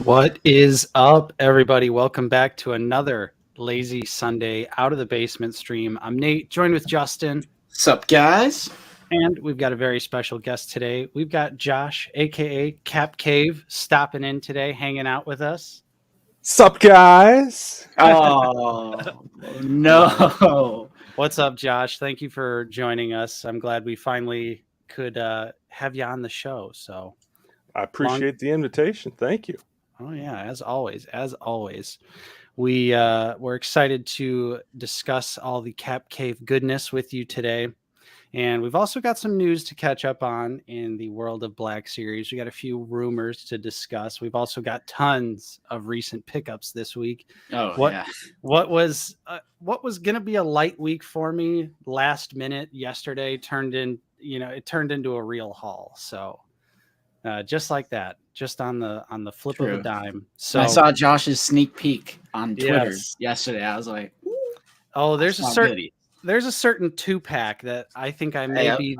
What is up, everybody? Welcome back to another Lazy Sunday Out of the Basement stream. I'm Nate, joined with Justin. Sup, guys? And we've got a very special guest today. We've got Josh, a.k.a. Cap Cave, stopping in today, hanging out with us. Sup, guys? Oh, no. What's up, Josh? Thank you for joining us. I'm glad we finally could have you on the show. So I appreciate the invitation. Thank you. Oh yeah, as always. We're excited to discuss all the Cap Cave goodness with you today. And we've also got some news to catch up on in the world of Black Series. We got a few rumors to discuss. We've also got tons of recent pickups this week. Yeah. What was going to be a light week for me last minute yesterday turned into a real haul. So just like that, just on the flip of a dime. So I saw Josh's sneak peek on Twitter yesterday. I was like, "Oh, there's a certain 2-pack that I think I may be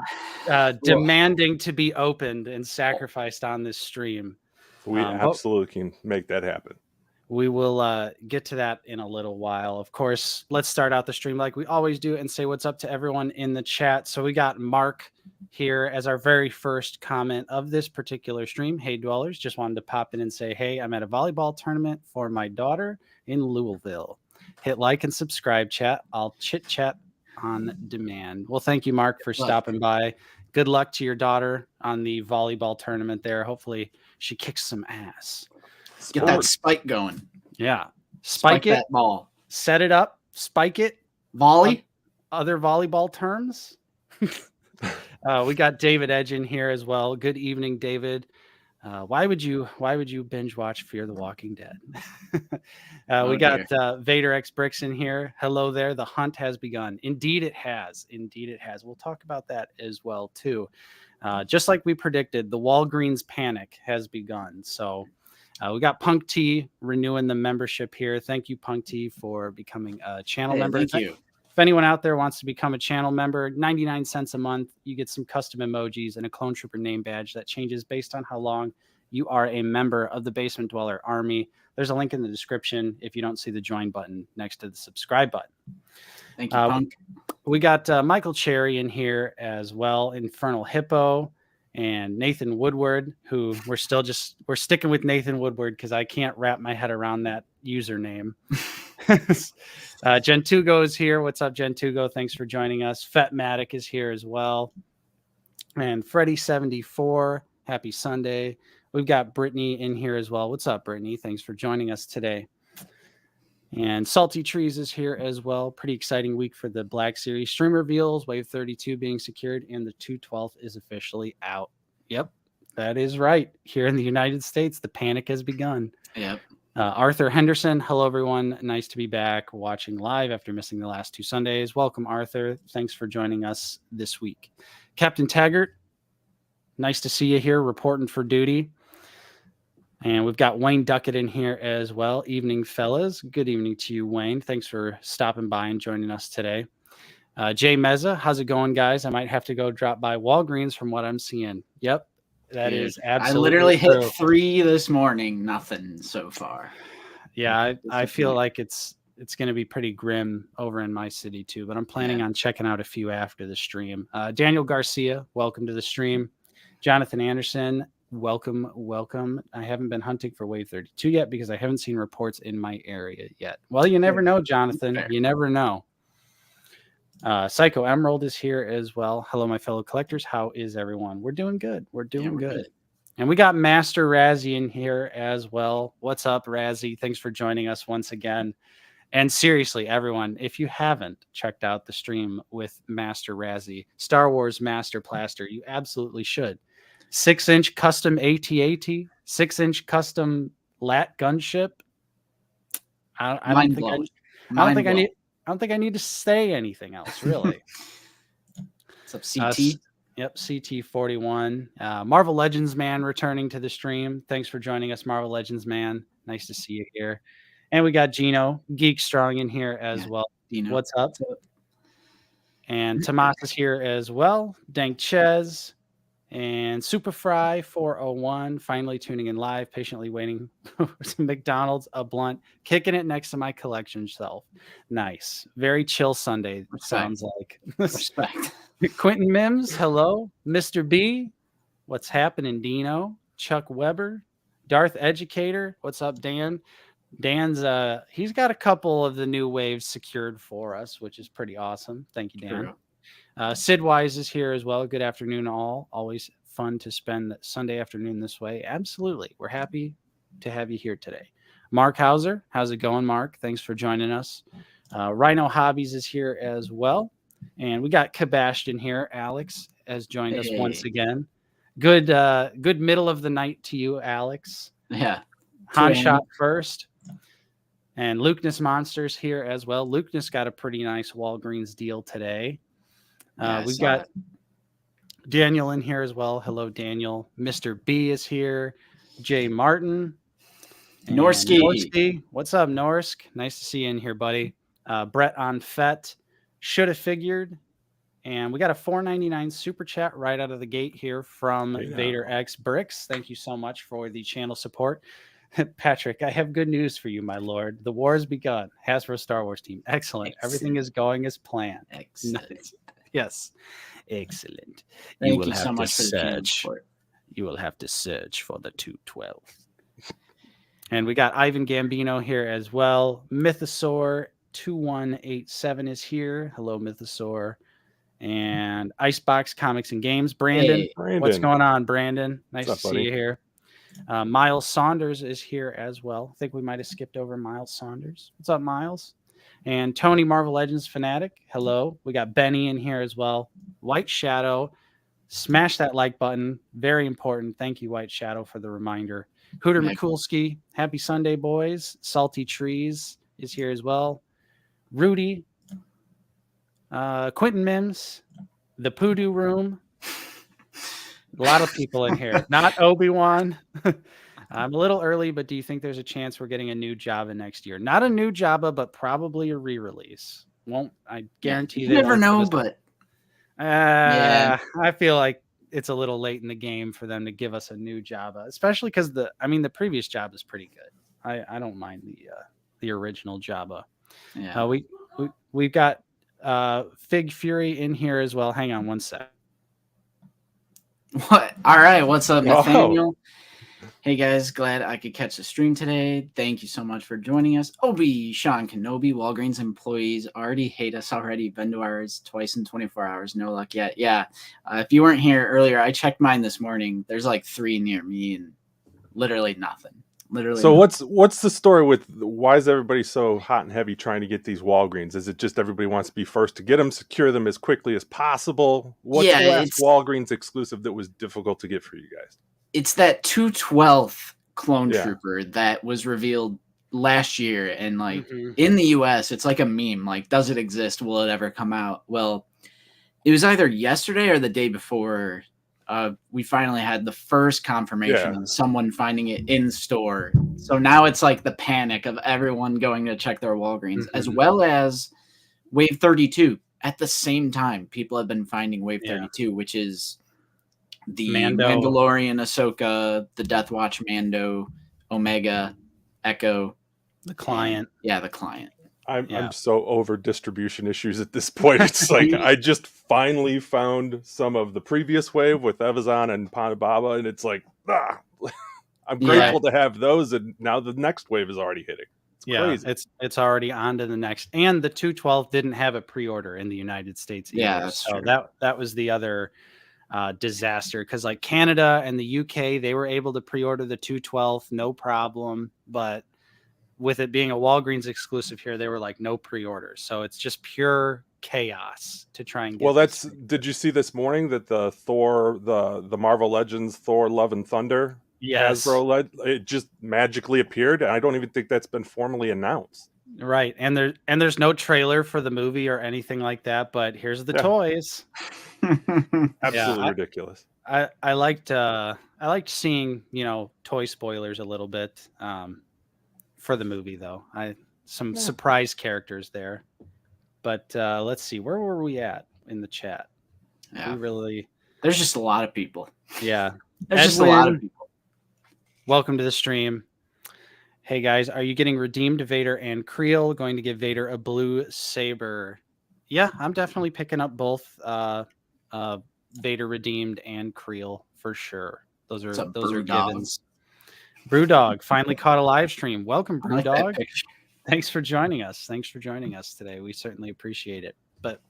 demanding to be opened and sacrificed on this stream." We absolutely can make that happen. We will get to that in a little while. Of course, let's start out the stream like we always do and say what's up to everyone in the chat. So we got Mark here as our very first comment of this particular stream. Hey, Dwellers, just wanted to pop in and say, hey, I'm at a volleyball tournament for my daughter in Louisville. Hit like and subscribe, chat. I'll chit chat on demand. Well, thank you, Mark, for stopping by. Good luck to your daughter on the volleyball tournament there. Hopefully she kicks some ass. Get that spike going. Yeah. Spike it. That ball. Set it up. Spike it. Volley. Other volleyball terms. We got David Edge in here as well. Good evening, David. Why would you binge watch Fear the Walking Dead? We got Vader X Bricks in here. Hello there. The hunt has begun. Indeed it has. We'll talk about that as well too. Just like we predicted, the Walgreens panic has begun. So we got Punk T renewing the membership here. Thank you, Punk T, for becoming a channel member. Thank you. If anyone out there wants to become a channel member, 99 cents a month, you get some custom emojis and a Clone Trooper name badge that changes based on how long you are a member of the Basement Dweller Army. There's a link in the description if you don't see the join button next to the subscribe button. Thank you, Punk. We got Michael Cherry in here as well, Infernal Hippo, and Nathan Woodward, who we're sticking with Nathan Woodward because I can't wrap my head around that username. Gentugo is here. What's up, Gentugo? Thanks for joining us. Fetmatic is here as well. And Freddy74, happy Sunday. We've got Brittany in here as well. What's up, Brittany? Thanks for joining us today. And Salty Trees is here as well. Pretty exciting week for the Black Series. Stream reveals, Wave 32 being secured, and the 212th is officially out. Yep, that is right. Here in the United States, the panic has begun. Yep. Arthur Henderson, hello, everyone. Nice to be back watching live after missing the last 2 Sundays. Welcome, Arthur. Thanks for joining us this week. Captain Taggart, nice to see you here reporting for duty. And we've got Wayne Duckett in here as well. Evening, fellas. Good evening to you, Wayne. Thanks for stopping by and joining us today. Jay Meza, how's it going, guys? I might have to go drop by Walgreens from what I'm seeing. Yep, that is absolutely I literally true. hit 3 this morning. Nothing so far. Yeah, I feel like it's going to be pretty grim over in my city too, but I'm planning on checking out a few after the stream. Daniel Garcia, welcome to the stream. Jonathan Anderson, welcome. I haven't been hunting for Wave 32 yet because I haven't seen reports in my area yet. Well, you never know, Jonathan. Fair. You never know. Psycho Emerald is here as well. Hello, my fellow collectors. How is everyone? We're doing good. We're good. And we got Master Razzie in here as well. What's up, Razzie? Thanks for joining us once again. And seriously, everyone, if you haven't checked out the stream with Master Razzie, Star Wars Master Plaster, you absolutely should. 6-inch custom AT-AT, 6-inch custom lat gunship. I don't think I need to say anything else, really. What's up, CT? Yep, CT41. Marvel Legends Man returning to the stream. Thanks for joining us, Marvel Legends Man. Nice to see you here. And we got Gino, Geek Strong, in here as well. Dino. What's up? And Tomas is here as well. Dank Ches. And Superfry 401 finally tuning in live, patiently waiting for some McDonald's, a blunt, kicking it next to my collection shelf. Nice. Very chill Sunday, sounds like. Respect. Quentin Mims, hello. Mr. B, what's happening, Dino? Chuck Weber, Darth Educator, what's up, Dan? Dan's he's got a couple of the new waves secured for us, which is pretty awesome. Thank you, Dan. Sid Wise is here as well. Good afternoon, all. Always fun to spend Sunday afternoon this way. Absolutely. We're happy to have you here today. Mark Hauser, how's it going, Mark? Thanks for joining us. Rhino Hobbies is here as well. And we got Kabashed in here. Alex has joined us once again. Good middle of the night to you, Alex. Yeah. Han shot first. And Lukeness Monsters here as well. Lukeness got a pretty nice Walgreens deal today. We've got Daniel in here as well. Hello, Daniel. Mr. B is here. Jay Martin. Norsky. What's up, Norsk? Nice to see you in here, buddy. Brett on Fett. Should have figured. And we got a $4.99 super chat right out of the gate here from Vader X Bricks. Thank you so much for the channel support. Patrick, I have good news for you, my lord. The war has begun. Hasbro Star Wars team. Excellent. Everything is going as planned. Excellent. Nice. Yes. Excellent. Thank you so much for the channel support. You will have to search for the 212. And we got Ivan Gambino here as well. Mythosaur 2187 is here. Hello, Mythosaur. And Icebox Comics and Games. Brandon. What's going on, Brandon? Nice to see you here. Miles Saunders is here as well. I think we might have skipped over Miles Saunders. What's up, Miles? And Tony Marvel Legends Fanatic. Hello. We got Benny in here as well. White Shadow. Smash that like button. Very important. Thank you, White Shadow, for the reminder. Hooter Mikulski. Happy Sunday, boys. Salty Trees is here as well. Rudy. Quentin Mims. The Poodoo Room. A lot of people in here. Not Obi-Wan. I'm a little early, but do you think there's a chance we're getting a new Jabba next year? Not a new Jabba, but probably a re-release. I guarantee you never know, but I feel like it's a little late in the game for them to give us a new Jabba, especially because the previous Jabba is pretty good. I don't mind the original Jabba. Yeah. We've got Fig Fury in here as well. Hang on one sec. What? All right. What's up, Nathaniel? Hey guys, glad I could catch the stream today. Thank you so much for joining us. Sean Kenobi, Walgreens employees already hate us already. Been to ours twice in 24 hours. No luck yet. Yeah. If you weren't here earlier, I checked mine this morning. There's like 3 near me and literally nothing. So what's the story with why is everybody so hot and heavy trying to get these Walgreens? Is it just everybody wants to be first to get them, secure them as quickly as possible? What's the last Walgreens exclusive that was difficult to get for you guys? It's that 212th clone trooper that was revealed last year, and like in the US, it's like a meme. Like, does it exist? Will it ever come out? Well, it was either yesterday or the day before. We finally had the first confirmation of someone finding it in store. So now it's like the panic of everyone going to check their Walgreens, as well as Wave 32. At the same time, people have been finding Wave 32, which is the Mandalorian Ahsoka, the Death Watch Mando, Omega, Echo. The client. The client. I'm so over distribution issues at this point. It's like I just finally found some of the previous wave with Evazan and Panababa, and it's like I'm grateful to have those, and now the next wave is already hitting. It's crazy. It's already on to the next. And the 212 didn't have a pre-order in the United States either. Yeah, that's true. That was the other disaster, because like Canada and the UK, they were able to pre-order the 212, no problem, but with it being a Walgreens exclusive here, they were like no pre-orders. So it's just pure chaos to try and get. Did you see this morning that the Thor, the Marvel Legends Thor Love and Thunder Hasbro it just magically appeared? And I don't even think that's been formally announced. Right. And there's no trailer for the movie or anything like that, but here's the toys. Absolutely ridiculous. I liked seeing, toy spoilers a little bit. For the movie, though, some surprise characters there, but let's see, where were we at in the chat? We really There's just a lot of people. Yeah. There's just a lot of Edwin, people. welcome to the stream. Hey guys, are you getting redeemed Vader and Creel? Going to give Vader a blue saber? Yeah, I'm definitely picking up both Vader redeemed and Creel for sure. Those are givens. Brewdog finally caught a live stream. Welcome, Brewdog. Thanks for joining us. Thanks for joining us today. We certainly appreciate it. But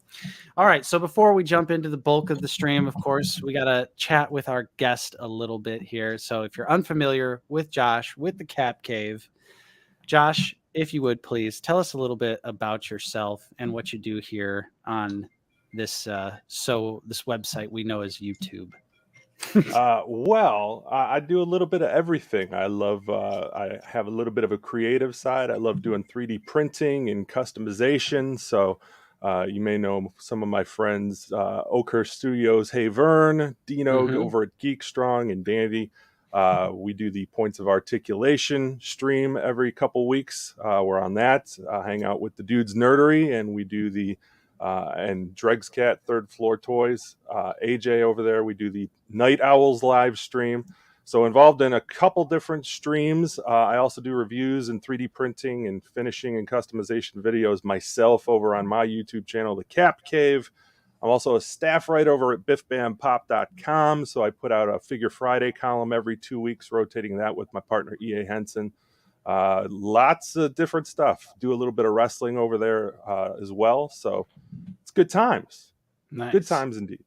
all right, so before we jump into the bulk of the stream, of course, we got to chat with our guest a little bit here. So if you're unfamiliar with Josh, with the Cap Cave, Josh, if you would please tell us a little bit about yourself and what you do here on this this website we know as YouTube. Well, I do a little bit of everything. I love, I have a little bit of a creative side. I love doing 3D printing and customization. So you may know some of my friends, Oakhurst Studios, Hey Vern, Dino over at Geek Strong, and Dandy. We do the Points of Articulation stream every couple weeks. We're on that. Hang out with the Dudes Nerdery, and we do the and Dreg's Cat Third Floor Toys. AJ over there, we do the Night Owls live stream. So involved in a couple different streams. I also do reviews and 3D printing and finishing and customization videos myself over on my YouTube channel, The Cap Cave. I'm also a staff writer over at biffbandpop.com. So I put out a Figure Friday column every 2 weeks, rotating that with my partner, E.A. Henson. Lots of different stuff. Do a little bit of wrestling over there as well. So it's good times. Nice. Good times indeed.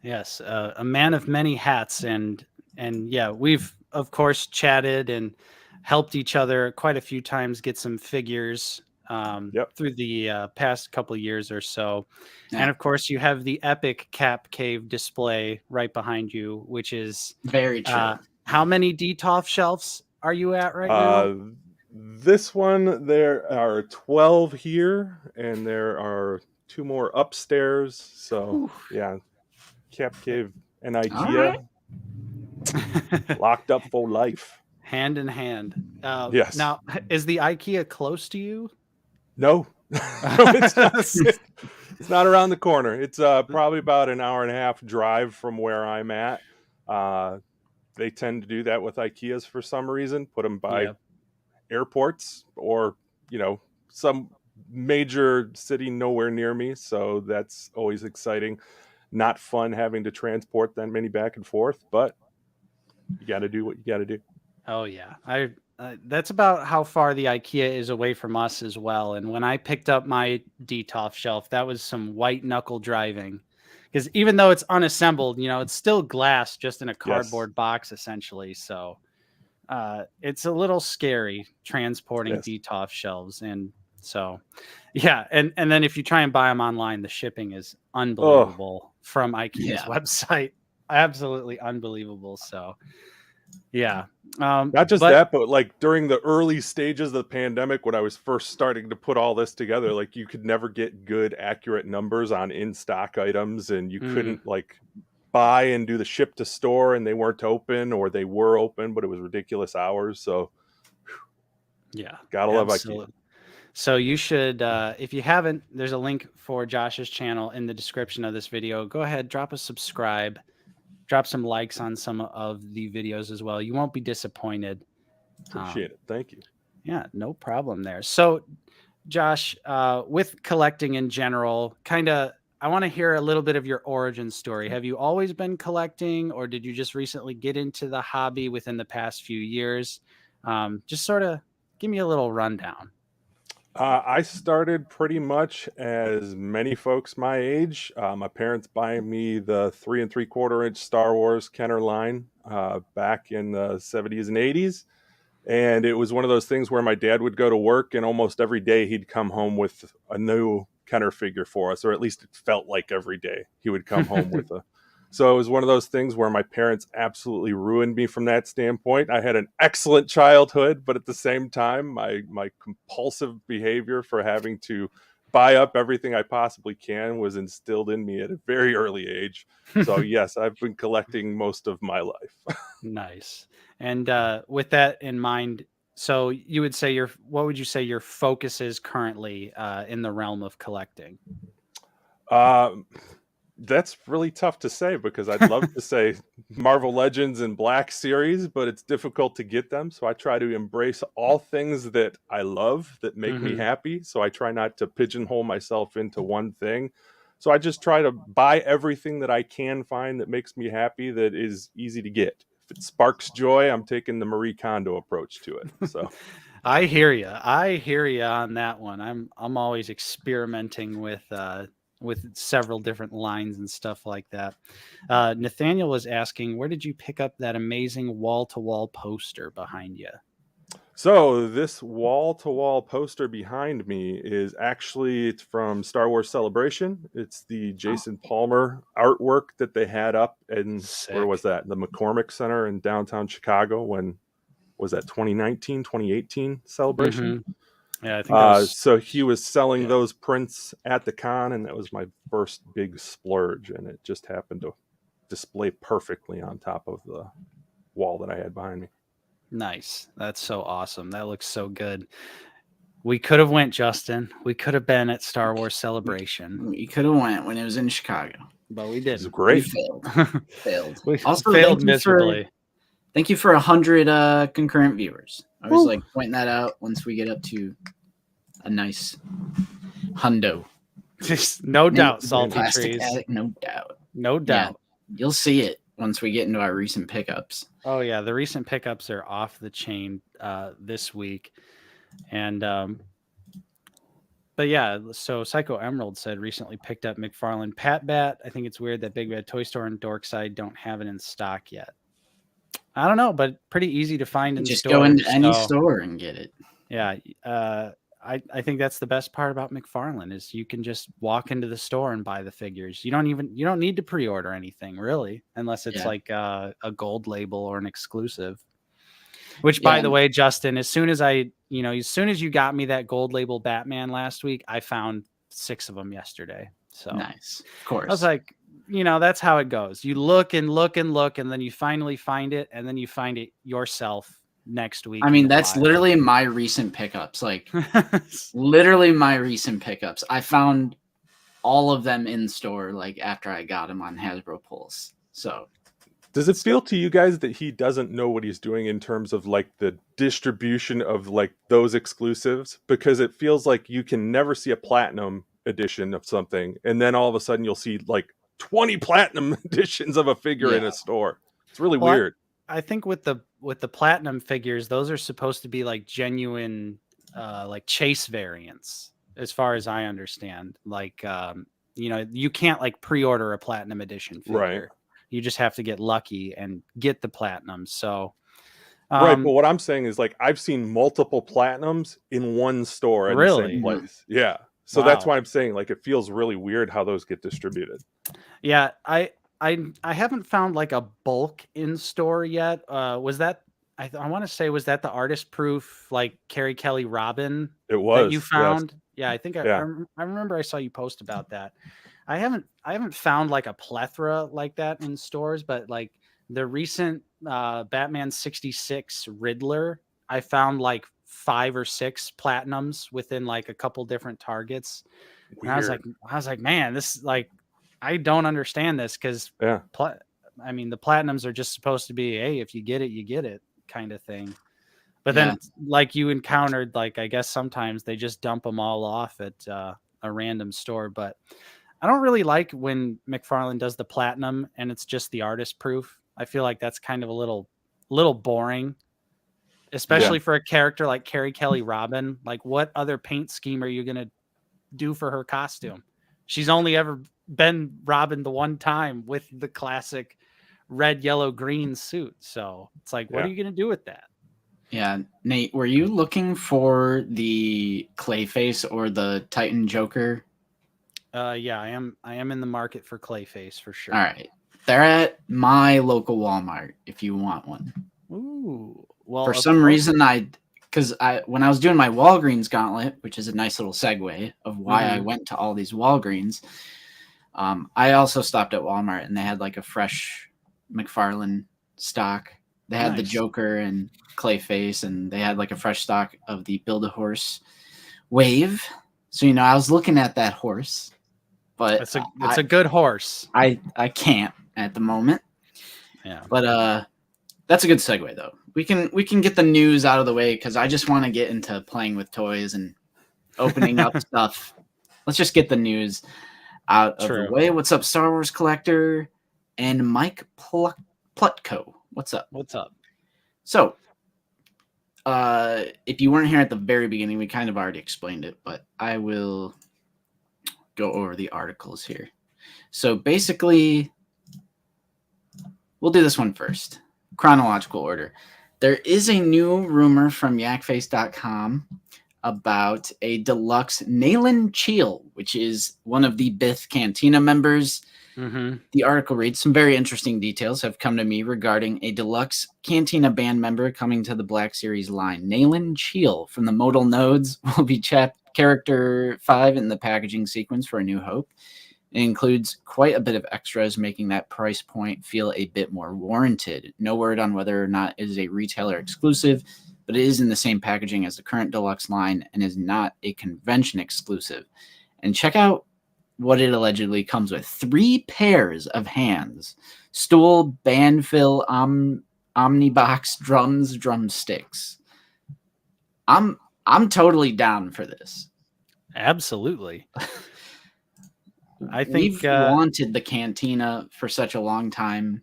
Yes, a man of many hats, and yeah, we've of course chatted and helped each other quite a few times get some figures through the past couple of years or so. Yeah. And of course, you have the epic Cap Cave display right behind you, which is very true. How many DTOF shelves are you at right now? This one, there are 12 here, and there are 2 more upstairs. So, yeah, Cap Cave and IKEA locked up for life. Hand in hand. Yes. Now, is the IKEA close to you? No. It's not around the corner. It's probably about an hour and a half drive from where I'm at. They tend to do that with IKEAs for some reason, put them by airports or, some major city nowhere near me. So that's always exciting. Not fun having to transport that many back and forth, but you got to do what you got to do. Oh, yeah. That's about how far the IKEA is away from us as well. And when I picked up my DTOF shelf, that was some white knuckle driving. Because even though it's unassembled, it's still glass just in a cardboard box, essentially. So it's a little scary transporting DTOF shelves. And so, yeah. And then if you try and buy them online, the shipping is unbelievable from IKEA's website. Absolutely unbelievable. So, yeah. Not just that, but like during the early stages of the pandemic, when I was first starting to put all this together, like you could never get good, accurate numbers on in-stock items, and you couldn't like buy and do the ship to store, and they weren't open, or they were open, but it was ridiculous hours. So, gotta love IKEA. So you should, if you haven't, there's a link for Josh's channel in the description of this video. Go ahead, drop a subscribe. Drop some likes on some of the videos as well. You won't be disappointed. Appreciate it. Thank you. Yeah, no problem there. So, Josh, with collecting in general, I want to hear a little bit of your origin story. Have you always been collecting, or did you just recently get into the hobby within the past few years? Just sort of give me a little rundown. I started pretty much as many folks my age. My parents buying me the 3 3/4-inch Star Wars Kenner line back in the 70s and 80s. And it was one of those things where my dad would go to work, and almost every day he'd come home with a new Kenner figure for us, or at least it felt like every day he would come home with a. So it was one of those things where my parents absolutely ruined me from that standpoint. I had an excellent childhood, but at the same time, my compulsive behavior for having to buy up everything I possibly can was instilled in me at a very early age. So yes, I've been collecting most of my life. Nice. And with that in mind, so you would say what would you say your focus is currently in the realm of collecting? That's really tough to say because I'd love to say Marvel Legends and Black Series, but it's difficult to get them. So I try to embrace all things that I love that make me happy. So I try not to pigeonhole myself into one thing. So I just try to buy everything that I can find that makes me happy, that is easy to get. If it sparks joy, I'm taking the Marie Kondo approach to it. So I hear you. I hear you on that one. I'm always experimenting with several different lines and stuff like that. Nathaniel was asking, where did you pick up that amazing wall-to-wall poster behind you? So this wall-to-wall poster behind me is actually, it's from Star Wars Celebration. It's the Jason Palmer artwork that they had up in, where was that? The McCormick Center in downtown Chicago. When was that? 2019, 2018 Celebration? Yeah, I think so he was selling those prints at the con, and that was my first big splurge, and it just happened to display perfectly on top of the wall that I had behind me. Nice. That's so awesome. That looks so good. We could have went, Justin. We could have been at Star Wars Celebration. We could have went when it was in Chicago, but we didn't. It was great. We failed. We also failed miserably. Thank you for 100 concurrent viewers. I was like pointing that out once we get up to a nice hundo. Just no doubt, Salty Trees. Addict, no doubt. No doubt. Yeah, you'll see it once we get into our recent pickups. Oh yeah, the recent pickups are off the chain this week, and but yeah. So Psycho Emerald said recently picked up McFarlane Pat Bat. I think it's weird that Big Bad Toy Store and Dorkside don't have it in stock yet. I don't know, but pretty easy to find in just stores. Go into any store and get it. Yeah, I think that's the best part about McFarlane is you can just walk into the store and buy the figures. You don't need to pre-order anything really, unless it's like a gold label or an exclusive. Which, by the way, Justin, as soon as you got me that gold label Batman last week, I found 6 of them yesterday. So nice, of course. I was like, that's how it goes. You look and look and look, and then you finally find it, and then you find it yourself next week. I mean, that's literally my recent pickups. Like, literally my recent pickups. I found all of them in store, like, after I got them on Hasbro Pulse. So, does it feel to you guys that he doesn't know what he's doing in terms of, like, the distribution of, like, those exclusives? Because it feels like you can never see a platinum edition of something, and then all of a sudden you'll see, like, 20 platinum editions of a figure in a store. It's really weird. I think with the platinum figures, those are supposed to be like genuine, like chase variants, as far as I understand. Like, you can't like pre-order a platinum edition figure. Right. You just have to get lucky and get the platinum. So, right. But what I'm saying is, like, I've seen multiple platinums in one store in the same place. Yeah. So that's why I'm saying, like, it feels really weird how those get distributed. Yeah, I haven't found like a bulk in store yet. Was that I want to say, was that the artist proof like Carrie Kelly Robin? It was that you found. Yes. Yeah, I think I remember I saw you post about that. I haven't found like a plethora like that in stores, but like the recent Batman 66 Riddler, I found like 5 or 6 platinums within like a couple different Targets. And I was like, man, this like, I don't understand this because the platinums are just supposed to be, hey, if you get it, you get it kind of thing. But then like you encountered, like, I guess sometimes they just dump them all off at a random store. But I don't really like when McFarlane does the platinum and it's just the artist proof. I feel like that's kind of a little boring, especially for a character like Carrie Kelly Robin. Like, what other paint scheme are you going to do for her costume? She's only ever been Robin the one time with the classic red, yellow, green suit. So it's like, what are you going to do with that? Yeah. Nate, were you looking for the Clayface or the Titan Joker? Yeah, I am in the market for Clayface for sure. All right. They're at my local Walmart if you want one. Ooh. Well, for some reason when I was doing my Walgreens gauntlet, which is a nice little segue of why I went to all these Walgreens, I also stopped at Walmart and they had like a fresh McFarlane stock. They had the Joker and Clayface, and they had like a fresh stock of the Build-A-Horse Wave. So, I was looking at that horse but it's a good horse. I can't at the moment. Yeah. But that's a good segue though. We can get the news out of the way because I just want to get into playing with toys and opening up stuff. Let's just get the news out of the way. What's up, Star Wars Collector and Mike Plutko? What's up? What's up? So, if you weren't here at the very beginning, we kind of already explained it, but I will go over the articles here. So basically, we'll do this one first. Chronological order. There is a new rumor from yakface.com about a deluxe Nayland Cheel, which is one of the Bith Cantina members. Mm-hmm. The article reads, some very interesting details have come to me regarding a deluxe Cantina band member coming to the Black Series line. Nayland Cheel from the modal nodes will be character 5 in the packaging sequence for A New Hope. It includes quite a bit of extras, making that price point feel a bit more warranted. No word on whether or not it is a retailer exclusive, but it is in the same packaging as the current deluxe line and is not a convention exclusive. And check out what it allegedly comes with. 3 pairs of hands, stool, band fill, omnibox, drums, drumsticks. I'm totally down for this. Absolutely. I think we've wanted the Cantina for such a long time.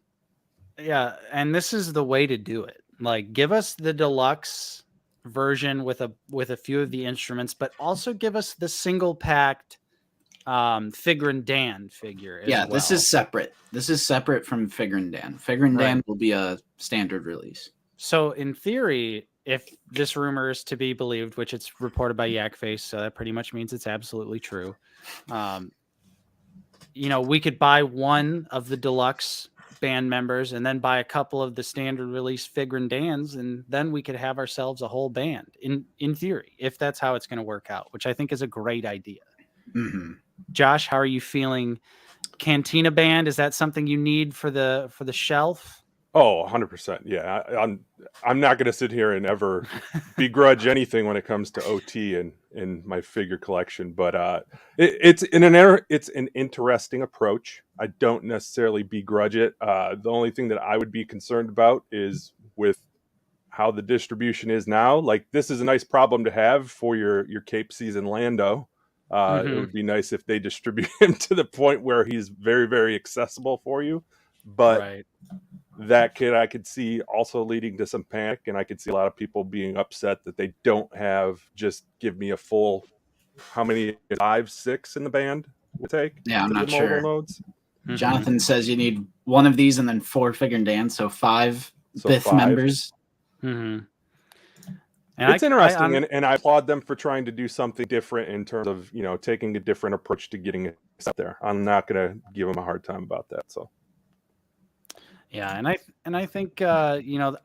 Yeah, and this is the way to do it. Like, give us the deluxe version with a few of the instruments, but also give us the single packed Figure and Dan figure as well. This is separate. This is separate from Figure and Dan. Figure and Dan will be a standard release. So in theory, if this rumor is to be believed, which it's reported by Yakface, so that pretty much means it's absolutely true. We could buy one of the deluxe band members and then buy a couple of the standard release Figure and Dans, and then we could have ourselves a whole band in theory, if that's how it's going to work out, which I think is a great idea. Mm-hmm. Josh, how are you feeling? Cantina band, is that something you need for the shelf? Oh, 100%. Yeah. I'm not going to sit here and ever begrudge anything when it comes to OT and my figure collection, but it's an interesting approach. I don't necessarily begrudge it. The only thing that I would be concerned about is with how the distribution is now. Like, this is a nice problem to have for your Cape season Lando. It would be nice if they distribute him to the point where he's very, very accessible for you. But that I could see also leading to some panic, and I could see a lot of people being upset that they don't have, just give me a full, how many, 5, 6 in the band would take? Yeah, I'm not sure. Nodes? Jonathan says you need one of these and then 4 Figure and Dan, so 5 Bith members. Mm-hmm. It's interesting, and I applaud them for trying to do something different in terms of, taking a different approach to getting it out there. I'm not going to give them a hard time about that. So, yeah, and I think I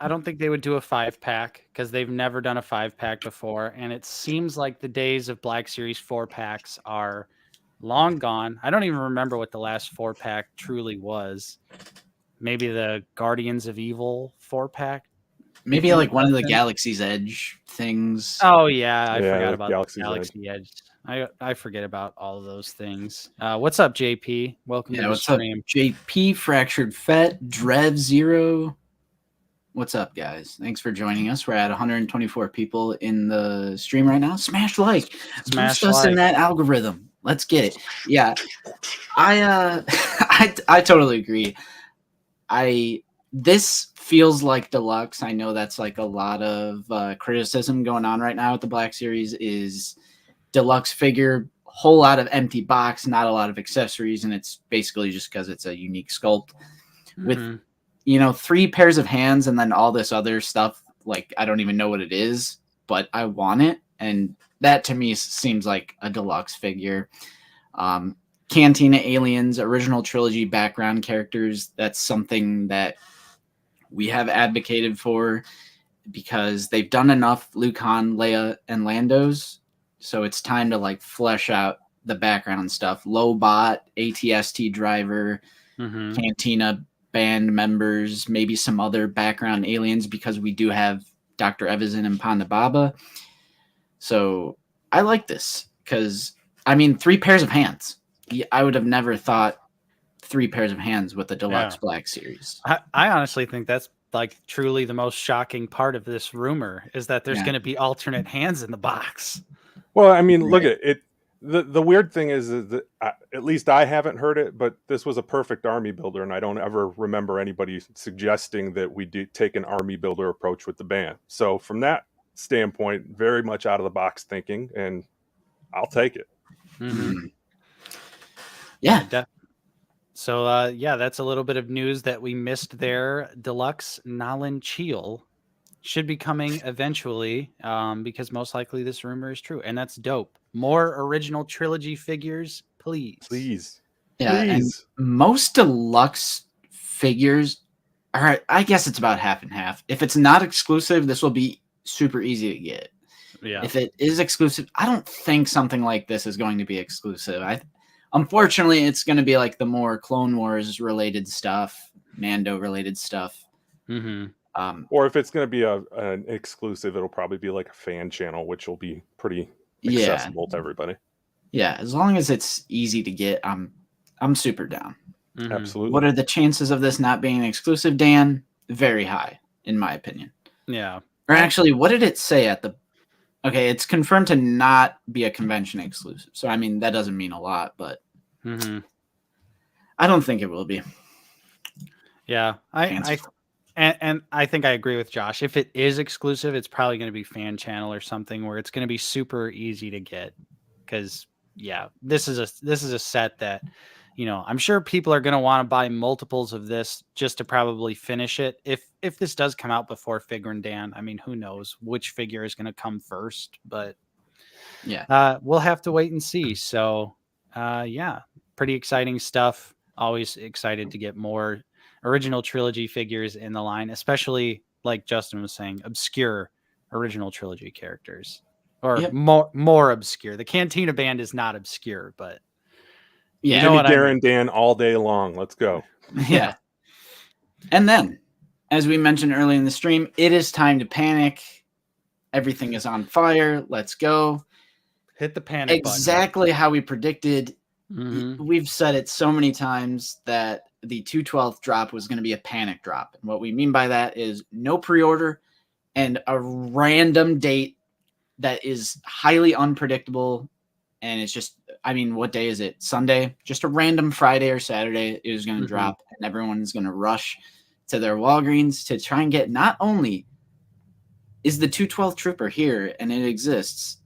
don't think they would do a 5-pack because they've never done a 5-pack before, and it seems like the days of Black Series 4-packs are long gone. I don't even remember what the last 4-pack truly was. Maybe the Guardians of Evil 4-pack. Maybe like one of the Galaxy's Edge things. Oh yeah, I forgot about Galaxy Edge. I forget about all of those things. What's up, JP? Welcome to the stream. Up, JP, Fractured Fett, Drev Zero. What's up, guys? Thanks for joining us. We're at 124 people in the stream right now. Smash like. Boost us in that algorithm. Let's get it. Yeah. I totally agree. This feels like deluxe. I know that's like a lot of criticism going on right now with the Black Series is deluxe figure, whole lot of empty box, not a lot of accessories, and it's basically just because it's a unique sculpt with 3 pairs of hands and then all this other stuff. Like, I don't even know what it is, but I want it, and that to me seems like a deluxe figure. Cantina Aliens, original trilogy background characters, that's something that we have advocated for because they've done enough Luke, Han, Leia, and Landos. So it's time to like flesh out the background stuff. Lobot, ATST driver, Cantina band members, maybe some other background aliens because we do have Dr. Evazan and Ponda Baba. So I like this because, 3 pairs of hands. I would have never thought 3 pairs of hands with the Deluxe Black Series. I honestly think that's like truly the most shocking part of this rumor is that there's going to be alternate hands in the box. Well, I mean, look at it. The weird thing is that at least I haven't heard it, but this was a perfect army builder, and I don't ever remember anybody suggesting that we do take an army builder approach with the band. So from that standpoint, very much out of the box thinking, and I'll take it. Yeah. So yeah, that's a little bit of news that we missed there. Deluxe Nalan Cheel should be coming eventually, because most likely this rumor is true, and that's dope. More original trilogy figures, please. Yeah, and most Deluxe figures are, I guess it's about half and half. If it's not exclusive, this will be super easy to get. Yeah. If it is exclusive, I don't think something like this is going to be exclusive. Unfortunately, it's going to be like the more Clone Wars related stuff, Mando related stuff. Or if it's going to be an exclusive, it'll probably be like a fan channel, which will be pretty accessible to everybody. Yeah, as long as it's easy to get, I'm super down. Absolutely. What are the chances of this not being exclusive, Dan? Very high, in my opinion. Yeah. Or actually, what did it say at the... Okay, it's confirmed to not be a convention exclusive. So, I mean, that doesn't mean a lot, but I don't think it will be. Yeah, and I think I agree with Josh. If it is exclusive, it's probably going to be fan channel or something where it's going to be super easy to get. Because this is a set that, I'm sure people are going to want to buy multiples of this just to probably finish it. If this does come out before Figure and Dan, I mean, who knows which figure is going to come first? But we'll have to wait and see. So pretty exciting stuff. Always excited to get more original trilogy figures in the line, especially like Justin was saying, obscure original trilogy characters, or more obscure. The Cantina Band is not obscure, but you know what Darren Dan all day long. Let's go. Yeah. And then, as we mentioned early in the stream, it is time to panic. Everything is on fire. Let's go. Hit the panic button. Exactly how we predicted. We've said it so many times that the 2/12 drop was going to be a panic drop. And what we mean by that is no pre-order and a random date that is highly unpredictable. And it's just, I mean, what day is it? Sunday? Just a random Friday or Saturday it was going to drop, and everyone's going to rush to their Walgreens to try and get, not only is the 2/12 Trooper here and it exists,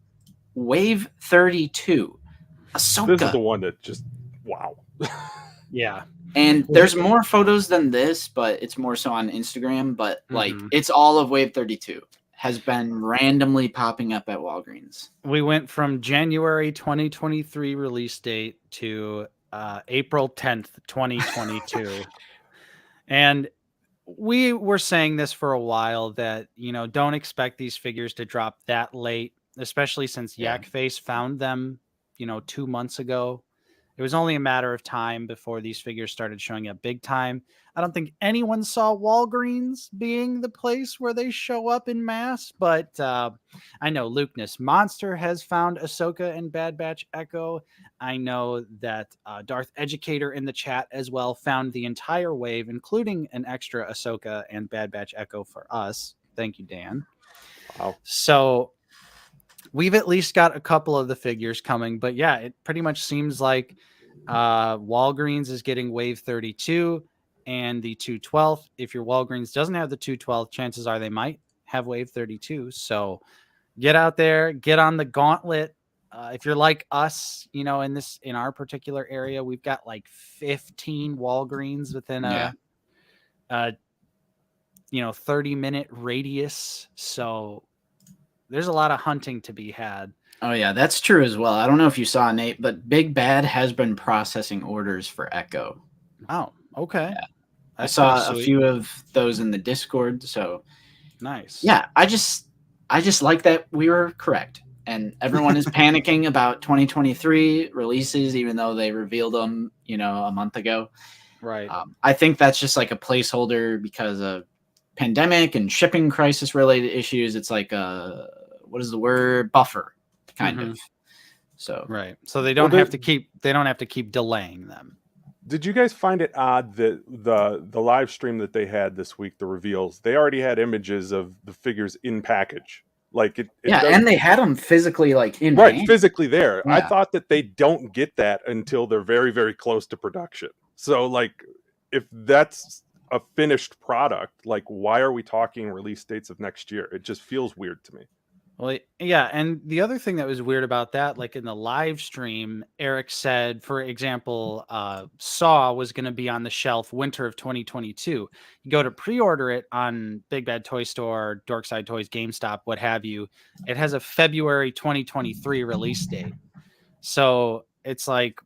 Wave 32. Ahsoka. This is the one that just, wow. Yeah. And there's more photos than this, but it's more so on Instagram. But like, it's all of Wave 32 has been randomly popping up at Walgreens. We went from January 2023 release date to April 10th, 2022. And we were saying this for a while that, don't expect these figures to drop that late, especially since Yak Face found them 2 months ago. It was only a matter of time before these figures started showing up big time. I don't think anyone saw Walgreens being the place where they show up in mass, but I know Lukeness Monster has found Ahsoka and Bad Batch Echo. I know that Darth Educator in the chat as well found the entire wave, including an extra Ahsoka and Bad Batch Echo for us. Thank you, Dan. Wow. So we've at least got a couple of the figures coming, but yeah, it pretty much seems like Walgreens is getting Wave 32 and the 2/12. If your Walgreens doesn't have the 2/12, chances are they might have Wave 32. So get out there, get on the gauntlet. If you're like us, in our particular area, we've got like 15 Walgreens within a 30-minute radius. So there's a lot of hunting to be had. Oh, yeah, that's true as well. I don't know if you saw, Nate, but Big Bad has been processing orders for Echo. Oh, okay. Yeah. I saw a few of those in the Discord, so nice. Yeah, I just like that we were correct. And everyone is panicking about 2023 releases, even though they revealed them, a month ago. Right. I think that's just like a placeholder because of pandemic and shipping crisis related issues. It's like what is the word? Buffer, kind of. So right. So they don't have to keep delaying them. Did you guys find it odd that the live stream that they had this week, the reveals, they already had images of the figures in package? Like and they had them physically like in right, hand. physically there. Yeah. I thought that they don't get that until they're very, very close to production. So like, if that's a finished product, like why are we talking release dates of next year? It just feels weird to me. Well, yeah, and the other thing that was weird about that, like in the live stream, Eric said, for example, Saw was going to be on the shelf winter of 2022. You go to pre-order it on Big Bad Toy Store, Dorkside Toys, GameStop, what have you. It has a February 2023 release date. So it's like,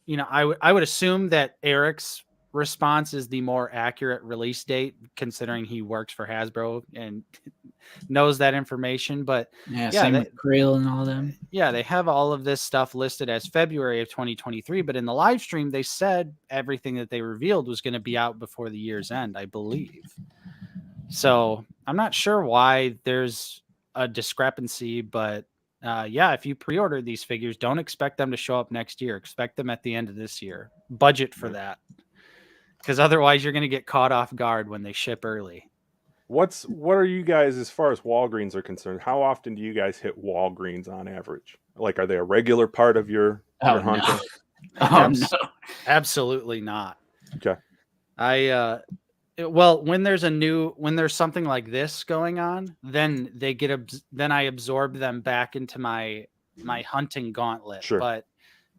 I would assume that Eric's response is the more accurate release date, considering he works for Hasbro and knows that information. But same with Grail and all them. Yeah, they have all of this stuff listed as February of 2023, but in the live stream, they said everything that they revealed was going to be out before the year's end, I believe. So I'm not sure why there's a discrepancy, but if you pre-order these figures, don't expect them to show up next year. Expect them at the end of this year. Budget for that, because otherwise you're going to get caught off guard when they ship early. What are you guys, as far as Walgreens are concerned? How often do you guys hit Walgreens on average? Like, are they a regular part of your hunting? No. No, absolutely not. Okay. When there's something like this going on, then I absorb them back into my hunting gauntlet. Sure. But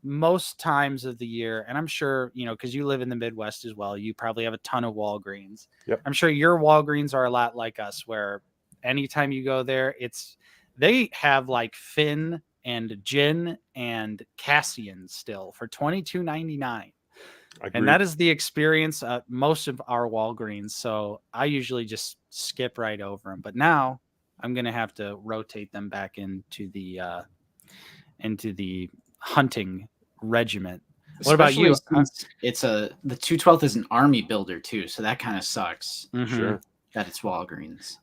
most times of the year, and I'm sure, because you live in the Midwest as well, you probably have a ton of Walgreens. Yep. I'm sure your Walgreens are a lot like us, where anytime you go there, they have like Finn and Jin and Cassian still for $22.99. And that is the experience at most of our Walgreens. So I usually just skip right over them. But now I'm going to have to rotate them back into the hunting regiment. What about you? It's the 212th is an army builder too, so that kind of sucks. Mm-hmm. Sure. That it's Walgreens.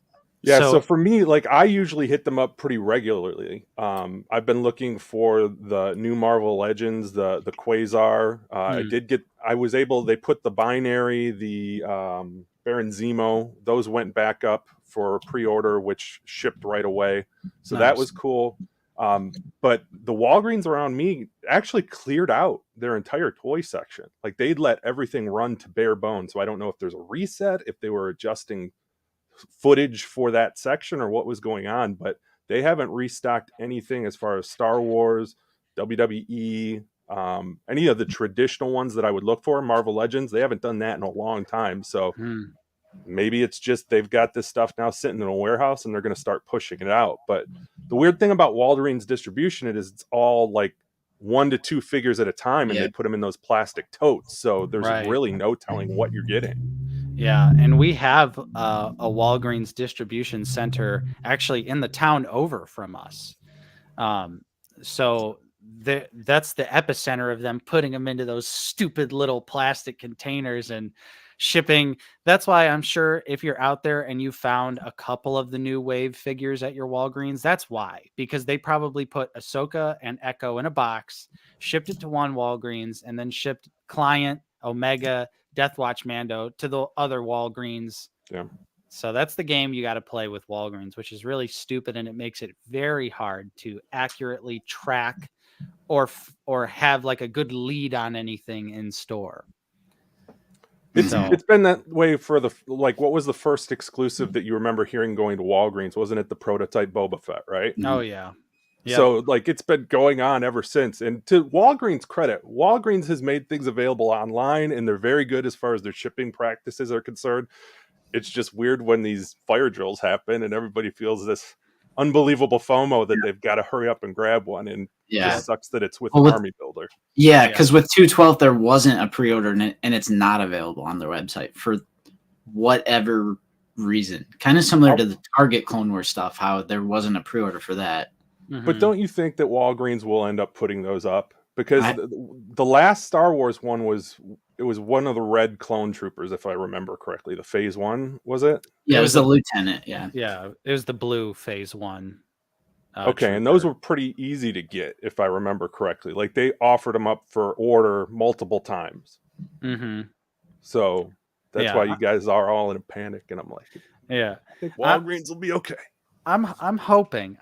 Yeah, so for me, like, I usually hit them up pretty regularly. I've been looking for the new Marvel Legends, the Quasar. They put the Binary, the Baron Zemo, those went back up for pre-order, which shipped right away. So that was cool. But the Walgreens around me actually cleared out their entire toy section. Like, they'd let everything run to bare bones. So I don't know if there's a reset, if they were adjusting footage for that section or what was going on, but they haven't restocked anything as far as Star Wars, WWE, any of the traditional ones that I would look for. Marvel Legends, they haven't done that in a long time. So maybe it's just they've got this stuff now sitting in a warehouse and they're going to start pushing it out. But the weird thing about Walgreens distribution is it's all like 1 to 2 figures at a time, and they put them in those plastic totes. So there's really no telling what you're getting. Yeah, and we have a Walgreens distribution center actually in the town over from us. So that's the epicenter of them putting them into those stupid little plastic containers and shipping. That's why I'm sure if you're out there and you found a couple of the new Wave figures at your Walgreens, that's why. Because they probably put Ahsoka and Echo in a box, shipped it to one Walgreens, and then shipped Client, Omega, Deathwatch Mando to the other Walgreens. Yeah. So that's the game you got to play with Walgreens, which is really stupid, and it makes it very hard to accurately track or have like a good lead on anything in store. It's been that way for what was the first exclusive that you remember hearing going to Walgreens? Wasn't it the prototype Boba Fett, right? Oh yeah. Yep. So it's been going on ever since. And to Walgreens' credit, Walgreens has made things available online, and they're very good as far as their shipping practices are concerned. It's just weird when these fire drills happen and everybody feels this unbelievable FOMO that they've got to hurry up and grab one. And it just sucks that it's with an army builder. Yeah, because with 212, there wasn't a pre-order and it's not available on their website for whatever reason. Kind of similar to the Target Clone Wars stuff, how there wasn't a pre-order for that. But don't you think that Walgreens will end up putting those up? Because the last Star Wars one was one of the red clone troopers, if I remember correctly. The Phase 1, was it? Yeah, it was the lieutenant. Yeah. Yeah, it was the blue Phase 1. Okay, and those were pretty easy to get, if I remember correctly. Like, they offered them up for order multiple times. Mm-hmm. So that's why you guys are all in a panic, and I'm like, yeah, I think Walgreens will be okay. I'm hoping.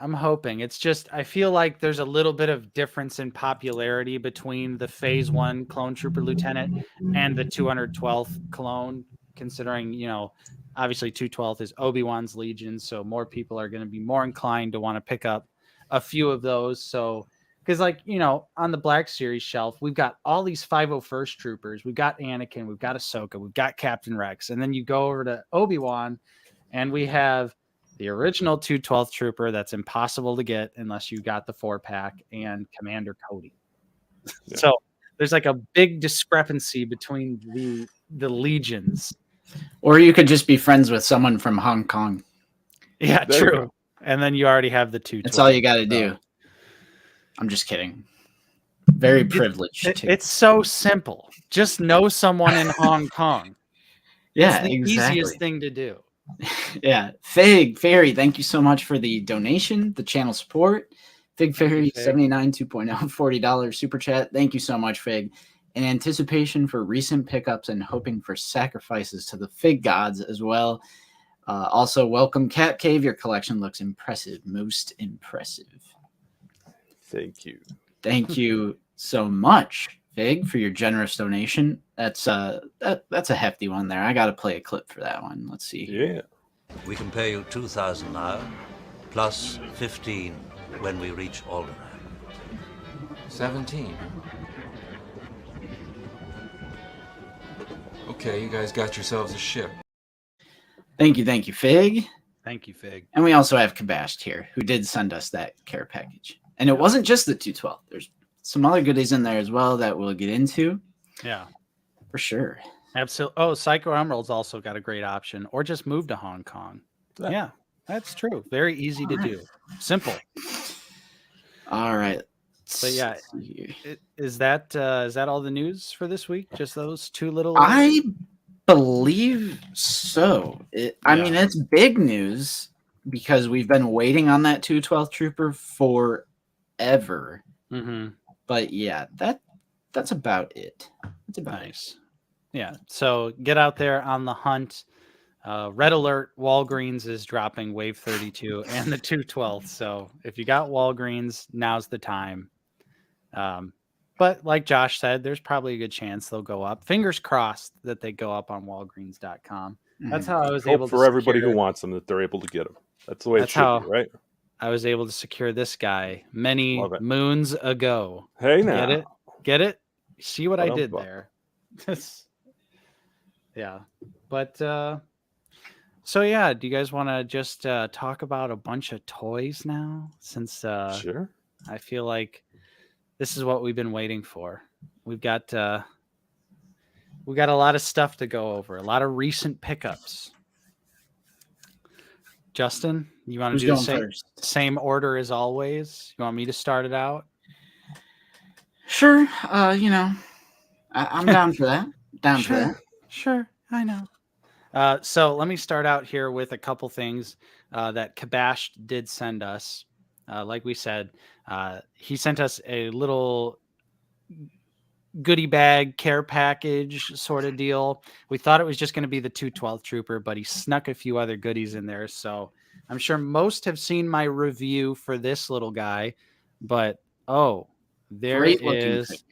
It's just I feel like there's a little bit of difference in popularity between the Phase 1 Clone Trooper Lieutenant and the 212th clone, considering, you know, obviously 212th is Obi-Wan's Legion, so more people are going to be more inclined to want to pick up a few of those. So, because, like, you know, on the Black Series shelf, we've got all these 501st troopers. We've got Anakin, we've got Ahsoka, we've got Captain Rex, and then you go over to Obi-Wan, and we have the original 212th trooper that's impossible to get unless you got the 4-pack, and Commander Cody. Yeah. So there's like a big discrepancy between the legions. Or you could just be friends with someone from Hong Kong. Yeah, there true. And then you already have the 212. That's all you got to do. I'm just kidding. Very privileged. It's so simple. Just know someone in Hong Kong. Yeah, it's the easiest thing to do. Yeah. Fig Fairy, thank you so much for the donation, the channel support. Fig Fairy 79 2.0 $40 super chat. Thank you so much, Fig. In anticipation for recent pickups and hoping for sacrifices to the Fig gods as well. Also, welcome Cat Cave. Your collection looks impressive. Most impressive. Thank you. Thank you so much, Fig, for your generous donation. That's a hefty one there. I got to play a clip for that one. Let's see. Yeah. We can pay you 2,000 now, plus 15 when we reach Alderaan. 17. Okay, you guys got yourselves a ship. Thank you, Fig. Thank you, Fig. And we also have Kabashed here, who did send us that care package. And it wasn't just the 212. There's some other goodies in there as well that we'll get into. Yeah. For sure. Absolutely. Oh, Psycho Emerald's also got a great option. Or just move to Hong Kong. Yeah, that's true. Very easy to do. Simple. All right. But yeah, is that all the news for this week? Just those two little... I believe so. I mean, it's big news because we've been waiting on that 212th trooper forever. Mm-hmm. But yeah, that's about it. That's about nice. Yeah. So get out there on the hunt. Red alert, Walgreens is dropping Wave 32 and the 212th. So if you got Walgreens, now's the time. But like Josh said, there's probably a good chance they'll go up. Fingers crossed that they go up on Walgreens.com. That's how I was able to for everybody who wants them that they're able to get them. That's the way it should be, right? I was able to secure this guy many moons ago. Hey, now. Get it? See what I did there? Yeah. But so yeah, do you guys want to just talk about a bunch of toys now? Since sure. I feel like this is what we've been waiting for. We've got a lot of stuff to go over, a lot of recent pickups. Justin, you want to do the same order as always? You want me to start it out? Sure. I'm down for that. For that. Sure, I know. So let me start out here with a couple things that Kabash did send us. Like we said, he sent us a little goodie bag care package sort of deal. We thought it was just going to be the 212th trooper, but he snuck a few other goodies in there. So I'm sure most have seen my review for this little guy, but there is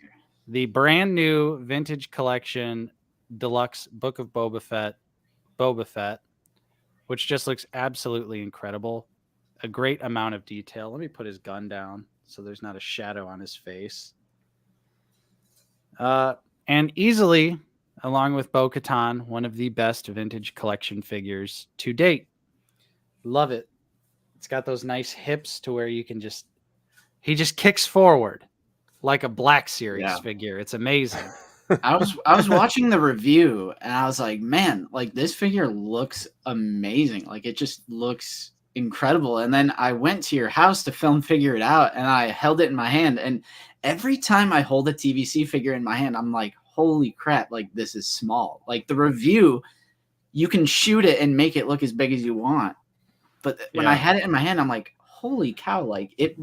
the brand new vintage collection Deluxe Book of Boba Fett, which just looks absolutely incredible. A great amount of detail. Let me put his gun down so there's not a shadow on his face. And easily, along with Bo-Katan, one of the best vintage collection figures to date. Love it. It's got those nice hips to where you can he just kicks forward like a Black Series figure. It's amazing. I was watching the review and I was like, man, like this figure looks amazing. Like it just looks incredible. And then I went to your house to film figure it out and I held it in my hand. And every time I hold a TVC figure in my hand, I'm like, holy crap, like this is small. Like the review, you can shoot it and make it look as big as you want. But when I had it in my hand, I'm like, holy cow, like it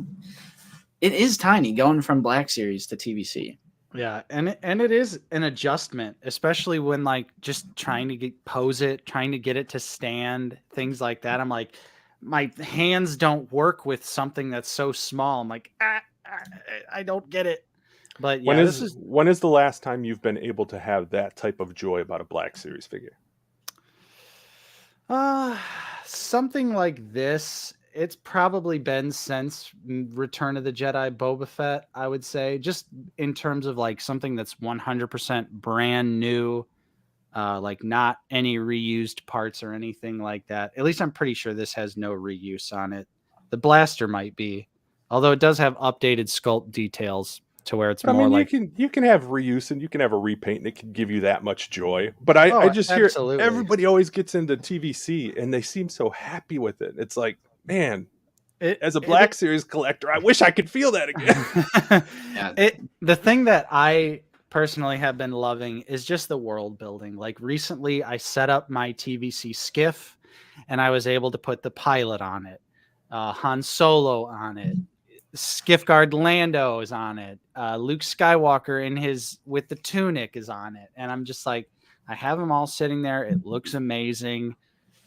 is tiny going from Black Series to TVC. Yeah, and it is an adjustment, especially when like just trying to pose it, trying to get it to stand, things like that. I'm like, my hands don't work with something that's so small. I'm like, I don't get it. But yeah, when is the last time you've been able to have that type of joy about a Black Series figure? Something like this. It's probably been since Return of the Jedi Boba Fett, I would say, just in terms of like something that's 100% brand new, like not any reused parts or anything like that. At least I'm pretty sure this has no reuse on it. The blaster might be, although it does have updated sculpt details to where it's But, more like you can have reuse and you can have a repaint and it can give you that much joy. But I just hear everybody always gets into TVC and they seem so happy with it. It's like, man, as a Black Series collector, I wish I could feel that again. The thing that I personally have been loving is just the world building. Like recently I set up my TVC skiff and I was able to put the pilot on it, Han Solo on it, Skiff Guard Lando is on it, Luke Skywalker with the tunic is on it, and I'm just like, I have them all sitting there. It looks amazing,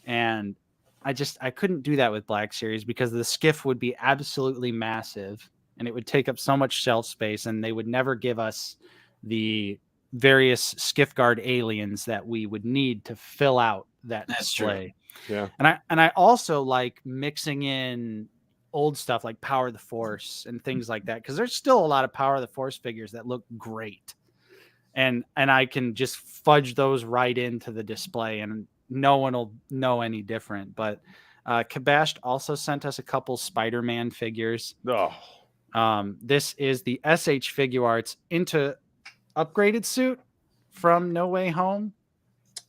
and I couldn't do that with Black Series because the skiff would be absolutely massive and it would take up so much shelf space, and they would never give us the various Skiff Guard aliens that we would need to fill out that display. True. Yeah. And I also like mixing in old stuff like Power of the Force and things like that, because there's still a lot of Power of the Force figures that look great, and I can just fudge those right into the display and no one will know any different. But Kabashed also sent us a couple Spider-Man figures. This is the SH Figure Arts into upgraded suit from No Way Home.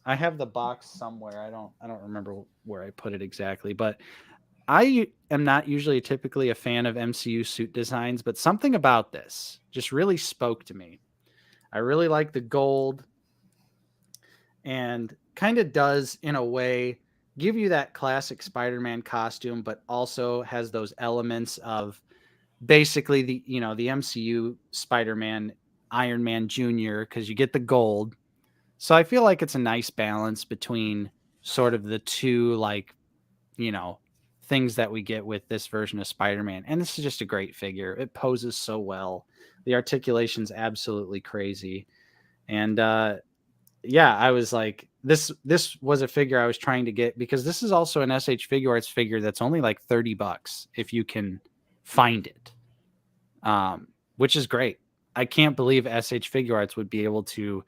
I have the box somewhere. I don't remember where I put it exactly, but I am not usually typically a fan of MCU suit designs, but something about this just really spoke to me. I really like the gold, and kind of does in a way give you that classic Spider-Man costume, but also has those elements of basically the MCU Spider-Man, Iron Man Jr., because you get the gold. So I feel like it's a nice balance between sort of the two, like, things that we get with this version of Spider-Man. And this is just a great figure. It poses so well. The articulation's absolutely crazy. And yeah, I was like, this was a figure I was trying to get, because this is also an SH Figure Arts figure that's only like $30 if you can find it, which is great. I can't believe SH Figure Arts would be able to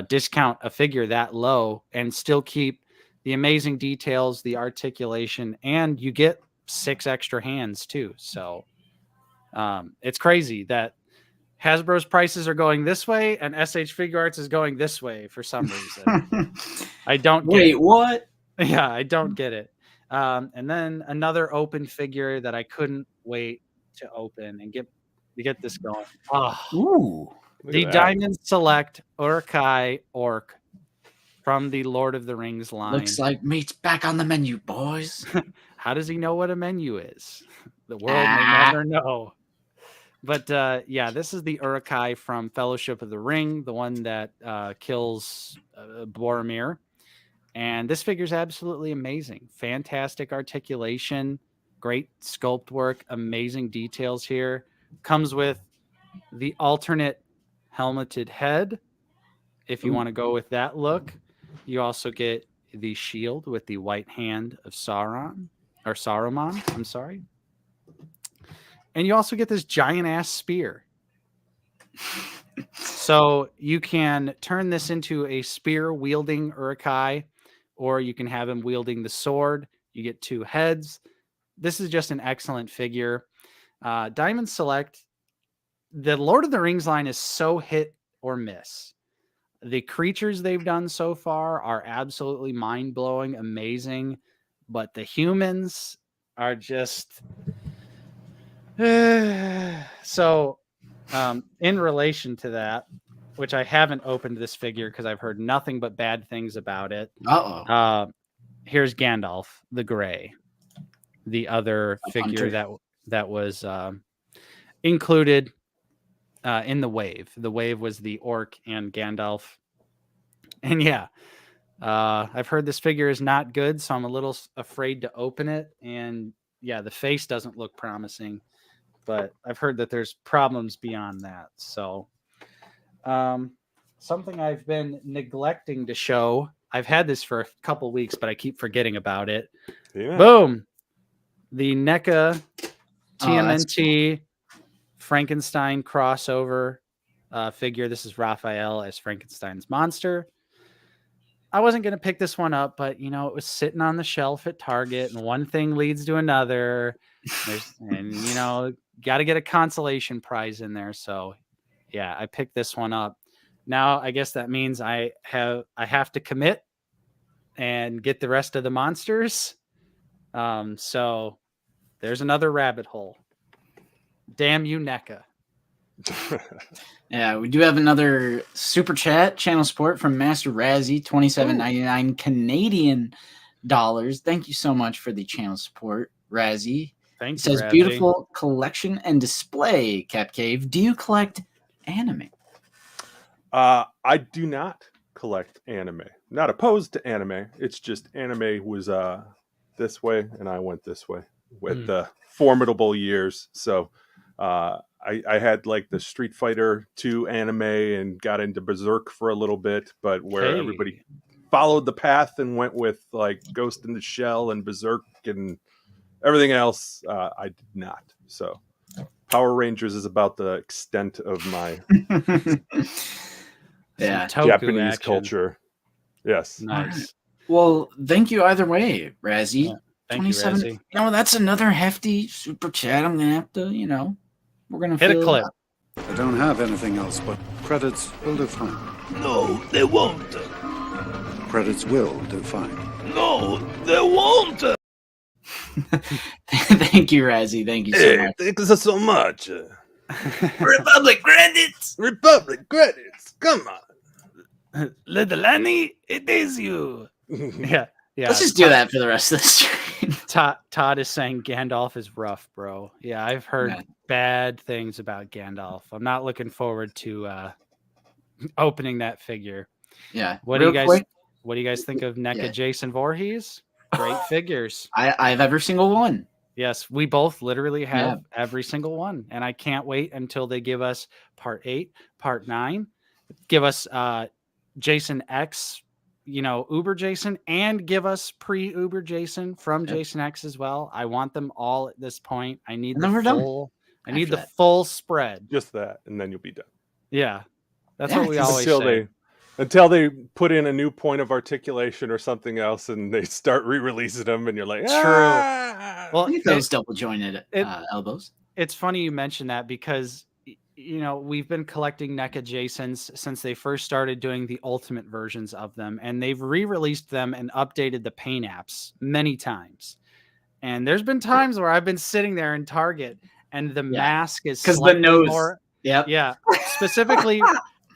discount a figure that low and still keep the amazing details, the articulation, and you get 6 extra hands too. So it's crazy that Hasbro's prices are going this way and SH Figure Arts is going this way for some reason. I don't get it. What? Yeah, I don't get it. And then another open figure that I couldn't wait to open and get this going. Ooh. The Diamond Select Urkai Orc from the Lord of the Rings line. Looks like meat's back on the menu, boys. How does he know what a menu is? The world may never know. But yeah, this is the Urkai from Fellowship of the Ring, the one that kills Boromir. And this figure is absolutely amazing. Fantastic articulation, great sculpt work, amazing details here. Comes with the alternate helmeted head, if you want to go with that look. You also get the shield with the white hand of Saruman, I'm sorry. And you also get this giant ass spear. So you can turn this into a spear wielding Urkai, or you can have him wielding the sword. You get 2 heads. This is just an excellent figure. Diamond Select, the Lord of the Rings line is so hit or miss. The creatures they've done so far are absolutely mind-blowing, amazing, but the humans are just... So in relation to that, which I haven't opened this figure because I've heard nothing but bad things about it. Here's Gandalf the Grey. the other A figure Hunter. that was included in the wave. The wave was the orc and Gandalf. And yeah, I've heard this figure is not good, so I'm a little afraid to open it. And yeah, the face doesn't look promising, but I've heard that there's problems beyond that. So something I've been neglecting to show. I've had this for a couple weeks, but I keep forgetting about it. Yeah. Boom. The NECA that's TMNT Frankenstein crossover figure. This is Raphael as Frankenstein's monster. I wasn't going to pick this one up, but it was sitting on the shelf at Target, and one thing leads to another. Got to get a consolation prize in there. So yeah, I picked this one up. Now I guess that means I have to commit and get the rest of the monsters. So there's another rabbit hole. Damn you, NECA. Yeah, we do have another super chat channel support from Master Razzie, $27.99 Canadian dollars. Thank you so much for the channel support, Razzie. Thank It you, says Razzie. beautiful collection and display, Cap Cave. Do you collect anime? I do not collect anime. Not opposed to anime. It's just anime was this way, and I went this way with the formidable years. So I had like the Street Fighter 2 anime and got into Berserk for a little bit, but where everybody followed the path and went with like Ghost in the Shell and Berserk and everything else, I did not. So Power Rangers is about the extent of my Japanese culture. Yes. Nice. Right. Well, thank you either way, Razzie. Yeah, thank you, Razzie. That's another hefty super chat. I'm gonna have to, we're gonna hit a clip. I don't have anything else, but credits will do fine. No, they won't. Credits will do fine. No, they won't. Thank you, Razzie. Thank you so much. Thanks so much. Republic credits. Republic credits. Come on. Little Annie, it is you. Yeah. Let's just do that for the rest of the stream. Todd is saying Gandalf is rough, bro. Yeah, I've heard bad things about Gandalf. I'm not looking forward to opening that figure. Yeah. What do you guys think of NECA Jason Voorhees? Great figures. I have every single one. Yes, we both literally have every single one. And I can't wait until they give us part 8, part 9. Give us Jason X, Uber Jason, and give us pre-Uber Jason from Jason X as well. I want them all at this point. I need the full spread. Just that, and then you'll be done. Yeah. That's what we always say. Until they put in a new point of articulation or something else and they start re-releasing them and you're like, True. Well, those double jointed elbows. It's funny you mention that because we've been collecting NECA Jasons since they first started doing the ultimate versions of them, and they've re-released them and updated the paint apps many times. And there's been times where I've been sitting there in Target and the mask is because the nose more, specifically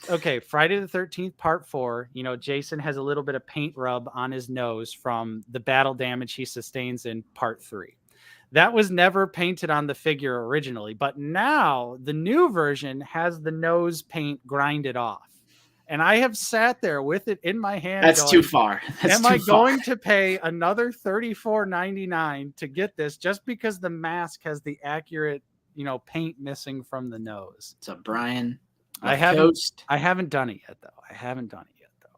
okay, Friday the 13th part 4, Jason has a little bit of paint rub on his nose from the battle damage he sustains in part 3. That was never painted on the figure originally, but now the new version has the nose paint grinded off. And I have sat there with it in my hand. That's too far. Am I going to pay another $34.99 to get this just because the mask has the accurate, paint missing from the nose? So Brian, I haven't done it yet though.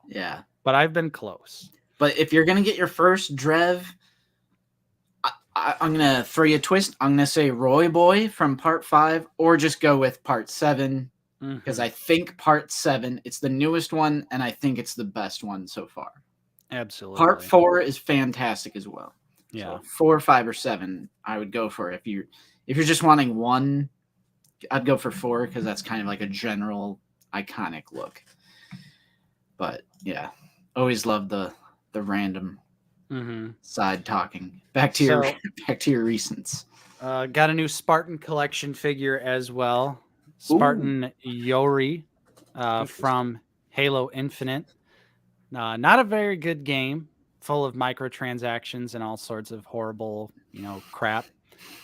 Yeah. But I've been close. But if you're going to get your first Drev, I'm going to throw you a twist. I'm going to say Roy Boy from part 5, or just go with part 7. Because I think part 7, it's the newest one, and I think it's the best one so far. Absolutely. Part 4 is fantastic as well. Yeah. So 4, 5, or 7, I would go for. If you're just wanting one, I'd go for 4 because that's kind of like a general iconic look. But yeah, always love the random side talking. Back to your recents. Got a new Spartan collection figure as well. Spartan Yori from Halo Infinite. Not a very good game, full of microtransactions and all sorts of horrible, crap.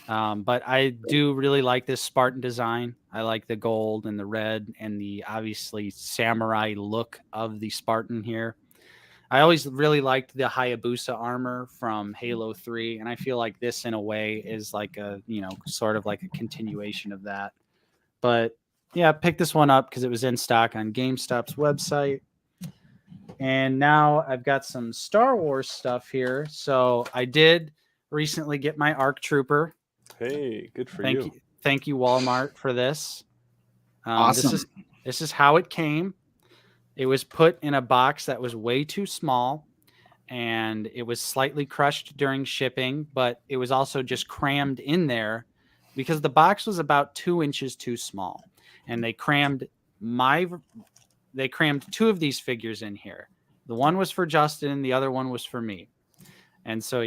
But I do really like this Spartan design. I like the gold and the red and the obviously samurai look of the Spartan here. I always really liked the Hayabusa armor from Halo 3, and I feel like this in a way is like a, sort of like a continuation of that. But yeah, pick this one up because it was in stock on GameStop's website. And now I've got some Star Wars stuff here. So I did recently get my ARC Trooper. Hey, good for you. Thank you, Walmart, for this. Awesome. This is how it came. It was put in a box that was way too small, and it was slightly crushed during shipping, but it was also just crammed in there because the box was about 2 inches too small. And they crammed 2 of these figures in here. The one was for Justin, the other one was for me. And so,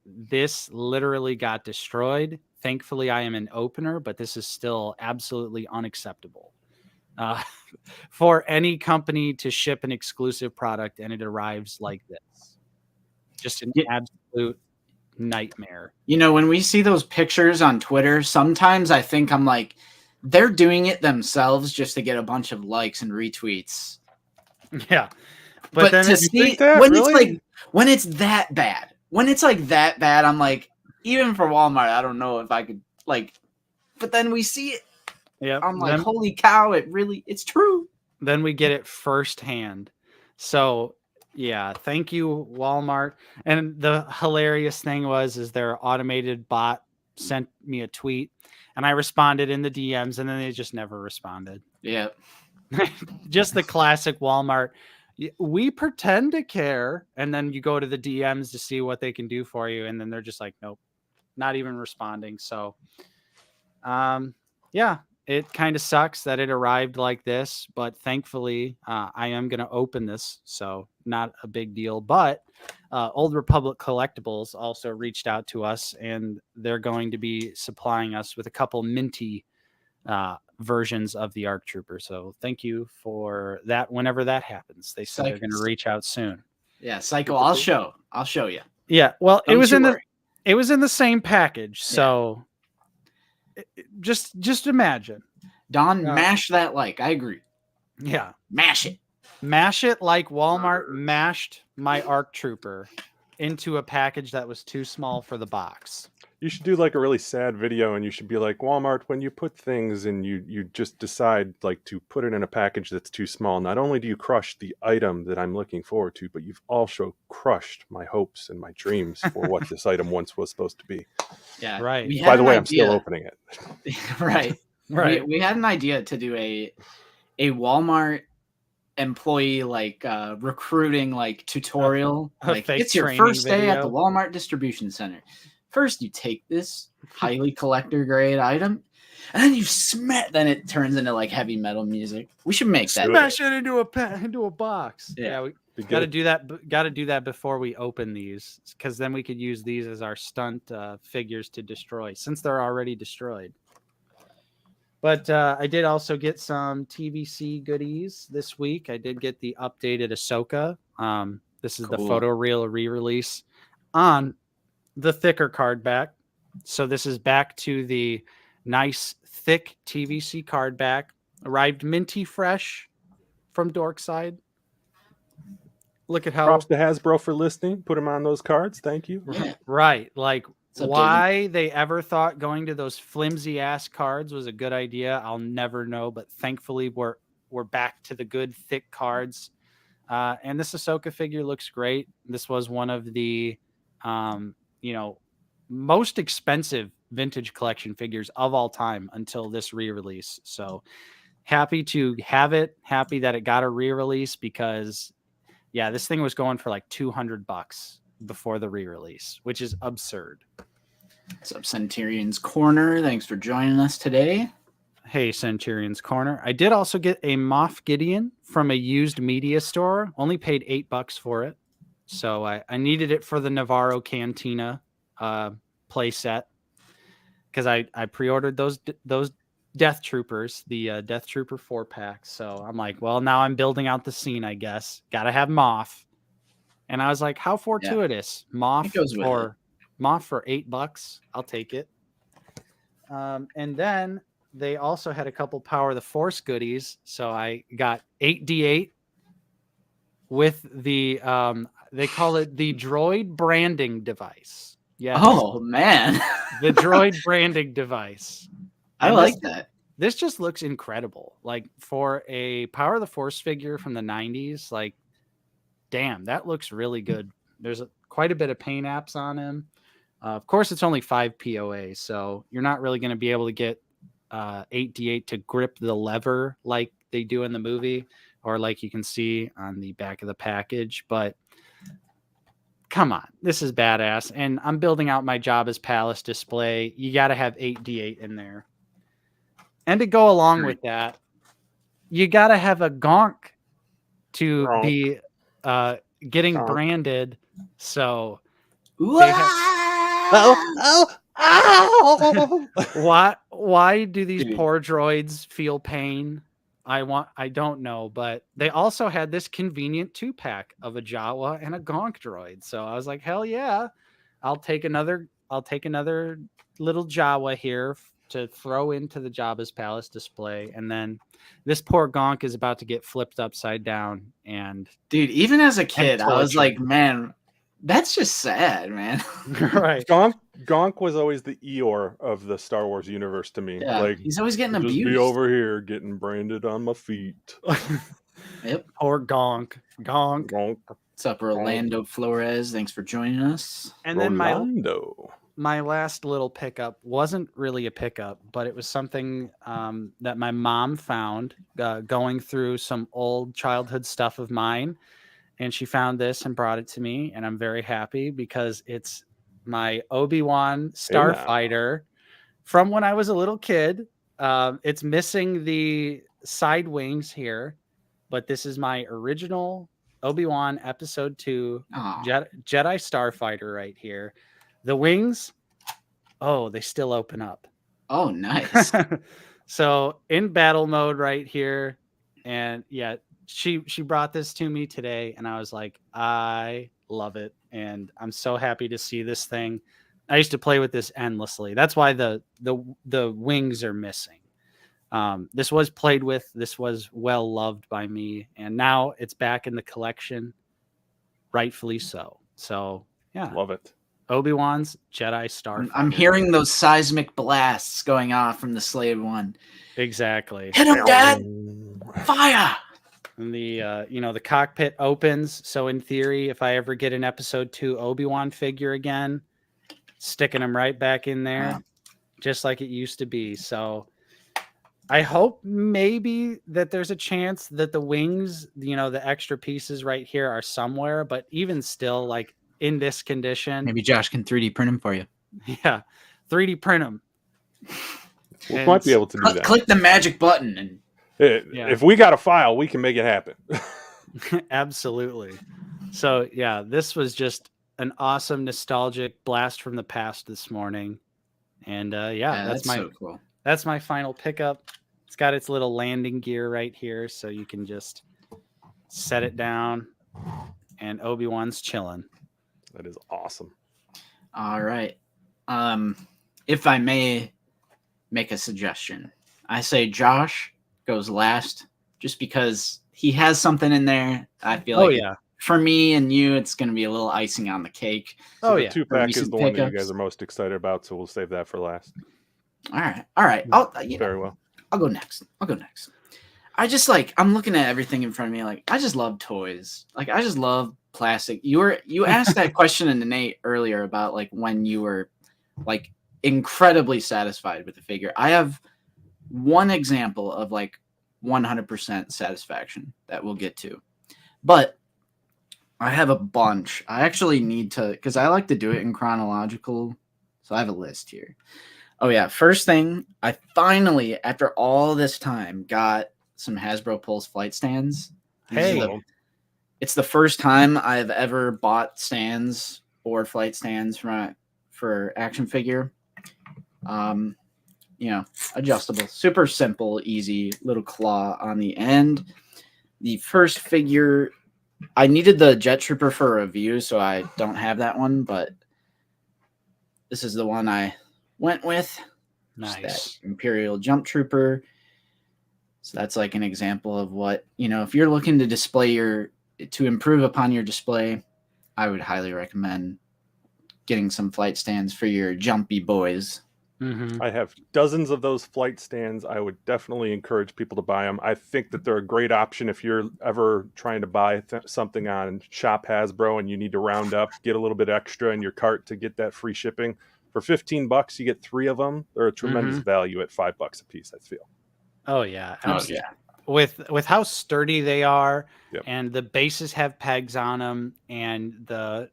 this literally got destroyed. Thankfully, I am an opener, but this is still absolutely unacceptable for any company to ship an exclusive product and it arrives like this. Just an absolute nightmare. When we see those pictures on Twitter, sometimes I think I'm like, they're doing it themselves just to get a bunch of likes and retweets. Yeah. But then to see when it's that bad, I'm like, even for Walmart, I don't know if I could but then we see it. Yeah. I'm like, holy cow, it's true. Then we get it firsthand. So yeah, thank you, Walmart. And the hilarious thing is their automated bot sent me a tweet and I responded in the DMs and then they just never responded. Yeah. Just the classic Walmart. We pretend to care. And then you go to the DMs to see what they can do for you. And then they're just like, nope, not even responding. So, yeah, it kind of sucks that it arrived like this, but thankfully I am going to open this. So not a big deal, but Old Republic Collectibles also reached out to us and they're going to be supplying us with a couple minty versions of the ARC Trooper. So thank you for that. Whenever that happens, they said they're going to reach out soon. Yeah. Psycho. I'll show you. Yeah. Well, it was in the same package. So just imagine. Don, mash that like. I agree. Yeah. Mash it. Mash it like Walmart mashed my ARC Trooper into a package that was too small for the box. You should do like a really sad video and you should be like, Walmart, when you put things and you just decide to put it in a package that's too small, not only do you crush the item that I'm looking forward to, but you've also crushed my hopes and my dreams for what this item once was supposed to be. Yeah. Right. By the way, I'm still opening it. Right. Right. We had an idea to do a Walmart employee recruiting tutorial. It's your first day at the Walmart distribution center. First, you take this highly collector grade item, and then you then it turns into heavy metal music. We should make that. Smash it into a box. Yeah, we got to do that. Got to do that before we open these, because then we could use these as our stunt figures to destroy, since they're already destroyed. But I did also get some TVC goodies this week. I did get the updated Ahsoka. This is the photoreal re-release on the thicker card back. So this is back to the nice thick TVC card back. Arrived minty fresh from Dorkside. Look at how props to Hasbro for listening. Put them on those cards. Thank you. Yeah. Right. Why they ever thought going to those flimsy ass cards was a good idea, I'll never know. But thankfully we're back to the good thick cards. And this Ahsoka figure looks great. This was one of the most expensive vintage collection figures of all time until this re-release. So happy to have it. Happy that it got a re-release because this thing was going for $200 before the re-release, which is absurd. What's up, Centurion's Corner? Thanks for joining us today. Hey, Centurion's Corner. I did also get a Moff Gideon from a used media store. Only paid $8 for it. So I needed it for the Navarro Cantina play set because I pre-ordered those Death Troopers, the Death Trooper 4-pack. So I'm like, well, now I'm building out the scene, I guess. Got to have Moff. And I was like, how fortuitous. It goes with Moth for $8. I'll take it. And then they also had a couple Power of the Force goodies. So I got 8D8 with the they call it the droid branding device. Yes. Oh man. The droid branding device. I like that. This just looks incredible. Like for a Power of the Force figure from the 90s, like damn, that looks really good. There's quite a bit of paint apps on him. Of course, it's only 5 POA, so you're not really going to be able to get 8D8 to grip the lever like they do in the movie or like you can see on the back of the package. But come on, this is badass. And I'm building out my Jabba's Palace display. You got to have 8D8 in there. And to go along with that, you got to have a gonk to be getting branded. So why do these poor droids feel pain? I don't know, but they also had this convenient 2-pack of a Jawa and a gonk droid. So I was like, hell yeah, I'll take another little Jawa here to throw into the Jabba's Palace display. And then this poor gonk is about to get flipped upside down. And dude, even as a kid, I was like, man, that's just sad, man. Right. Gonk was always the Eeyore of the Star Wars universe to me. Yeah, like he's always getting just abused. Be over here getting branded on my feet. Yep. Poor Gonk. What's up, Orlando Flores? Thanks for joining us. And then my last little pickup wasn't really a pickup, but it was something that my mom found going through some old childhood stuff of mine. And she found this and brought it to me. And I'm very happy because it's my Obi-Wan Starfighter from when I was a little kid. It's missing the side wings here, but this is my original Obi-Wan Episode 2 Jedi Starfighter right here. The wings, they still open up. Oh, nice. So in battle mode right here. And yeah, she brought this to me today and I was like, I love it. And I'm so happy to see this thing. I used to play with this endlessly. That's why the wings are missing. This was played with. This was well loved by me. And now it's back in the collection. Rightfully so. So yeah. Love it. Obi-Wan's Jedi Starfighter. I'm hearing those seismic blasts going off from the Slave One. Exactly. Hit him, Dad! Fire! And the cockpit opens. So in theory, if I ever get an Episode 2 Obi-Wan figure again, sticking him right back in there, just like it used to be. So I hope maybe that there's a chance that the wings, the extra pieces right here are somewhere. But even still, like in this condition, maybe Josh can 3D print them for you. Yeah, 3D print them. We might be able to do that. Click the magic button and. If we got a file, we can make it happen. Absolutely. So yeah, this was just an awesome nostalgic blast from the past this morning. And that's my so cool. That's my final pickup. It's got its little landing gear right here, so you can just set it down and Obi-Wan's chilling. That is awesome. All right. If I may make a suggestion, I say Josh goes last just because he has something in there. I feel like for me and you, it's going to be a little icing on the cake. So the 2-pack is the one that you guys are most excited about, so we'll save that for last. All right. Very well. I'll go next. I just I'm looking at everything in front of me. Like, I just love toys. Like, I just love plastic. You asked that question in Nate earlier about like when you were like incredibly satisfied with the figure. I have one example of like 100% satisfaction that we'll get to, but I have a bunch. I actually need to, because I like to do it in chronological, so I have a list here. Oh yeah, first thing, I finally, after all this time, got some Hasbro Pulse flight stands. It's the first time I've ever bought stands or flight stands for action figure. Adjustable, super simple, easy, little claw on the end. The first figure I needed the Jet Trooper for a review, so I don't have that one, but this is the one I went with. Just Nice. that Imperial Jump Trooper. So that's like an example of what, if you're looking to to improve upon your display, I would highly recommend getting some flight stands for your jumpy boys. Mm-hmm. I have dozens of those flight stands. I would definitely encourage people to buy them. I think that they're a great option if you're ever trying to buy something on Shop Hasbro and you need to round up, get a little bit extra in your cart to get that free shipping. For $15, you get 3 of them. They're a tremendous value at $5 a piece, I feel. Oh yeah. Oh, yeah. With how sturdy they are, Yep. and the bases have pegs on them, and the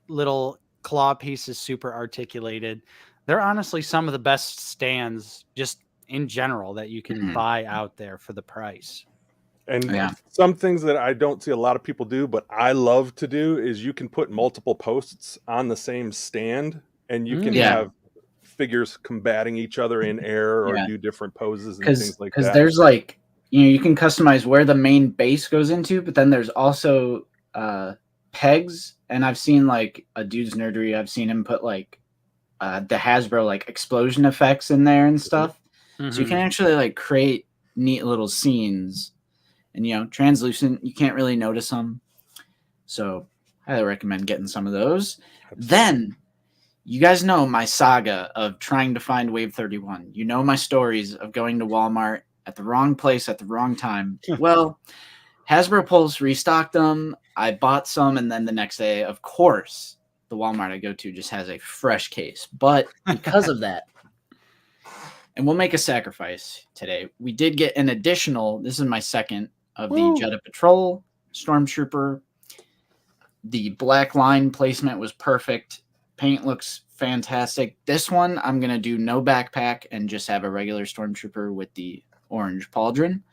little claw piece is super articulated. They're honestly some of the best stands just in general that you can buy out there for the price. And some things that I don't see a lot of people do, but I love to do, is you can put multiple posts on the same stand, and you can have figures combating each other in air or do different poses and things like that. Because there's like, you can customize where the main base goes into, but then there's also pegs. And I've seen like a Dude's Nerdery, I've seen him put like the Hasbro like explosion effects in there and stuff. So you can actually like create neat little scenes, and translucent, you can't really notice them. So I highly recommend getting some of those. Absolutely. Then you guys know my saga of trying to find Wave 31. You know my stories of going to Walmart at the wrong place at the wrong time. Well, Hasbro Pulse restocked them. I bought some, and then the next day, of course, the Walmart I go to just has a fresh case. But because of that, and we'll make a sacrifice today, we did get an additional, this is my second of the Jedha Patrol Stormtrooper. The black line placement was perfect. Paint looks fantastic. This one, I'm going to do no backpack and just have a regular Stormtrooper with the orange pauldron.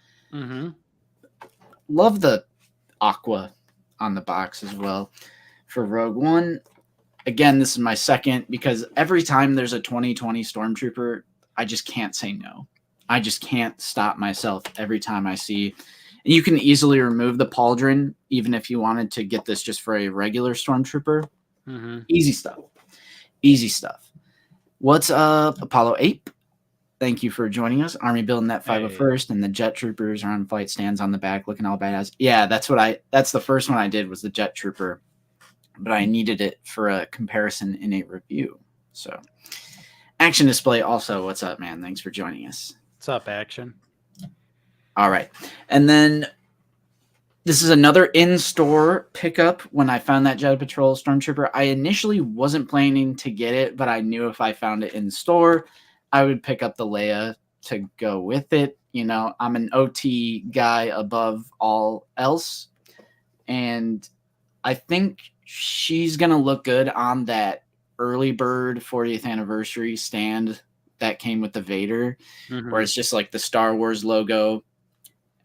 Love the aqua on the box as well for Rogue One. Again, this is my second, because every time there's a 2020 Stormtrooper, I just can't say no. I just can't stop myself every time I see. And you can easily remove the pauldron, even if you wanted to get this just for a regular Stormtrooper. Easy stuff. Easy stuff. What's up, Apollo 8? Thank you for joining us. Army building that 501st, and the Jet Troopers are on flight stands on the back looking all badass. Yeah, that's the first one I did, was the Jet Trooper, but I needed it for a comparison in a review. So Action Display also, what's up, man? Thanks for joining us. What's up, Action? All right. And then this is another in-store pickup when I found that Jedha Patrol Stormtrooper. I initially wasn't planning to get it, but I knew if I found it in store, I would pick up the Leia to go with it. I'm an OT guy above all else. And I think she's going to look good on that early bird 40th anniversary stand that came with the Vader, where it's just like the Star Wars logo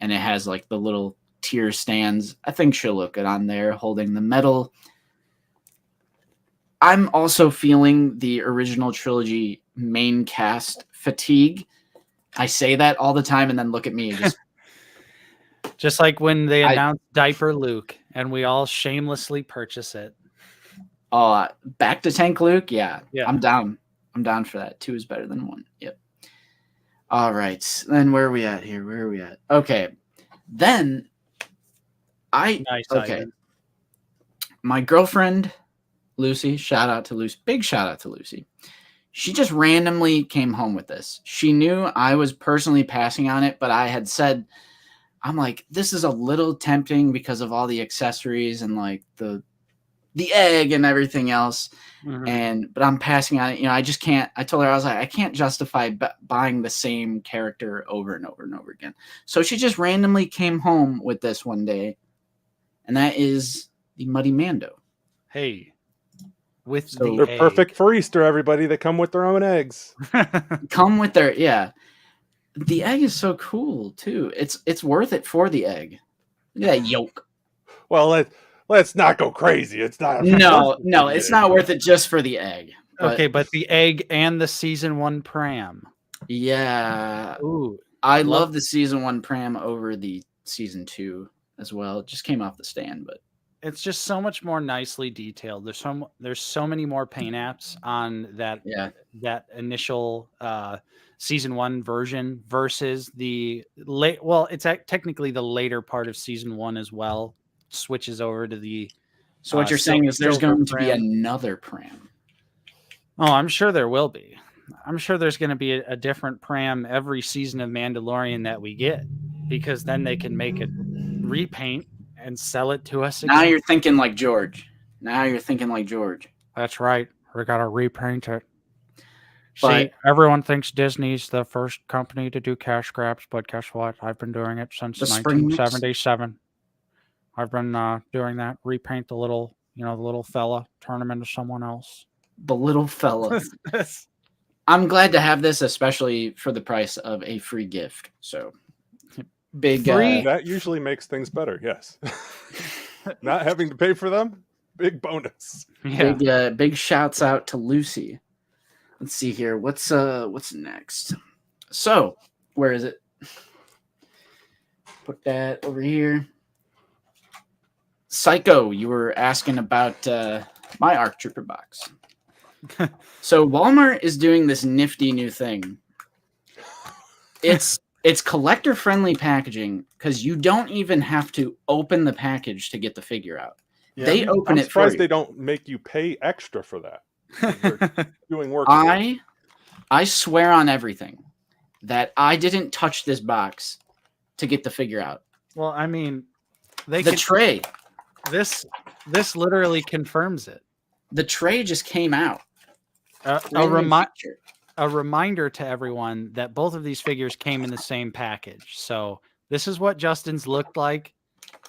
and it has like the little tier stands. I think she'll look good on there holding the medal. I'm also feeling the original trilogy main cast fatigue. I say that all the time and then look at me. Just like when they announced Diaper Luke and we all shamelessly purchase it. Back to Tank Luke? Yeah. I'm down. I'm down for that. 2 is better than 1. Yep. All right. Then where are we at here? Where are we at? Okay. Then Ivan. My girlfriend, Lucy, shout out to Lucy. Big shout out to Lucy. She just randomly came home with this. She knew I was personally passing on it, but I had said, I'm like, this is a little tempting because of all the accessories and like the egg and everything else. But I'm passing on it. I just can't. I told her, I was like, I can't justify buying the same character over and over and over again. So she just randomly came home with this one day. And that is the Muddy Mando. Hey. They're perfect for Easter, everybody. They come with their own eggs. Come with their, The egg is so cool, too. It's worth it for the egg. Look at that yolk. Well, let's not go crazy. It's not. No, it's not worth it just for the egg. Okay, but the egg and the season 1 pram. Yeah. Ooh, I love the season 1 pram over the season 2 as well. It just came off the stand, but it's just so much more nicely detailed. There's so many more paint apps on that initial season 1 version versus the late. Well, it's technically the later part of season 1 as well. Switches over to the. So what you're saying is there's silver going to be pram. another pram. Oh, I'm sure there will be. I'm sure there's going to be a different pram every season of Mandalorian that we get, because then they can make a repaint and sell it to us again. Now you're thinking like George. That's right. We got to repaint it. But- See, everyone thinks Disney's the first company to do cash grabs, but guess what? I've been doing it since The spring mix? 1977. I've been doing that. Repaint the little fella, turn him into someone else. The little fella. I'm glad to have this, especially for the price of a free gift. So big that usually makes things better. Yes. Not having to pay for them, big bonus. Yeah. Big shouts out to Lucy. Let's see here. What's next? So, where is it? Put that over here. Psycho, you were asking about my ARC Trooper box. So Walmart is doing this nifty new thing. It's collector friendly packaging because you don't even have to open the package to get the figure out. Yeah, They open I'm it for surprised you. they don't make you pay extra for that. They're doing work. I swear on everything that I didn't touch this box to get the figure out. Well, I mean, Tray. This literally confirms it. The tray just came out. A reminder to everyone that both of these figures came in the same package. So this is what Justin's looked like,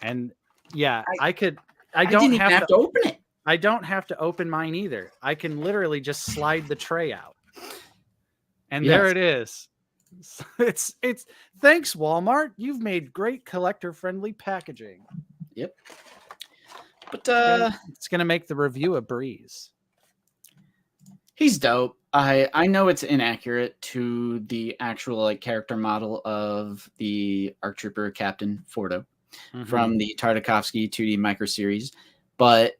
and yeah, I didn't even have to open it. I don't have to open mine either. I can literally just slide the tray out, and there it is. It's thanks Walmart. You've made great collector friendly packaging. Yep. But it's gonna make the review a breeze. He's dope. I know it's inaccurate to the actual character model of the ARC Trooper Captain Fordo from the Tartakovsky 2D micro series, but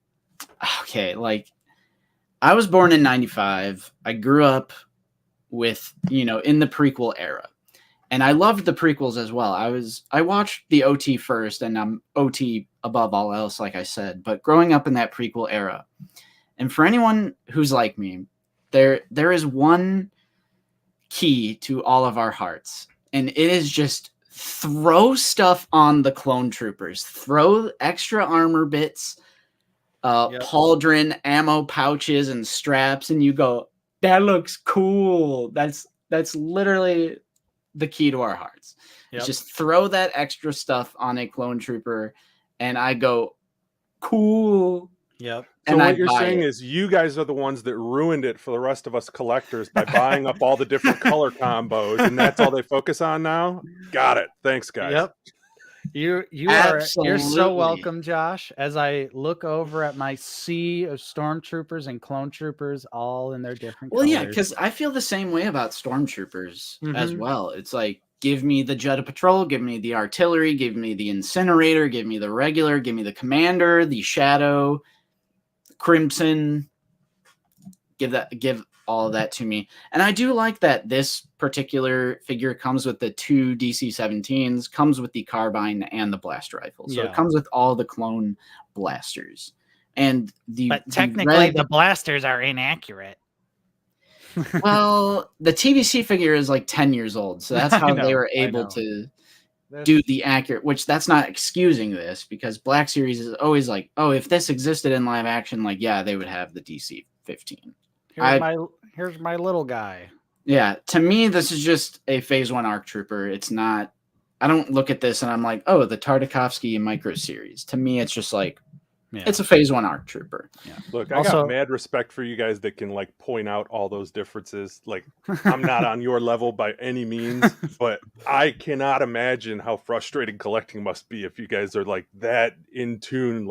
okay, I was born in 95. I grew up with, in the prequel era. And I loved the prequels as well. I watched the OT first, and I'm OT above all else, like I said. But growing up in that prequel era, and for anyone who's like me, there is one key to all of our hearts, and it is just throw stuff on the clone troopers. Throw extra armor bits, pauldron, ammo pouches, and straps, and you go, that looks cool. That's literally the key to our hearts. Yep. Just throw that extra stuff on a clone trooper, and I go, cool. Yep. So what you're saying is you guys are the ones that ruined it for the rest of us collectors by buying up all the different color combos, and that's all they focus on now? Got it. Thanks, guys. Yep. You're so welcome, Josh. As I look over at my sea of stormtroopers and clone troopers, all in their different colors. Yeah, because I feel the same way about stormtroopers as well. It's like, give me the jet of patrol, give me the artillery, give me the incinerator, give me the regular, give me the commander, the shadow, crimson. Give all of that to me. And I do like that this particular figure comes with the 2 DC-17s, comes with the carbine and the blaster rifle. So it comes with all the clone blasters. But technically the blasters are inaccurate. Well, the TVC figure is 10 years old. So that's how they were able to do the accurate, which that's not excusing this, because Black Series is always like, oh, if this existed in live action, they would have the DC-15. Here's my little guy. Yeah, to me, this is just a Phase 1 ARC Trooper. It's not... I don't look at this and I'm like, oh, the Tartakovsky micro series. To me, it's just it's a Phase 1 ARC Trooper. Yeah. Look, I got mad respect for you guys that can point out all those differences. I'm not on your level by any means, but I cannot imagine how frustrating collecting must be if you guys are that in tune.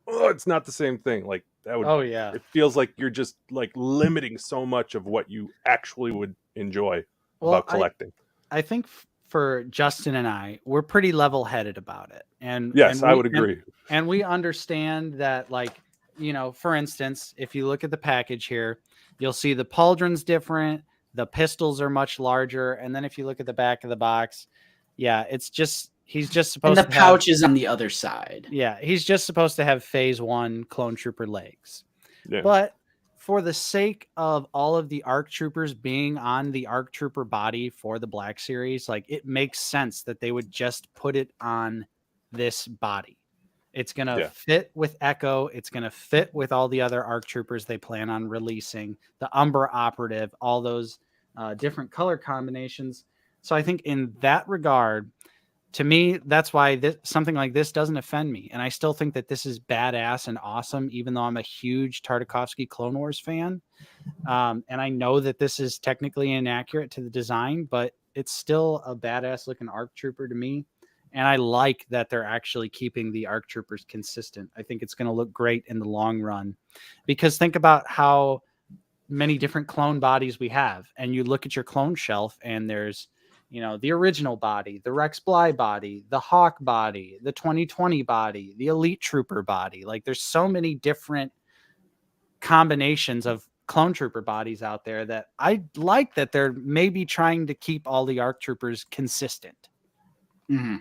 Oh, it's not the same thing. That would. Oh yeah. It feels like you're just limiting so much of what you actually would enjoy about collecting. I think for Justin and I, we're pretty level-headed about it. And Yes, and I we, would agree. and we understand that, like, for instance, if you look at the package here, you'll see the pauldron's different, the pistols are much larger, and then if you look at the back of the box, yeah, it's just he's just supposed And the to have, pouch is on the other side. yeah, he's just supposed to have phase 1 clone trooper legs. Yeah. But for the sake of all of the ARC troopers being on the ARC trooper body for the Black Series, like, it makes sense that they would just put it on this body. It's going to fit with Echo. It's going to fit with all the other ARC troopers they plan on releasing, the Umbra Operative, all those different color combinations. So I think in that regard, to me, that's why something like this doesn't offend me. And I still think that this is badass and awesome, even though I'm a huge Tartakovsky Clone Wars fan. And I know that this is technically inaccurate to the design, but it's still a badass looking ARC trooper to me. And I like that they're actually keeping the ARC troopers consistent. I think it's going to look great in the long run, because think about how many different clone bodies we have. And you look at your clone shelf and there's, the original body, the Rex Bly body, the Hawk body, the 2020 body, the Elite Trooper body. Like, there's so many different combinations of clone trooper bodies out there that I like that they're maybe trying to keep all the ARC troopers consistent. Mm-hmm.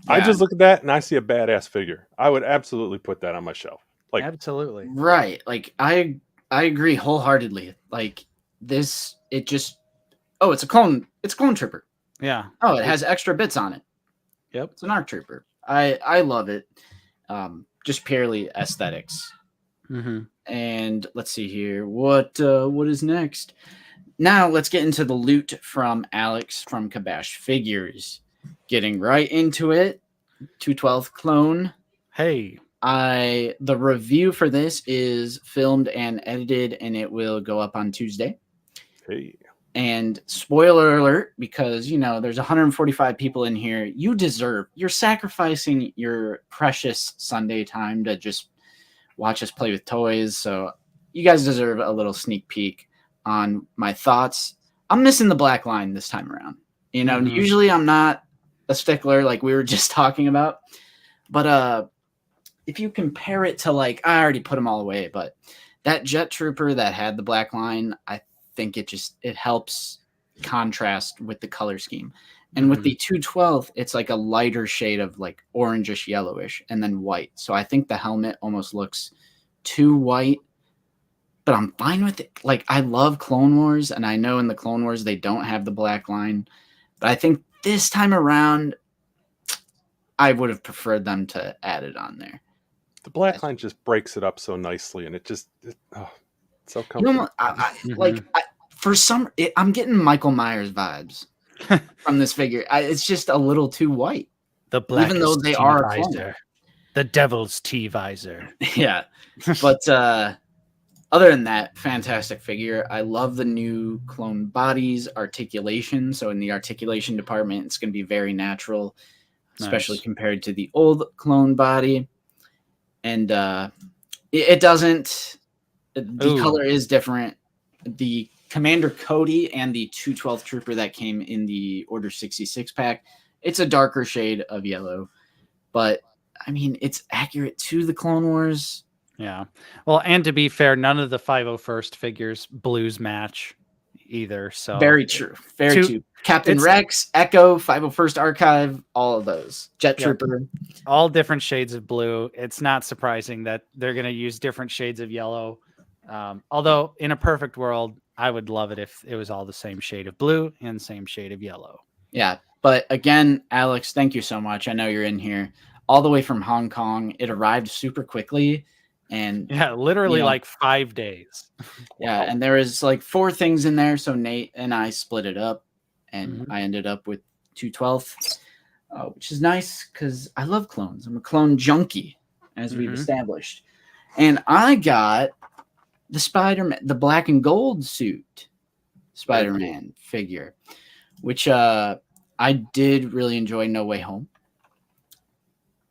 I just look at that and I see a badass figure. I would absolutely put that on my shelf. Like, absolutely. Right. Like, I agree wholeheartedly. Like, this, it just, oh, it's a clone trooper. Yeah. Oh, it has extra bits on it. Yep. It's an ARC trooper. I love it. Just purely aesthetics. Mm-hmm. And let's see here. What is next? Now let's get into the loot from Alex from Kabash Figures. Getting right into it. 212th clone. Hey. The review for this is filmed and edited, and it will go up on Tuesday. Hey. And spoiler alert, because, there's 145 people in here. You're sacrificing your precious Sunday time to just watch us play with toys. So you guys deserve a little sneak peek on my thoughts. I'm missing the black line this time around. Usually I'm not a stickler like we were just talking about. But if you compare it to, like, I already put them all away, but that Jet Trooper that had the black line, I think it helps contrast with the color scheme. And with the 212th, it's like a lighter shade of, like, orangish yellowish and then white. So I think the helmet almost looks too white, but I'm fine with it. Like, I love Clone Wars, and I know in the Clone Wars they don't have the black line, but I think this time around I would have preferred them to add it on there. The black line just breaks it up so nicely, and it's so comfortable. I'm getting Michael Myers vibes from this figure. It's just a little too white. The black, even though they are a clone. visor. The devil's T-visor. Yeah. But other than that, fantastic figure. I love the new clone bodies articulation. So in the articulation department, it's going to be very natural, especially compared to the old clone body. And it doesn't. The color is different. The Commander Cody and the 212th Trooper that came in the Order 66 pack, it's a darker shade of yellow. But, I mean, it's accurate to the Clone Wars. Yeah. Well, and to be fair, none of the 501st figures blues match either. So very true. Very true. Captain Rex, Echo, 501st Archive, all of those. Jet Trooper. All different shades of blue. It's not surprising that they're going to use different shades of yellow. Although in a perfect world, I would love it if it was all the same shade of blue and same shade of yellow. Yeah. But again, Alex, thank you so much. I know you're in here all the way from Hong Kong. It arrived super quickly. And yeah, literally like 5 days. Yeah. And there is like 4 things in there. So Nate and I split it up, and I ended up with 212th, which is nice because I love clones. I'm a clone junkie, as we've established. And I got the Spider-Man, the black and gold suit Spider-Man figure, which I did really enjoy No Way Home,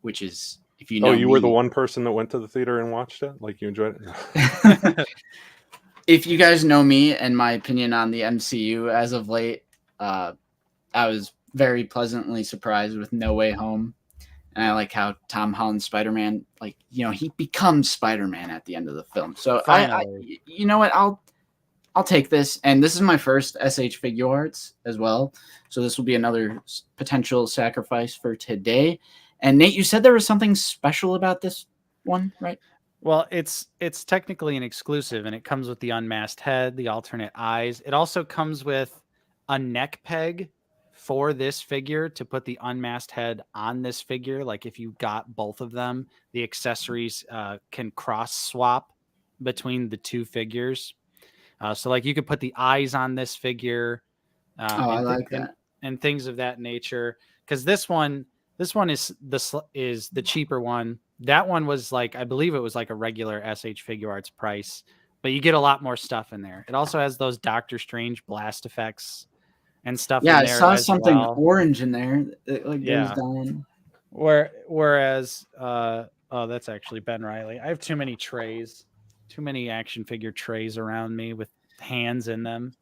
which is, if you know, you were the one person that went to the theater and watched it? Like, you enjoyed it? If you guys know me and my opinion on the MCU as of late, I was very pleasantly surprised with No Way Home. And I like how Tom Holland's Spider-Man, like, he becomes Spider-Man at the end of the film. So Finally. you know what? I'll take this. And this is my first SH Figure Arts as well. So this will be another potential sacrifice for today. And Nate, you said there was something special about this one, right? Well, it's technically an exclusive, and it comes with the unmasked head, the alternate eyes. It also comes with a neck peg for this figure to put the unmasked head on this figure. Like if you got both of them, the accessories can cross swap between the two figures. So like you could put the eyes on this figure, I like that, and things of that nature. Because this one is the cheaper one. That one was like, I believe it was like a regular SH Figure Arts price, but you get a lot more stuff in there. It also has those Doctor Strange blast effects and stuff. Yeah, in there I saw as something well. orange in there that goes Yeah. down. Whereas, that's actually Ben Riley. I have too many trays, too many action figure trays around me with hands in them.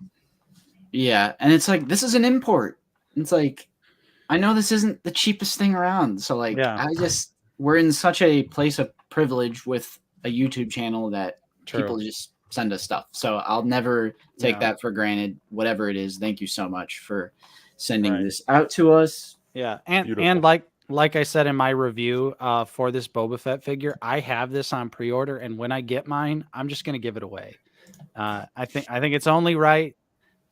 Yeah, and it's like, this is an import. It's like, I know this isn't the cheapest thing around. So like, Yeah. we're in such a place of privilege with a YouTube channel that people just send us stuff. So I'll never take that for granted, whatever it is. Thank you so much for sending this out to us. Yeah. And like I said in my review for this Boba Fett figure, I have this on pre-order, and when I get mine, I'm just going to give it away. I think it's only right.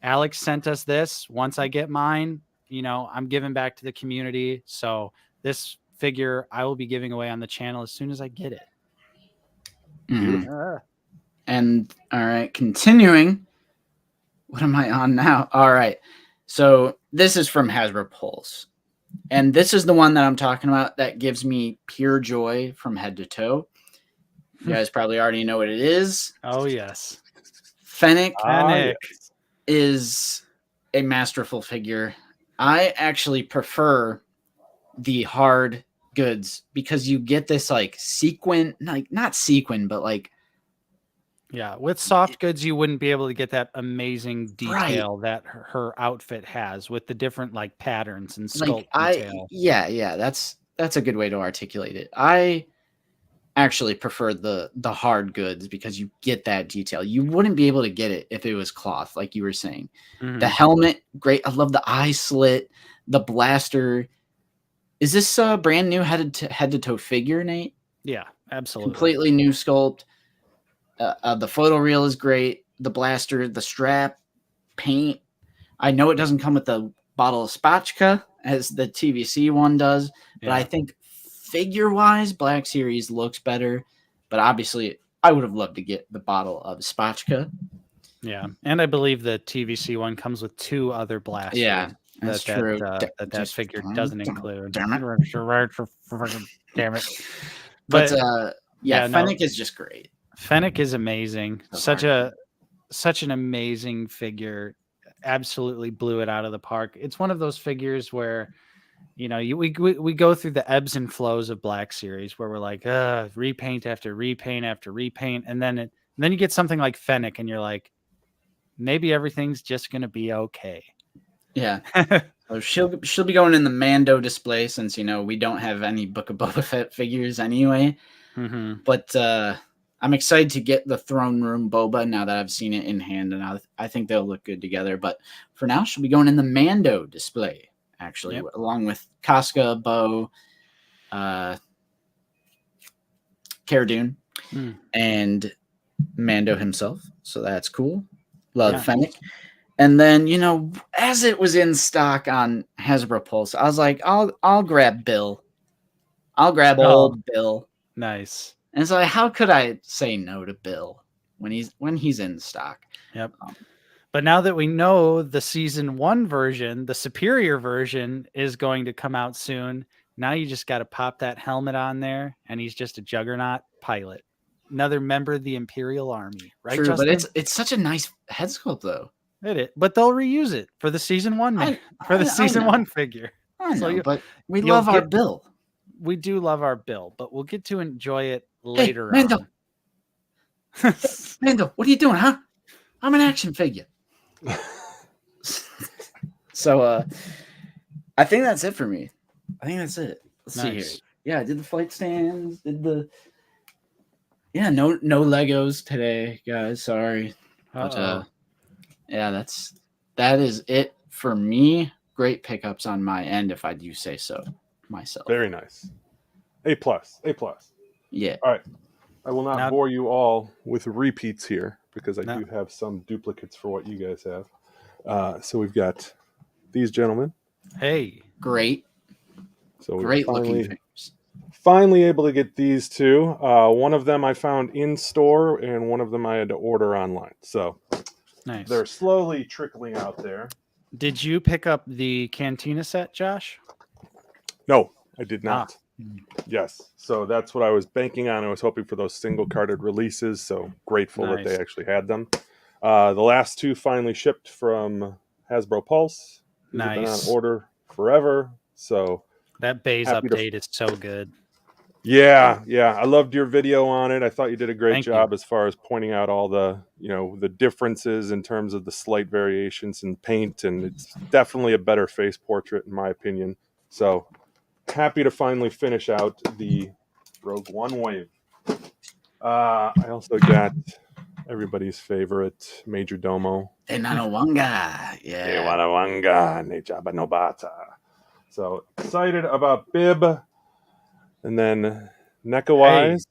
Alex sent us this. Once I get mine, I'm giving back to the community. So this figure I will be giving away on the channel as soon as I get it. Mm-hmm. And all right, continuing. What am I on now? All right. So this is from Hasbro Pulse. And this is the one that I'm talking about that gives me pure joy from head to toe. You guys probably already know what it is. Oh, yes. Fennec Fennec is a masterful figure. I actually prefer the hard goods because you get this like sequin, like not sequin, but like, yeah, with soft goods you wouldn't be able to get that amazing detail that her outfit has with the different like patterns and sculpt detail. Yeah, that's a good way to articulate it. I actually prefer the hard goods because you get that detail. You wouldn't be able to get it if it was cloth, like you were saying. The helmet, great. I love the eye slit, the blaster. Is this a brand new head to toe figure, Nate? Yeah, absolutely. Completely new sculpt. The photo reel is great. The blaster, the strap, paint. I know it doesn't come with the bottle of spatchka as the TVC one does, but I think figure-wise, Black Series looks better. But obviously, I would have loved to get the bottle of spatchka. Yeah, and I believe the TVC one comes with 2 other blasters. Yeah, that's true. That figure doesn't include. Damn it. Damn it. But Fennec is just great. Fennec is amazing. Such an amazing figure. Absolutely blew it out of the park. It's one of those figures where, we go through the ebbs and flows of Black Series where we're like, repaint after repaint after repaint, and then you get something like Fennec, and you're like, maybe everything's just gonna be okay. Yeah. So she'll be going in the Mando display since we don't have any Book of Boba Fett figures anyway. But I'm excited to get the Throne Room Boba now that I've seen it in hand, and I think they'll look good together. But for now, she'll be going in the Mando display, actually, along with Casca, Bo, Cara Dune, and Mando himself. So that's cool. Love Fennec. And then, as it was in stock on Hasbro Pulse, I was like, I'll grab Bill. I'll grab old Bill. Nice. And so how could I say no to Bill when he's in stock? Yep. But now that we know the season 1 version, the superior version is going to come out soon, now you just got to pop that helmet on there, and he's just a juggernaut pilot. Another member of the Imperial Army, right? True, Justin? But it's such a nice head sculpt, though. It is, but they'll reuse it for the season 1 season 1 figure. I know, but we love our Bill. We do love our Bill, but we'll get to enjoy it later Mando. on. Mando, what are you doing, huh? I'm an action figure. So I think that's it for me. I think that's it. Let's see here. Nice. Yeah, I did the flight stands, no Legos today, guys. Sorry. But Uh-oh. yeah, that is it for me. Great pickups on my end, if I do say so myself. Very nice. A+. Yeah. All right. I will not Now- bore you all with repeats here because I No. do have some duplicates for what you guys have. So we've got these gentlemen. Hey. Great. So we Great looking figures. finally able to get these two. One of them I found in store, and one of them I had to order online. So Nice. they're slowly trickling out there. Did you pick up the Cantina set, Josh? No, I did not. Yes. So that's what I was banking on. I was hoping for those single carded releases. So grateful that they Nice. actually had them. The last two finally shipped from Hasbro Pulse. These have been on Nice. order forever. So That Bays Happy to- update is so good. yeah. I loved your video on it. I thought you did a great Thank job as far as pointing out all the, the differences in terms of the slight variations in paint, and it's definitely a better face portrait in my opinion. So happy to finally finish out the Rogue One wave. I also got everybody's favorite Major Domo. Enanowanga. Yeah. Ewanawanga Nejaba Nobata. So excited about Bib. And then NECA wise,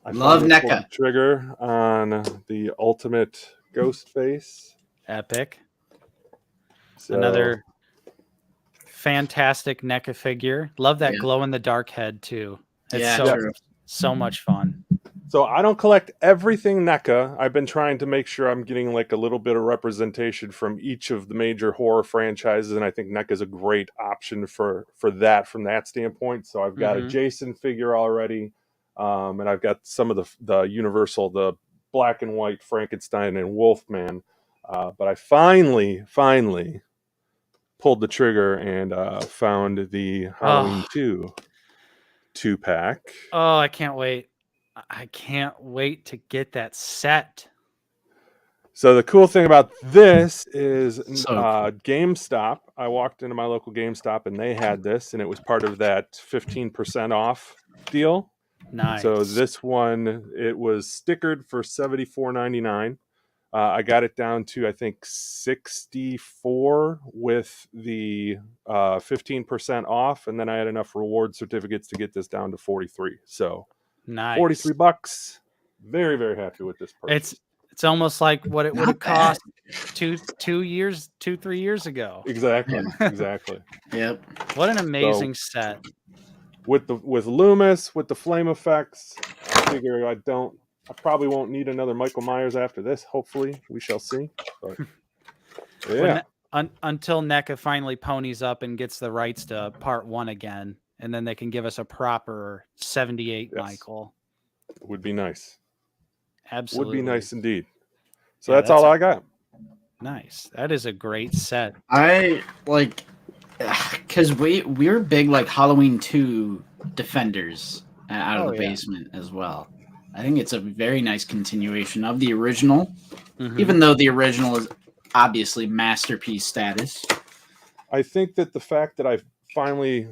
I Love finally pulled NECA. the trigger on the ultimate ghost face. Epic. So, Another fantastic NECA figure. Love that Yeah. glow in the dark head too. It's Yeah, so true. so much fun. So I don't collect everything NECA. I've been trying to make sure I'm getting like a little bit of representation from each of the major horror franchises, and I think NECA is a great option for that from that standpoint. So I've got a Jason figure already, and I've got some of the Universal, the black and white Frankenstein and Wolfman. But I finally pulled the trigger and found the Halloween 2-pack. Oh, I can't wait. I can't wait to get that set. So the cool thing about this is So cool. GameStop. I walked into my local GameStop and they had this, and it was part of that 15% off deal. Nice. So this one, it was stickered for $74.99. I got it down to I think $64 with the 15% off, and then I had enough reward certificates to get this down to $43. So nice. $43. Very, very happy with this purchase. It's almost like what it would have Not bad. cost 3 years ago. Exactly. Yep. What an amazing set. With Loomis, with the flame effects, I figure I probably won't need another Michael Myers after this. Hopefully, we shall see. But, yeah. Until NECA finally ponies up and gets the rights to part 1 again, and then they can give us a proper 78 Yes. Michael. Would be nice. Absolutely. Would be nice indeed. So Yeah, that's all I got. Nice. That is a great set. I like because we're big like Halloween 2 defenders out of the basement as well. I think it's a very nice continuation of the original, even though the original is obviously masterpiece status. I think that the fact that I've finally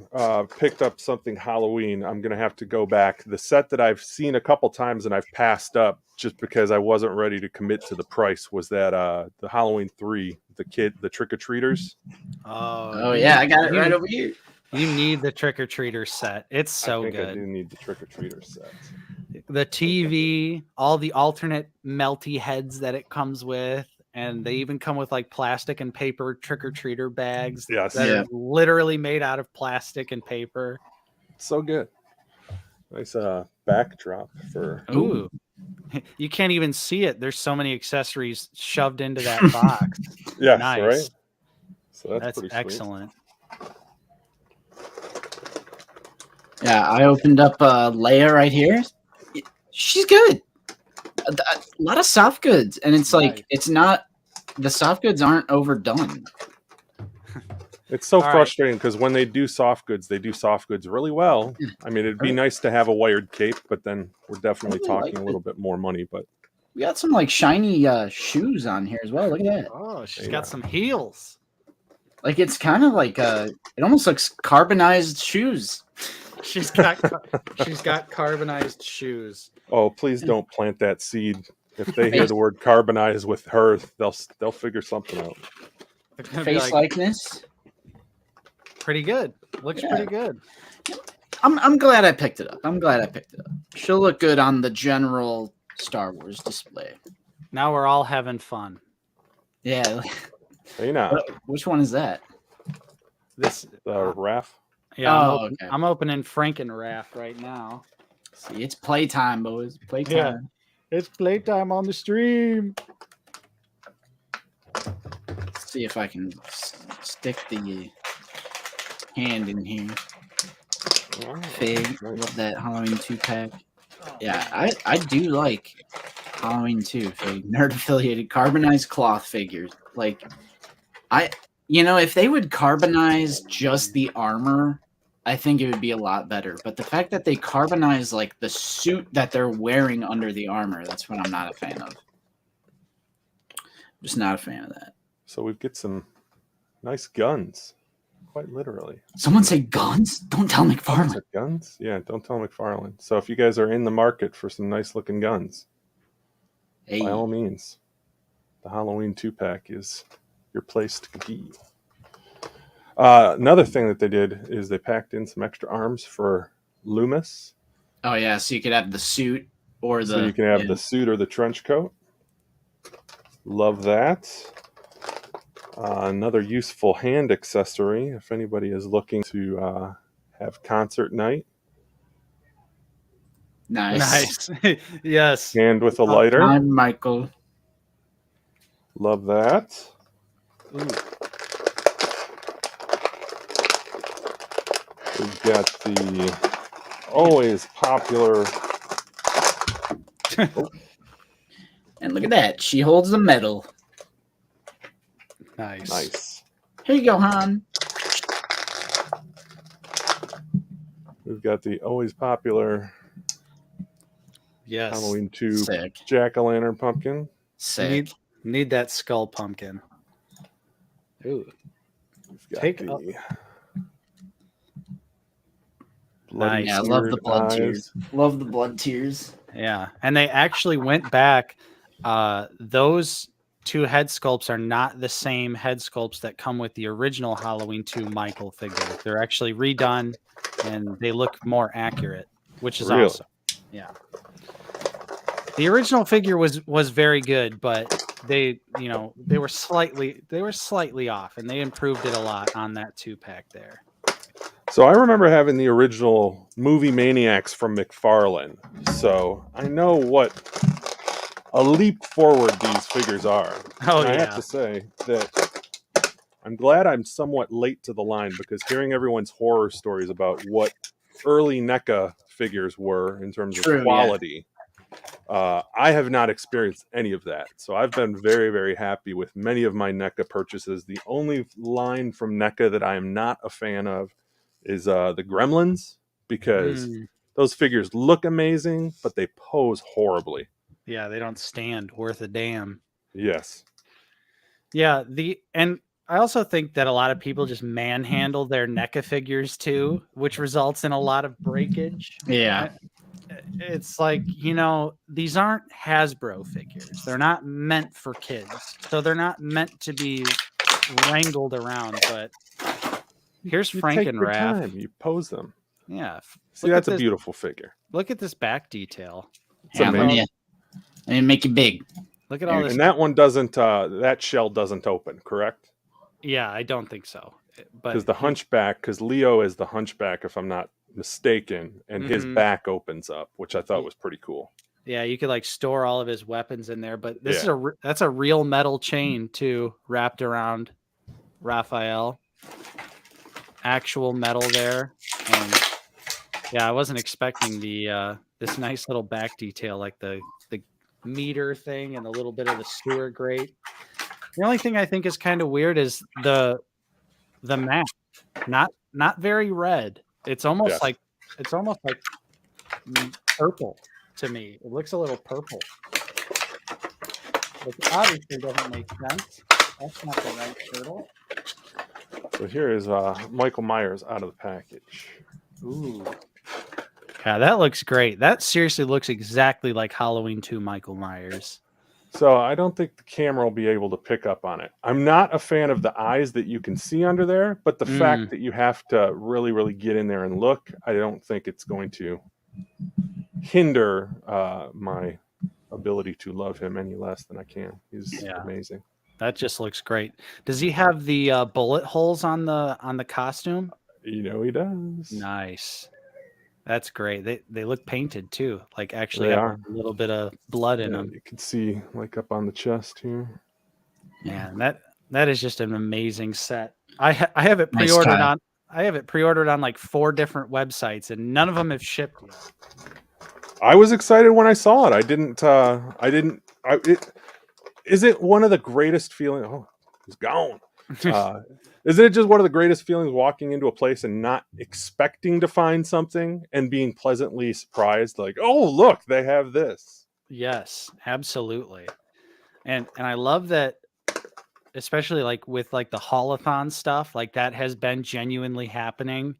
picked up something Halloween, I'm going to have to go back. The set that I've seen a couple times and I've passed up just because I wasn't ready to commit to the price was that the Halloween 3, the trick-or-treaters. Oh yeah, I got it right over here. You need the trick-or-treater set. It's so I think good. I do need the trick-or-treater set. The TV, all the alternate melty heads that it comes with, and they even come with like plastic and paper trick-or-treater bags Yes. that are literally made out of plastic and paper. So good. Nice backdrop for... Ooh. You can't even see it. There's so many accessories shoved into that box. Yes, Nice. right? So that's pretty sweet. Excellent. Yeah, I opened up Leia right here. She's good. A lot of soft goods, and it's like it's not. The soft goods aren't overdone. It's so All frustrating because when they do soft goods really well. I mean, it'd be nice to have a wired cape, but then we're definitely talking a little bit more money. But we got some like shiny shoes on here as well. Look at that. Oh, she's got some heels. Like it's kind of like it almost looks carbonized shoes. She's got carbonized shoes. Oh, please don't plant that seed. If they hear the word carbonize with her, they'll figure something out. Face likeness. Pretty good. Looks pretty good. I'm glad I picked it up. She'll look good on the general Star Wars display. Now we're all having fun. Yeah. Hey now. Which one is that? The Raph. Yeah, okay. I'm opening Frankenraff right now. See, it's playtime, boys. Playtime. Yeah. It's playtime on the stream. Let's see if I can stick the hand in here. Fig. Love that Halloween 2-pack. Yeah, I do like Halloween 2 Fig. Nerd affiliated carbonized cloth figures. Like, if they would carbonize just the armor, I think it would be a lot better. But the fact that they carbonize like the suit that they're wearing under the armor, that's what I'm not a fan of. Just not a fan of that. So we get some nice guns. Quite literally. Someone say guns? Don't tell McFarlane. Guns? Yeah, don't tell McFarlane. So if you guys are in the market for some nice looking guns, by all means, the Halloween 2-pack is your place to be. Another thing that they did is they packed in some extra arms for Loomis. Oh yeah, so you could have the suit or the. So you can have the suit or the trench coat. Love that. Another useful hand accessory if anybody is looking to have concert night. Nice. Yes. Hand with a lighter. Time, Michael. Love that. Ooh. We've got the always popular. And look at that. She holds the medal. Nice. Here you go, Han. We've got the always popular Yes. Halloween 2 Sick. jack-o'-lantern pumpkin. Sick. Need that skull pumpkin. Ooh. We've got Take the up. bloody Nice. Yeah, I love the seared blood eyes. tears. Love the blood tears. Yeah. And they actually went back. Those two head sculpts are not the same head sculpts that come with the original Halloween 2 Michael figure. They're actually redone and they look more accurate, which is Really? awesome. Yeah. The original figure was very good, but they were slightly off and they improved it a lot on that 2-pack there. So I remember having the original Movie Maniacs from McFarlane. So I know what a leap forward these figures are. Oh, and I yeah. have to say that I'm glad I'm somewhat late to the line because hearing everyone's horror stories about what early NECA figures were in terms True, of quality, I have not experienced any of that. So I've been very, very happy with many of my NECA purchases. The only line from NECA that I am not a fan of is the Gremlins, because those figures look amazing, but they pose horribly. Yeah, they don't stand worth a damn. Yes. Yeah, and I also think that a lot of people just manhandle their NECA figures too, which results in a lot of breakage. Yeah. It's like, these aren't Hasbro figures. They're not meant for kids. So they're not meant to be wrangled around, but here's You take your Frankenraff. time, you pose them. Yeah. See, that's a beautiful figure. Look at this back detail. It's Yeah, amazing. let me make it big. Look at all this. And that one doesn't, that shell doesn't open, correct? Yeah, I don't think so. Because the hunchback, because Leo is the hunchback, if I'm not mistaken, and his back opens up, which I thought was pretty cool. Yeah, you could like store all of his weapons in there, but this is that's a real metal chain too, wrapped around Raphael. Actual metal there, and yeah, I wasn't expecting the this nice little back detail, like the meter thing and a little bit of the sewer grate. The only thing I think is kind of weird is the map, not very red. It's almost like purple to me. It looks a little purple, which obviously doesn't make sense. That's not the right turtle. So here is Michael Myers out of the package. Ooh. Yeah, that looks great. That seriously looks exactly like Halloween 2 Michael Myers. So I don't think the camera will be able to pick up on it. I'm not a fan of the eyes that you can see under there, but the fact that you have to really, really get in there and look, I don't think it's going to hinder my ability to love him any less than I can. He's amazing. That just looks great. Does he have the bullet holes on the costume? You know he does. Nice. That's great. They look painted too. Like actually They have are. a little bit of blood in them. You can see like up on the chest here. Yeah, that is just an amazing set. I have it Nice pre-ordered try. on. I have it pre-ordered on like 4 different websites, and none of them have shipped yet. I was excited when I saw it. Is it one of the greatest feelings? Oh, he's gone. Isn't it just one of the greatest feelings walking into a place and not expecting to find something and being pleasantly surprised? Like, oh, look, they have this. Yes, absolutely. And I love that, especially like with like the haulathon stuff, like that has been genuinely happening.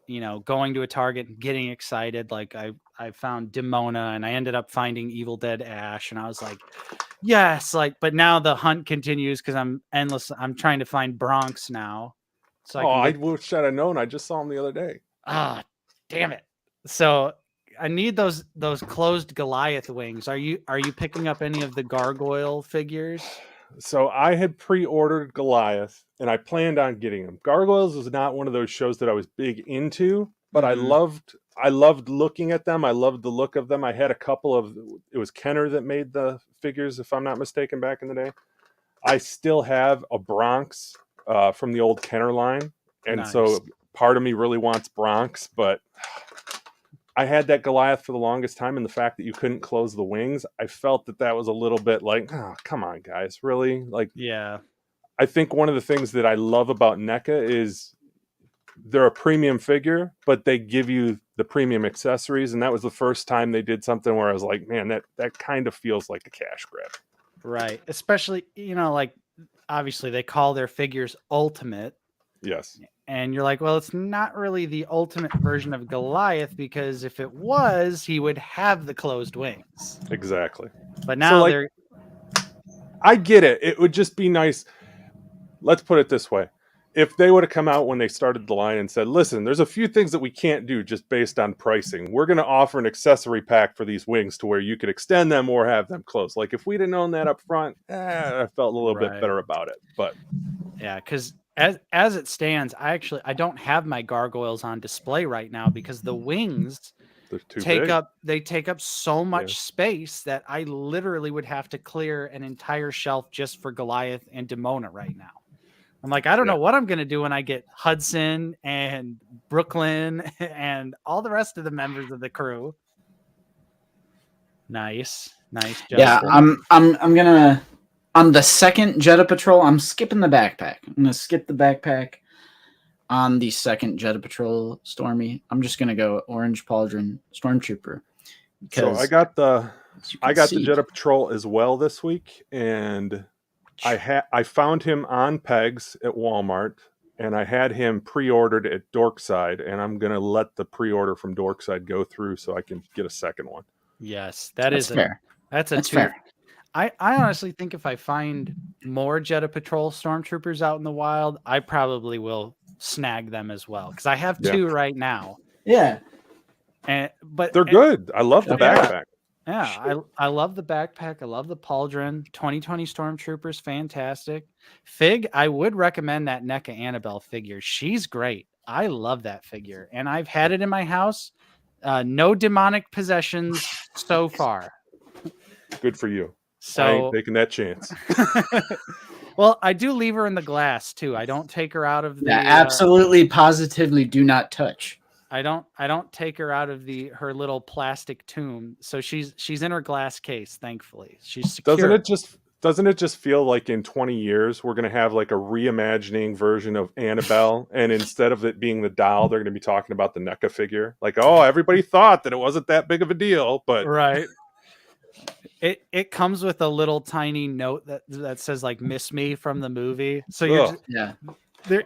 You know, going to a Target and getting excited. Like I found Demona and I ended up finding Evil Dead Ash, and I was like, yes, like, but now the hunt continues because I'm trying to find Bronx now. So I wish I'd have known. I just saw him the other day. Damn it. So I need those closed Goliath wings. Are you picking up any of the gargoyle figures? So I had pre-ordered Goliath and I planned on getting them. Gargoyles was not one of those shows that I was big into, but I loved looking at them. I loved the look of them. I had a couple of, it was Kenner that made the figures, if I'm not mistaken, back in the day. I still have a Bronx from the old Kenner line. And so part of me really wants Bronx, but I had that Goliath for the longest time, and the fact that you couldn't close the wings, I felt that was a little bit like, oh, come on, guys, really? Like, yeah. I think one of the things that I love about NECA is they're a premium figure, but they give you the premium accessories, and that was the first time they did something where I was like, man, that kind of feels like a cash grab. Right. Especially, you know, like, obviously they call their figures Ultimate. Yes. And you're like, well, it's not really the ultimate version of Goliath, because if it was, he would have the closed wings. Exactly. But now they're... I get it. It would just be nice. Let's put it this way. If they would have come out when they started the line and said, listen, there's a few things that we can't do just based on pricing. We're going to offer an accessory pack for these wings to where you could extend them or have them closed. Like if we'd have known that up front, I felt a little bit better about it. But yeah, because as it stands, I don't have my gargoyles on display right now because the wings take up so much space that I literally would have to clear an entire shelf just for Goliath and Demona right now. I'm like, I don't know what I'm going to do when I get Hudson and Brooklyn and all the rest of the members of the crew. Nice. Justin. Yeah, I'm going to, on the second Jetta Patrol, I'm skipping the backpack. I'm going to skip the backpack on the second Jetta Patrol Stormy. I'm just going to go Orange Pauldron Stormtrooper. So I got the Jetta Patrol as well this week, and I found him on pegs at Walmart, and I had him pre-ordered at Dorkside, and I'm going to let the pre-order from Dorkside go through so I can get a second one. Yes, that's fair. That's fair. I honestly think if I find more Jetta Patrol Stormtroopers out in the wild, I probably will snag them as well, because I have 2 right now. Yeah. But they're good. I love the backpack. Yeah, I love the backpack. I love the pauldron. 2020 Stormtroopers, fantastic. Fig, I would recommend that NECA Annabelle figure. She's great. I love that figure, and I've had it in my house. No demonic possessions so far. Good for you. So I ain't taking that chance. Well, I do leave her in the glass too. I don't take her out of the. Yeah, absolutely, positively, do not touch. I don't take her out of her little plastic tomb. So she's in her glass case, thankfully. She's secure. Doesn't it just feel like in 20 years we're going to have like a reimagining version of Annabelle, and instead of it being the doll, they're going to be talking about the NECA figure? Like, oh, everybody thought that it wasn't that big of a deal, but right. It comes with a little tiny note that says like "Miss Me" from the movie. So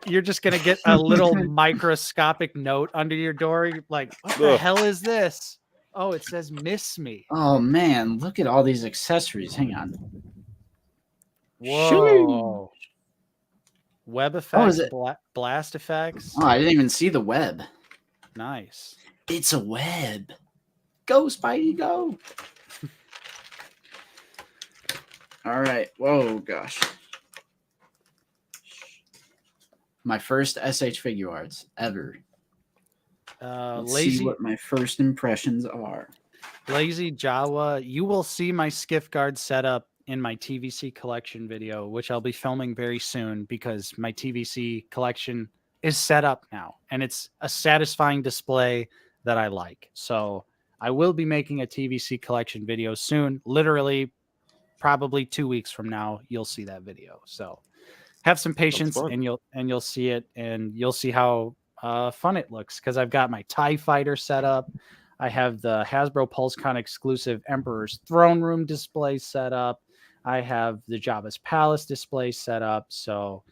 you're just gonna get a little microscopic note under your door. You're like, what the Ugh. hell is this? Oh, it says "Miss Me." Oh man, look at all these accessories. Hang on. Whoa. Web effects, is it? blast effects. Oh, I didn't even see the web. Nice. It's a web. Go, Spidey, go. All right. Whoa, gosh. My first SH figure arts ever. Let's see what my first impressions are. Lazy Jawa, you will see my skiff guard setup in my TVC collection video, which I'll be filming very soon because my TVC collection is set up now and it's a satisfying display that I like. So I will be making a TVC collection video soon. Literally, probably 2 weeks from now, you'll see that video. So have some patience and you'll see it, and you'll see how fun it looks because I've got my TIE fighter set up. I have the Hasbro PulseCon exclusive Emperor's Throne Room display set up. I have the Jabba's Palace display set up. So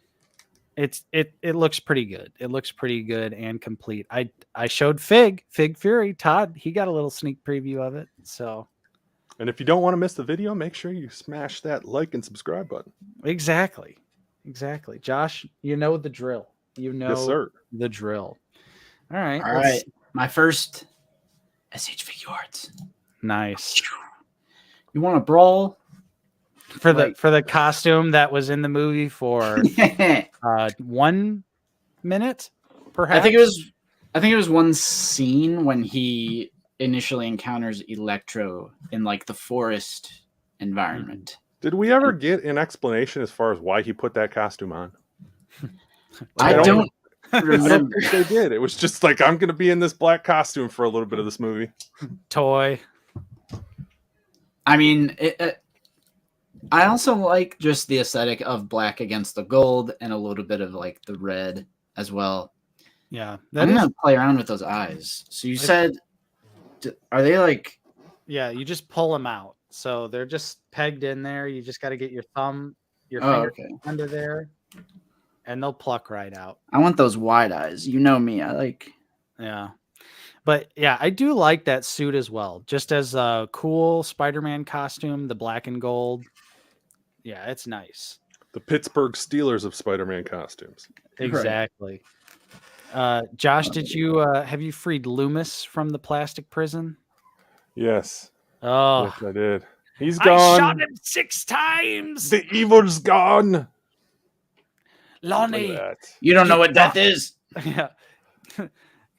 it looks pretty good. It looks pretty good and complete. I showed Fig Fury, Todd. He got a little sneak preview of it. So, and if you don't want to miss the video, make sure you smash that like and subscribe button. Exactly. Josh, you know the drill. You know yes, sir. The drill. All right. All right. My first SH figure arts. Nice. You want to brawl? For the costume that was in the movie for 1 minute, perhaps. I think it was one scene when he initially encounters Electro in like the forest environment. Did we ever get an explanation as far as why he put that costume on? I don't remember. I don't think they did. It was just like, I'm going to be in this black costume for a little bit of this movie. Toy. I mean, I also like just the aesthetic of black against the gold and a little bit of like the red as well. Yeah. I'm going to play around with those eyes. So you said, are they like... Yeah, you just pull them out. So they're just pegged in there. You just got to get your finger under there, and they'll pluck right out. I want those wide eyes. You know me. I like... Yeah. But yeah, I do like that suit as well. Just as a cool Spider-Man costume, the black and gold. Yeah, it's nice. The Pittsburgh Steelers of Spider-Man costumes. Exactly. Josh, did you have you freed Loomis from the plastic prison? Yes. Oh, yes, I did. He's gone. I shot him 6 times. The evil's gone. Lonnie, you don't know what death is. Yeah.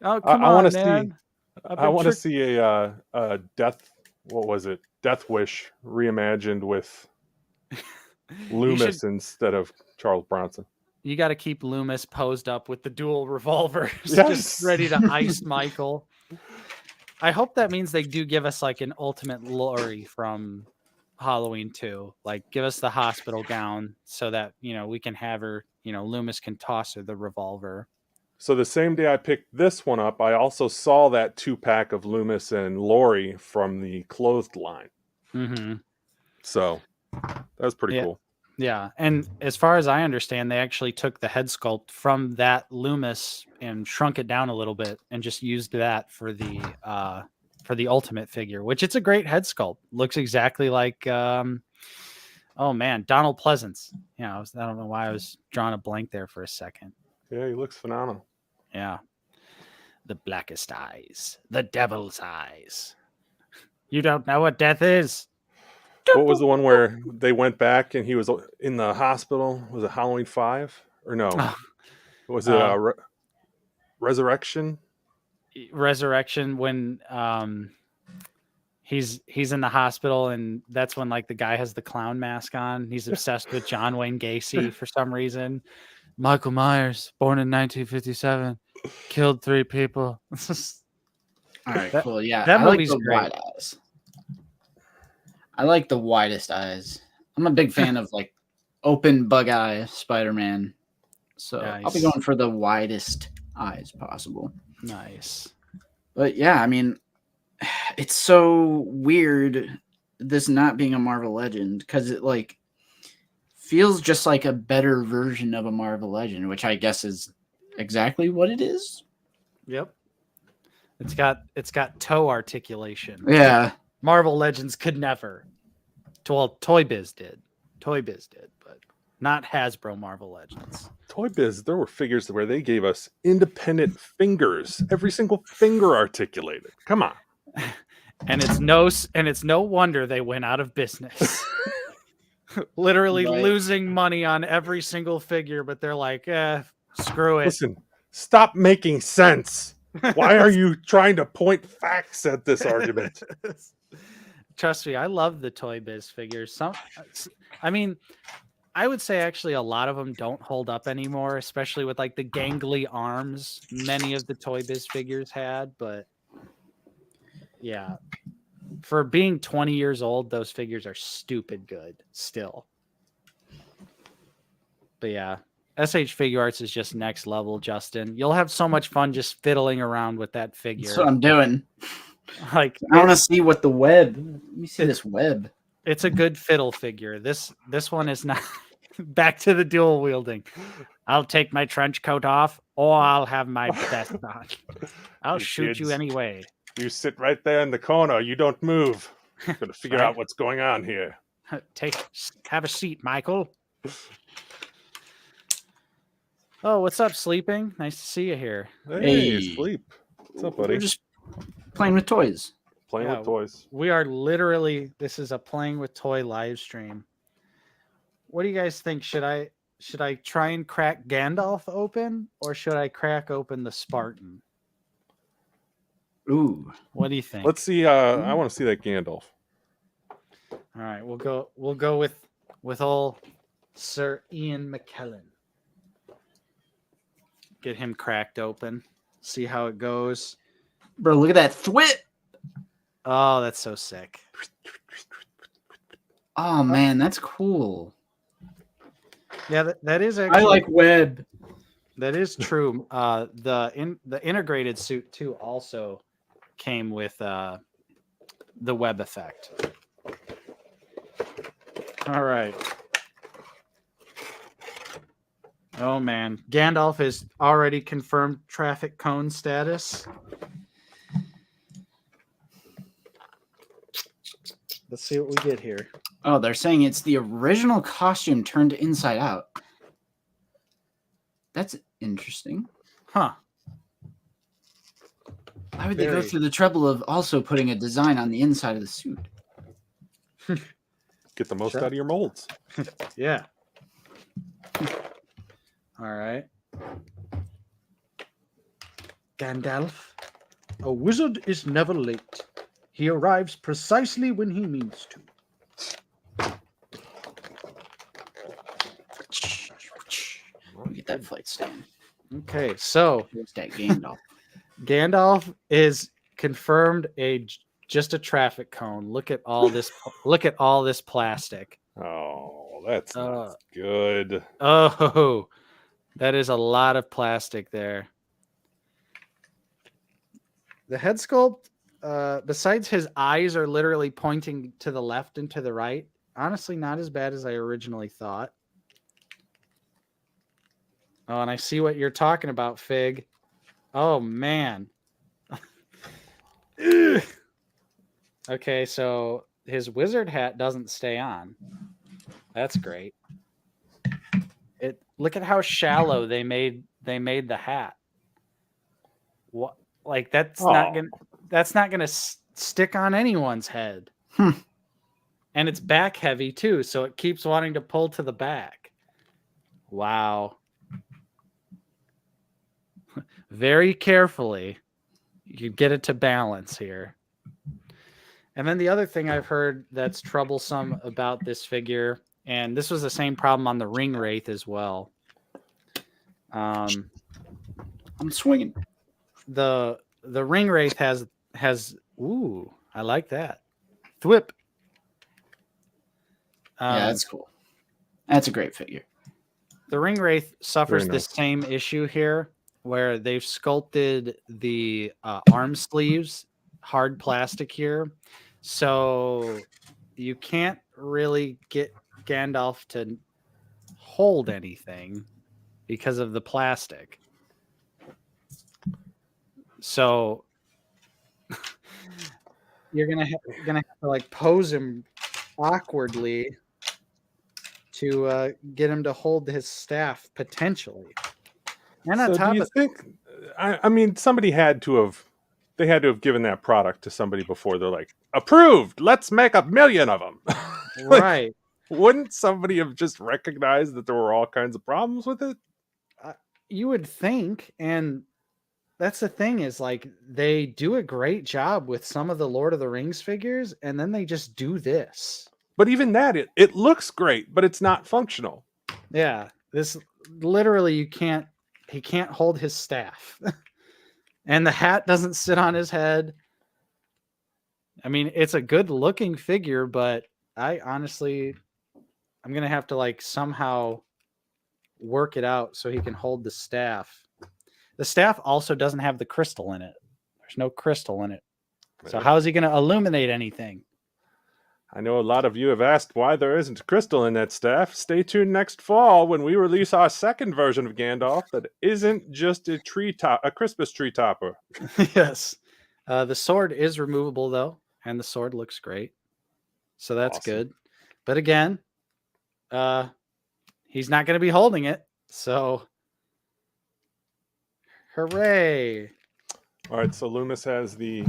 Oh, come I on, want to man. I want to see a death. What was it? Death Wish reimagined with Loomis instead of Charles Bronson. You got to keep Loomis posed up with the dual revolvers, yes. just ready to ice Michael. I hope that means they do give us like an ultimate Lori from Halloween 2. Like, give us the hospital gown so that, we can have her, Loomis can toss her the revolver. So the same day I picked this one up, I also saw that 2-pack of Loomis and Lori from the clothed line. Mm-hmm. So that was pretty cool. Yeah, and as far as I understand, they actually took the head sculpt from that Loomis and shrunk it down a little bit and just used that for the ultimate figure, which it's a great head sculpt. Looks exactly like, Donald Pleasance. I don't know why I was drawing a blank there for a second. Yeah, he looks phenomenal. Yeah. The blackest eyes, the devil's eyes. You don't know what death is. What was the one where they went back and he was in the hospital? Was it Halloween 5 or no? Was it Resurrection? Resurrection, when he's in the hospital, and that's when like the guy has the clown mask on. He's obsessed with John Wayne Gacy for some reason. Michael Myers, born in 1957, killed 3 people. All right, cool. Yeah, that movie's like the great. Wide eyes. I like the widest eyes. I'm a big fan of like open bug eye Spider-Man. So nice. I'll be going for the widest eyes possible. Nice. But yeah, I mean, it's so weird this not being a Marvel Legend because it like feels just like a better version of a Marvel Legend, which I guess is exactly what it is. Yep. It's got toe articulation. Yeah. Marvel Legends could never. Well, Toy Biz did, but not Hasbro Marvel Legends. Toy Biz, there were figures where they gave us independent fingers, every single finger articulated. Come on. And it's no wonder they went out of business. Literally losing money on every single figure, but they're like, screw it. Listen, stop making sense. Why are you trying to point facts at this argument? Trust me, I love the Toy Biz figures. I mean, I would say actually a lot of them don't hold up anymore, especially with like the gangly arms many of the Toy Biz figures had. But yeah, for being 20 years old, those figures are stupid good still. But yeah, SH Figure Arts is just next level, Justin. You'll have so much fun just fiddling around with that figure. That's what I'm doing. Like, I want to see what the web. Let me see this web. It's a good fiddle figure. This one is not. Back to the dual wielding. I'll take my trench coat off, or I'll have my vest on. I'll shoot you anyway. You sit right there in the corner. You don't move. I'm gonna figure out what's going on here. Have a seat, Michael. Oh, what's up, Sleeping? Nice to see you here. Hey, Sleep. What's up, buddy? We're just playing with toys. Playing with toys. We are literally. This is a playing with toy live stream. What do you guys think? Should I try and crack Gandalf open, or should I crack open the Spartan? Ooh, what do you think? Let's see. I want to see that Gandalf. All right, we'll go with old Sir Ian McKellen. Get him cracked open. See how it goes. Bro, look at that thwip. Oh, that's so sick. Oh man, that's cool. Yeah, that is actually. I like web. That is true. The integrated suit too also came with the web effect. All right. Oh man, Gandalf is already confirmed traffic cone status. Let's see what we get here. Oh, they're saying it's the original costume turned inside out. That's interesting. Huh. Why would they go through the trouble of also putting a design on the inside of the suit? Get the most out of your molds. Yeah. All right. Gandalf, a wizard is never late. He arrives precisely when he means to. Get that flight stand. Okay, so Where's that Gandalf? Gandalf is confirmed just a traffic cone. Look at all this. Look at all this plastic. Oh, that's not good. Oh, that is a lot of plastic there. The head sculpt, besides his eyes are literally pointing to the left and to the right, honestly not as bad as I originally thought. Oh, and I see what you're talking about, Fig. Oh, man. Okay, so his wizard hat doesn't stay on. That's great. Look at how shallow they made the hat. What? Like that's not gonna stick on anyone's head. And it's back heavy too, so it keeps wanting to pull to the back. Wow. Very carefully, you get it to balance here. And then the other thing I've heard that's troublesome about this figure, and this was the same problem on the Ring Wraith as well. I'm swinging. The Ring Wraith has ooh, I like that. Thwip. Yeah, that's cool. That's a great figure. The Ring Wraith suffers Very the nice. same issue here, where they've sculpted the arm sleeves hard plastic here, so you can't really get Gandalf to hold anything because of the plastic. So you're gonna have to like pose him awkwardly to get him to hold his staff potentially. And on So top do you of think? I mean, somebody had to have. They had to have given that product to somebody before. They're like, approved. Let's make 1 million of them. Like, right, wouldn't somebody have just recognized that there were all kinds of problems with it? you would think, and that's the thing is like they do a great job with some of the Lord of the Rings figures, and then they just do this. But even that, it looks great, but it's not functional. Yeah, this literally he can't hold his staff. And the hat doesn't sit on his head. I mean, it's a good looking figure, but I'm going to have to like somehow work it out so he can hold the staff. The staff also doesn't have the crystal in it. There's no crystal in it. So how is he going to illuminate anything? I know a lot of you have asked why there isn't crystal in that staff. Stay tuned next fall when we release our second version of Gandalf that isn't just a Christmas tree topper. Yes. The sword is removable though, and the sword looks great. So that's Awesome. good. But again, he's not going to be holding it. So hooray. All right, so Loomis has the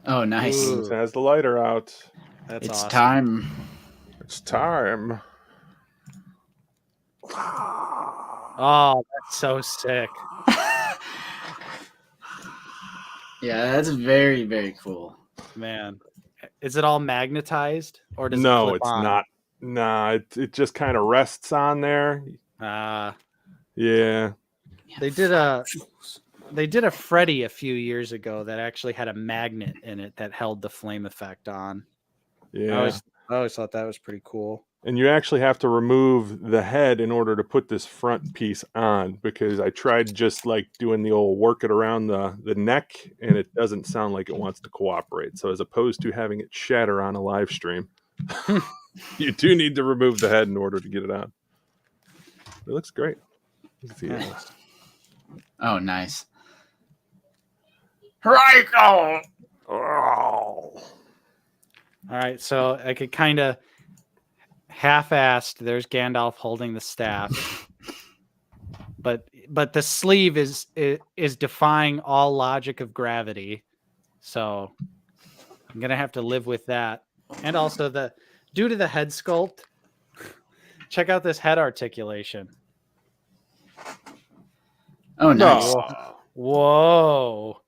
Oh, nice. Ooh. Loomis has the lighter out. That's It's awesome. time. It's time. Oh, that's so sick. Yeah, that's very, very cool. Man. Is it all magnetized or does it No, clip it's on? not. Nah, it just kind of rests on there. Yeah. They did a Freddy a few years ago that actually had a magnet in it that held the flame effect on. Yeah. I always thought that was pretty cool. And you actually have to remove the head in order to put this front piece on, because I tried just like doing the old work it around the neck and it doesn't sound like it wants to cooperate. So as opposed to having it shatter on a live stream, you do need to remove the head in order to get it on. It looks great. Nice. Oh, nice. Oh. All right, so I could kind of half-assed. There's Gandalf holding the staff, but the sleeve is defying all logic of gravity. So I'm gonna have to live with that. And also due to the head sculpt, check out this head articulation. Oh, nice. Whoa.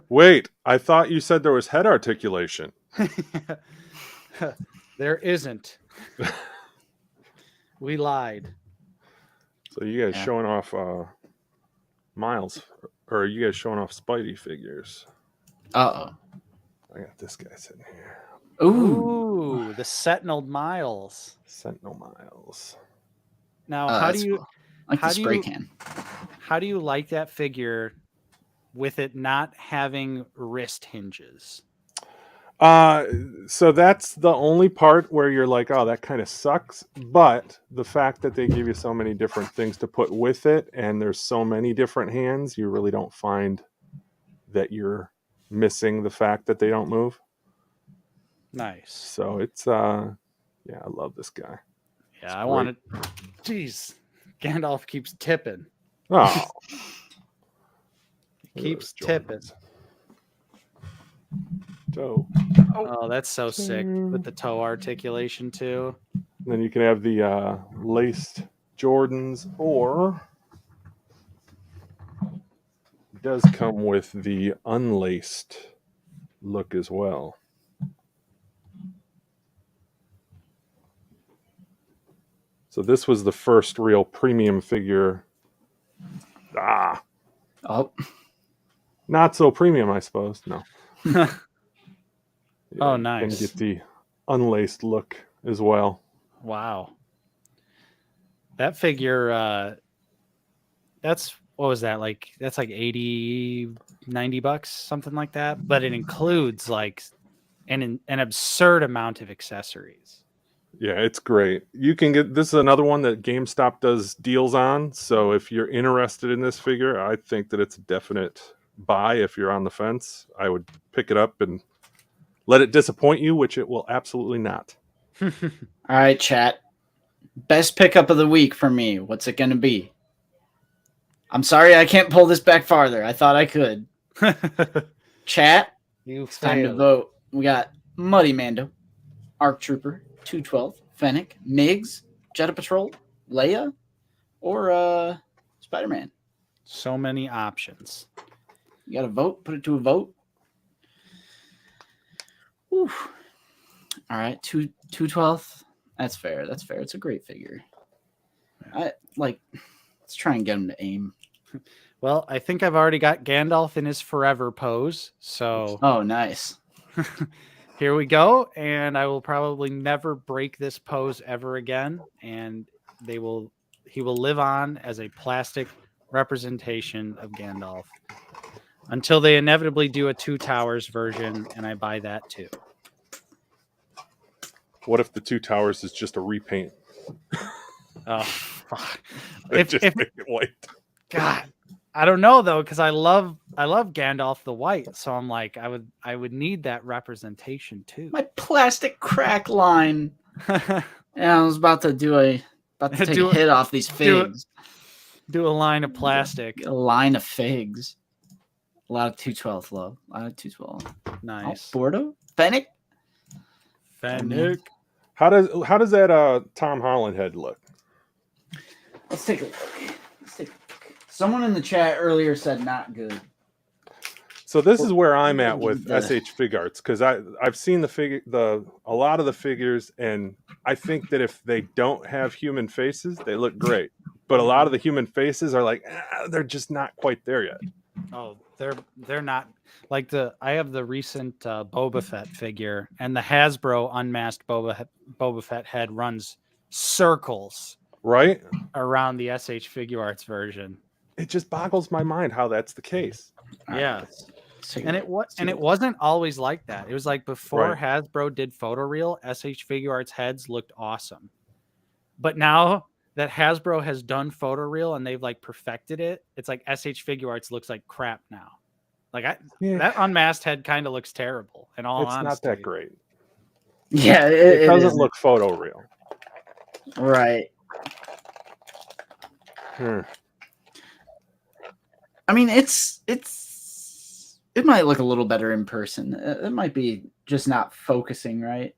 Wait, I thought you said there was head articulation. There isn't. We lied. So you guys showing off Miles, or are you guys showing off Spidey figures? Uh-oh. I got this guy sitting here. Ooh, the Sentinel Miles. Sentinel Miles. Now, how do you cool. Like how the do spray you- can. how do you like that figure with it not having wrist hinges? So that's the only part where you're like, oh, that kind of sucks. But the fact that they give you so many different things to put with it, and there's so many different hands, you really don't find that you're missing the fact that they don't move. Nice. So it's I love this guy. Yeah, I want it. Jeez, Gandalf keeps tipping. Oh, Keeps tipping. Toe. Oh, that's so sick with the toe articulation too. Then you can have the laced Jordans, or it does come with the unlaced look as well. So this was the first real premium figure. Oh. Not so premium, I suppose. No. Oh, You nice. can get the unlaced look as well. Wow. That figure, that's, what was that? Like, that's like 80, 90 bucks, something like that. But it includes like an absurd amount of accessories. Yeah, it's great. You can get this is another one that GameStop does deals on. So if you're interested in this figure, I think that it's a definite buy. If you're on the fence, I would pick it up and let it disappoint you, which it will absolutely not. All right, chat. Best pickup of the week for me. What's it going to be? I'm sorry I can't pull this back farther. I thought I could. Chat, it's time to vote. We got Muddy Mando, Arc Trooper, 212, Fennec, Migs, Jetta Patrol, Leia, or Spider-Man. So many options. You got to vote. Put it to a vote. Whew. All right, 212. That's fair. That's fair. It's a great figure. Let's try and get him to aim. Well, I think I've already got Gandalf in his forever pose. So Oh, nice. here we go. And I will probably never break this pose ever again. And he will live on as a plastic representation of Gandalf until they inevitably do a Two Towers version, and I buy that too. What if the Two Towers is just a repaint? Oh, fuck. Just make it white. God, I don't know though, because I love Gandalf the White, so I'm like, I would need that representation too. My plastic crack line. Yeah, I was about to take a hit off these figs. Do a line of plastic. A line of figs. A lot of 212 love. A lot of 212. Nice. Oh, Bordeaux? Fennec? Fennec. How does that Tom Holland head look? Let's take a look. Someone in the chat earlier said not good. So this is where I'm at with SH Fig Arts, because I've seen a lot of the figures, and I think that if they don't have human faces, they look great. But a lot of the human faces are like, they're just not quite there yet. Oh, they're not like I have the recent Boba Fett figure, and the Hasbro unmasked Boba Fett head runs circles right around the SH Figure Arts version. It just boggles my mind how that's the case. Yeah. And it wasn't always like that. It was like before Hasbro did photoreal, SH Figure Arts heads looked awesome. But now that Hasbro has done photoreal and they've like perfected it, it's like SH Figure Arts looks like crap now. Like that unmasked head kind of looks terrible. In all honesty, it's not that great. Yeah, it doesn't look photoreal. Right. I mean, it might look a little better in person. It might be just not focusing right.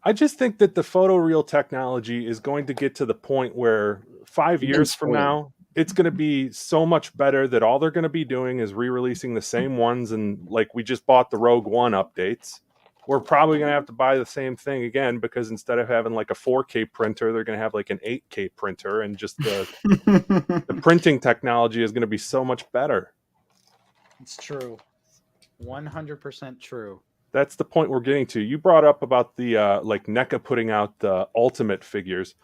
I just think that the photoreal technology is going to get to the point where 5 years from now, it's going to be so much better that all they're going to be doing is re-releasing the same ones. And like we just bought the Rogue One updates, we're probably going to have to buy the same thing again, because instead of having like a 4K printer, they're going to have like an 8K printer, and just the printing technology is going to be so much better. It's true. 100% true. That's the point we're getting to. You brought up about the like NECA putting out the Ultimate figures.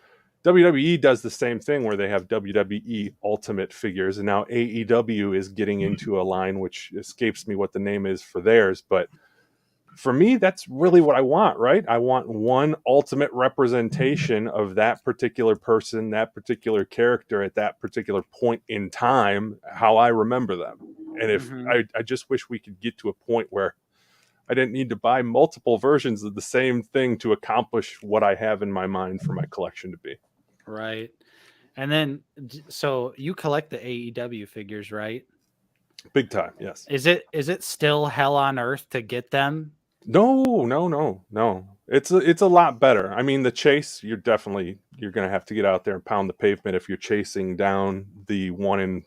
WWE does the same thing where they have WWE Ultimate figures, and now AEW is getting into a line which escapes me what the name is for theirs, but for me, that's really what I want, right? I want one ultimate representation of that particular person, that particular character at that particular point in time, how I remember them. And if I just wish we could get to a point where I didn't need to buy multiple versions of the same thing to accomplish what I have in my mind for my collection to be. Right. And then, so you collect the AEW figures, right? Big time, yes. Is it still hell on earth to get them? No. It's a lot better. I mean, the chase, you're going to have to get out there and pound the pavement if you're chasing down the 1 in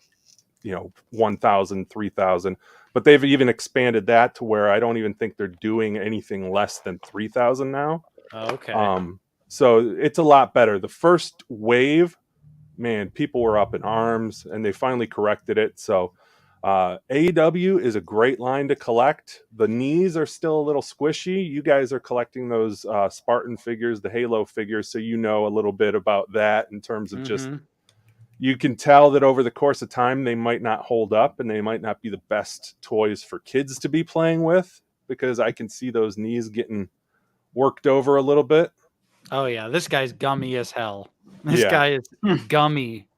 1,000, 3,000. But they've even expanded that to where I don't even think they're doing anything less than 3,000 now. Okay. So it's a lot better. The first wave, man, people were up in arms, and they finally corrected it. So AEW is a great line to collect. The knees are still a little squishy. You guys are collecting those Spartan figures, the Halo figures, so you know a little bit about that in terms of just, you can tell that over the course of time they might not hold up, and they might not be the best toys for kids to be playing with, because I can see those knees getting worked over a little bit. Oh yeah, this guy's gummy as hell. This Yeah. guy is gummy.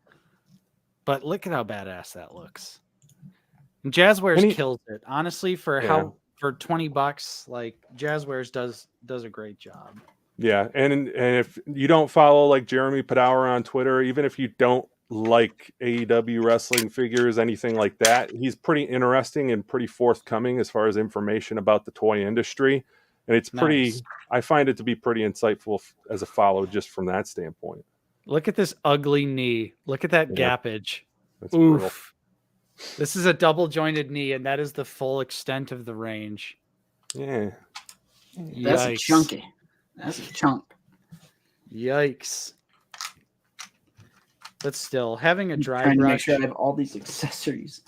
But look at how badass that looks. And Jazzwares kills it. Honestly, for for $20, like Jazzwares does a great job. Yeah, and if you don't follow like Jeremy Padower on Twitter, even if you don't like AEW wrestling figures, anything like that, he's pretty interesting and pretty forthcoming as far as information about the toy industry. And it's pretty, I find it to be pretty insightful as a follow just from that standpoint. Look at this ugly knee. Look at that gappage. That's Oof. brutal. This is a double jointed knee, and that is the full extent of the range. Yeah. That's a chunky. That's a chunk. Yikes. But still, having a dry trying brush. To make sure I have all these accessories.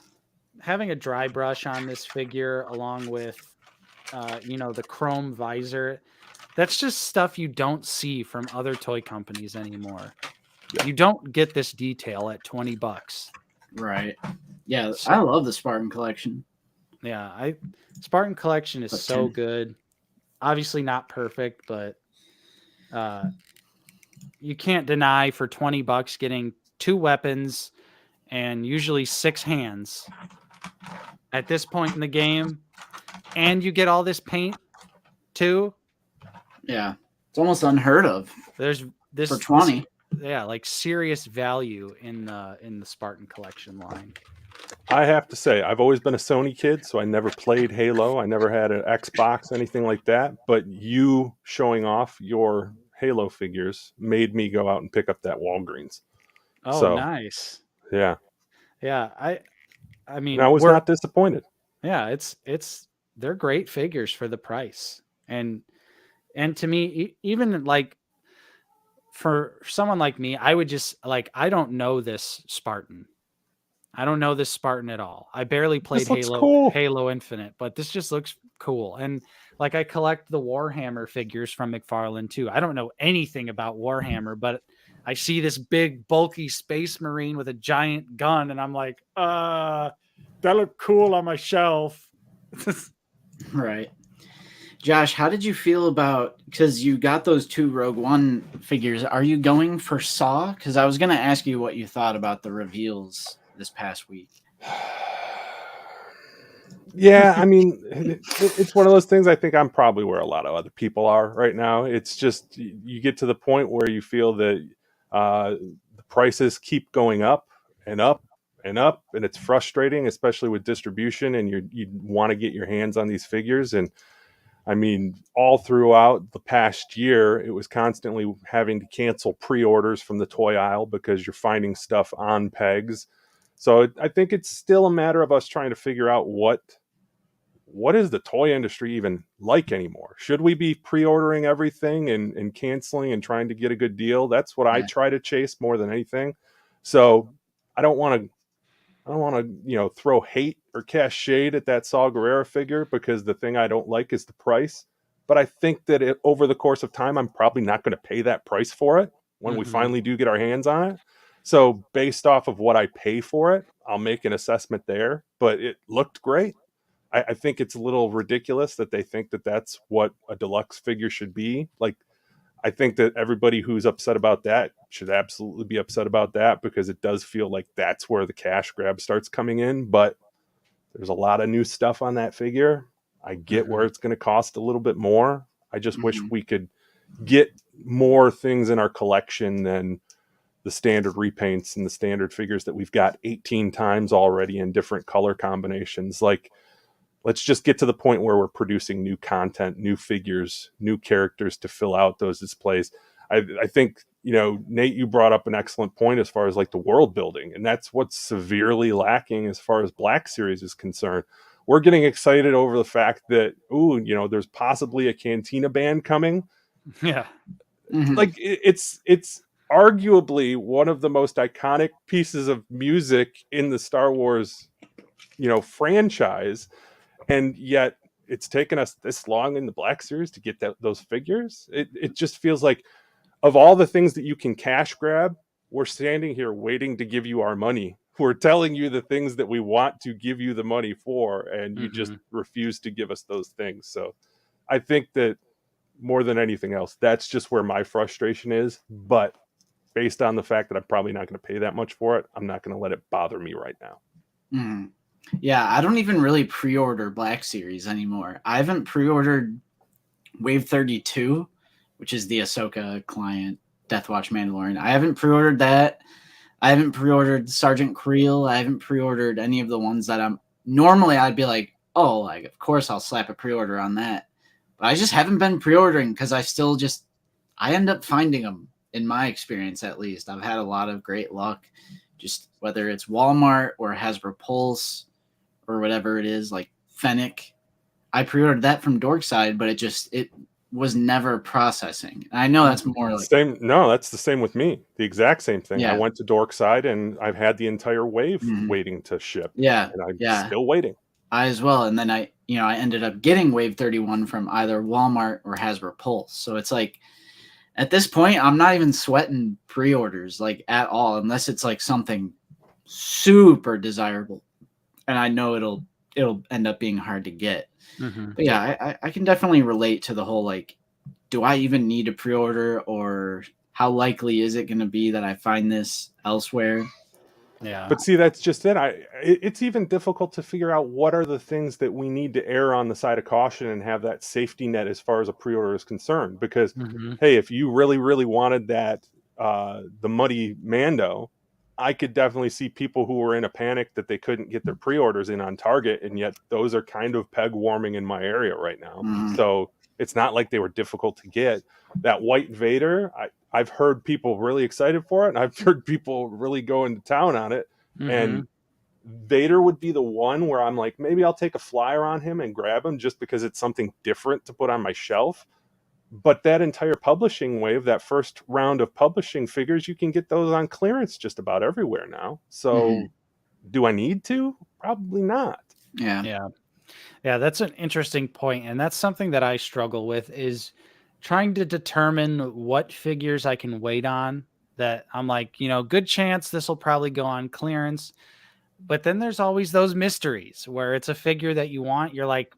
Having a dry brush on this figure, along with, the chrome visor, that's just stuff you don't see from other toy companies anymore. Yeah. You don't get this detail at $20. Right. Yeah, so, I love the Spartan collection. Yeah, Spartan collection is so good. Obviously not perfect, but you can't deny for $20 getting 2 weapons and usually 6 hands at this point in the game, and you get all this paint too. Yeah, it's almost unheard of. There's this for 20. Like serious value in the Spartan collection line. I have to say, I've always been a Sony kid, so I never played Halo. I never had an Xbox, anything like that. But you showing off your Halo figures made me go out and pick up that Walgreens. Oh, so, nice. Yeah. Yeah. I mean, I was not disappointed. Yeah, they're great figures for the price. And to me, even like for someone like me, I would just I don't know this Spartan. I don't know this Spartan at all. I barely played Halo Infinite, but this just looks cool. And like I collect the Warhammer figures from McFarlane too. I don't know anything about Warhammer, but I see this big bulky space marine with a giant gun and I'm like, that looked cool on my shelf. Right. Josh, how did you feel about, because you got those 2 Rogue One figures, are you going for Saw? Because I was going to ask you what you thought about the reveals this past week. Yeah, I mean, it's one of those things. I think I'm probably where a lot of other people are right now. It's just you get to the point where you feel that the prices keep going up and up and up, and it's frustrating, especially with distribution, and you want to get your hands on these figures. And I mean, all throughout the past year, it was constantly having to cancel pre-orders from the toy aisle because you're finding stuff on pegs. So I think it's still a matter of us trying to figure out what is the toy industry even like anymore? Should we be pre-ordering everything and canceling and trying to get a good deal? That's what I try to chase more than anything. So I don't want to, throw hate or cast shade at that Saw Gerrera figure because the thing I don't like is the price. But I think that over the course of time, I'm probably not going to pay that price for it when we finally do get our hands on it. So based off of what I pay for it, I'll make an assessment there. But it looked great. I think it's a little ridiculous that they think that that's what a deluxe figure should be. Like, I think that everybody who's upset about that should absolutely be upset about that because it does feel like that's where the cash grab starts coming in. But there's a lot of new stuff on that figure. I get where it's going to cost a little bit more. I just wish we could get more things in our collection than the standard repaints and the standard figures that we've got 18 times already in different color combinations. Like, let's just get to the point where we're producing new content, new figures, new characters to fill out those displays. I think, Nate, you brought up an excellent point as far as like the world building, and that's what's severely lacking as far as Black Series is concerned. We're getting excited over the fact that, there's possibly a Cantina band coming. Yeah. Like it's arguably one of the most iconic pieces of music in the Star Wars, franchise. And yet it's taken us this long in the Black Series to get those figures. It just feels like of all the things that you can cash grab, we're standing here waiting to give you our money. We're telling you the things that we want to give you the money for, and you just refuse to give us those things. So I think that more than anything else. That's just where my frustration is. But based on the fact that I'm probably not going to pay that much for it, I'm not going to let it bother me right now. Mm. Yeah, I don't even really pre-order Black Series anymore. I haven't pre-ordered Wave 32, which is the Ahsoka client, Deathwatch Mandalorian. I haven't pre-ordered that. I haven't pre-ordered Sergeant Creel. I haven't pre-ordered any of the ones that I'm normally I'd be like, oh, like of course I'll slap a pre-order on that. But I just haven't been pre-ordering because I end up finding them, in my experience at least. I've had a lot of great luck, just whether it's Walmart or Hasbro Pulse or whatever it is, like Fennec. I pre-ordered that from Dorkside, but it was never processing. And I know that's more like same. No, that's the same with me. The exact same thing. Yeah. I went to Dorkside and I've had the entire wave waiting to ship. Yeah. And I'm still waiting. I as well. And then I ended up getting Wave 31 from either Walmart or Hasbro Pulse. So it's like, at this point, I'm not even sweating pre-orders like at all, unless it's like something super desirable. And I know it'll end up being hard to get. Mm-hmm. But yeah, I can definitely relate to the whole, like, do I even need a pre-order, or how likely is it going to be that I find this elsewhere? Yeah. But see, that's just it. It's even difficult to figure out what are the things that we need to err on the side of caution and have that safety net as far as a pre-order is concerned. Because, hey, if you really, really wanted that, the Muddy Mando, I could definitely see people who were in a panic that they couldn't get their pre-orders in on Target, and yet those are kind of peg warming in my area right now. So it's not like they were difficult to get. That White Vader, I've heard people really excited for it, and I've heard people really go into town on it. And Vader would be the one where I'm like, maybe I'll take a flyer on him and grab him just because it's something different to put on my shelf. But that entire publishing wave, that first round of publishing figures, you can get those on clearance just about everywhere now. So do I need to? Probably not. Yeah, that's an interesting point. And that's something that I struggle with, is trying to determine what figures I can wait on, that I'm like, good chance this will probably go on clearance. But then there's always those mysteries where it's a figure that you want. You're like,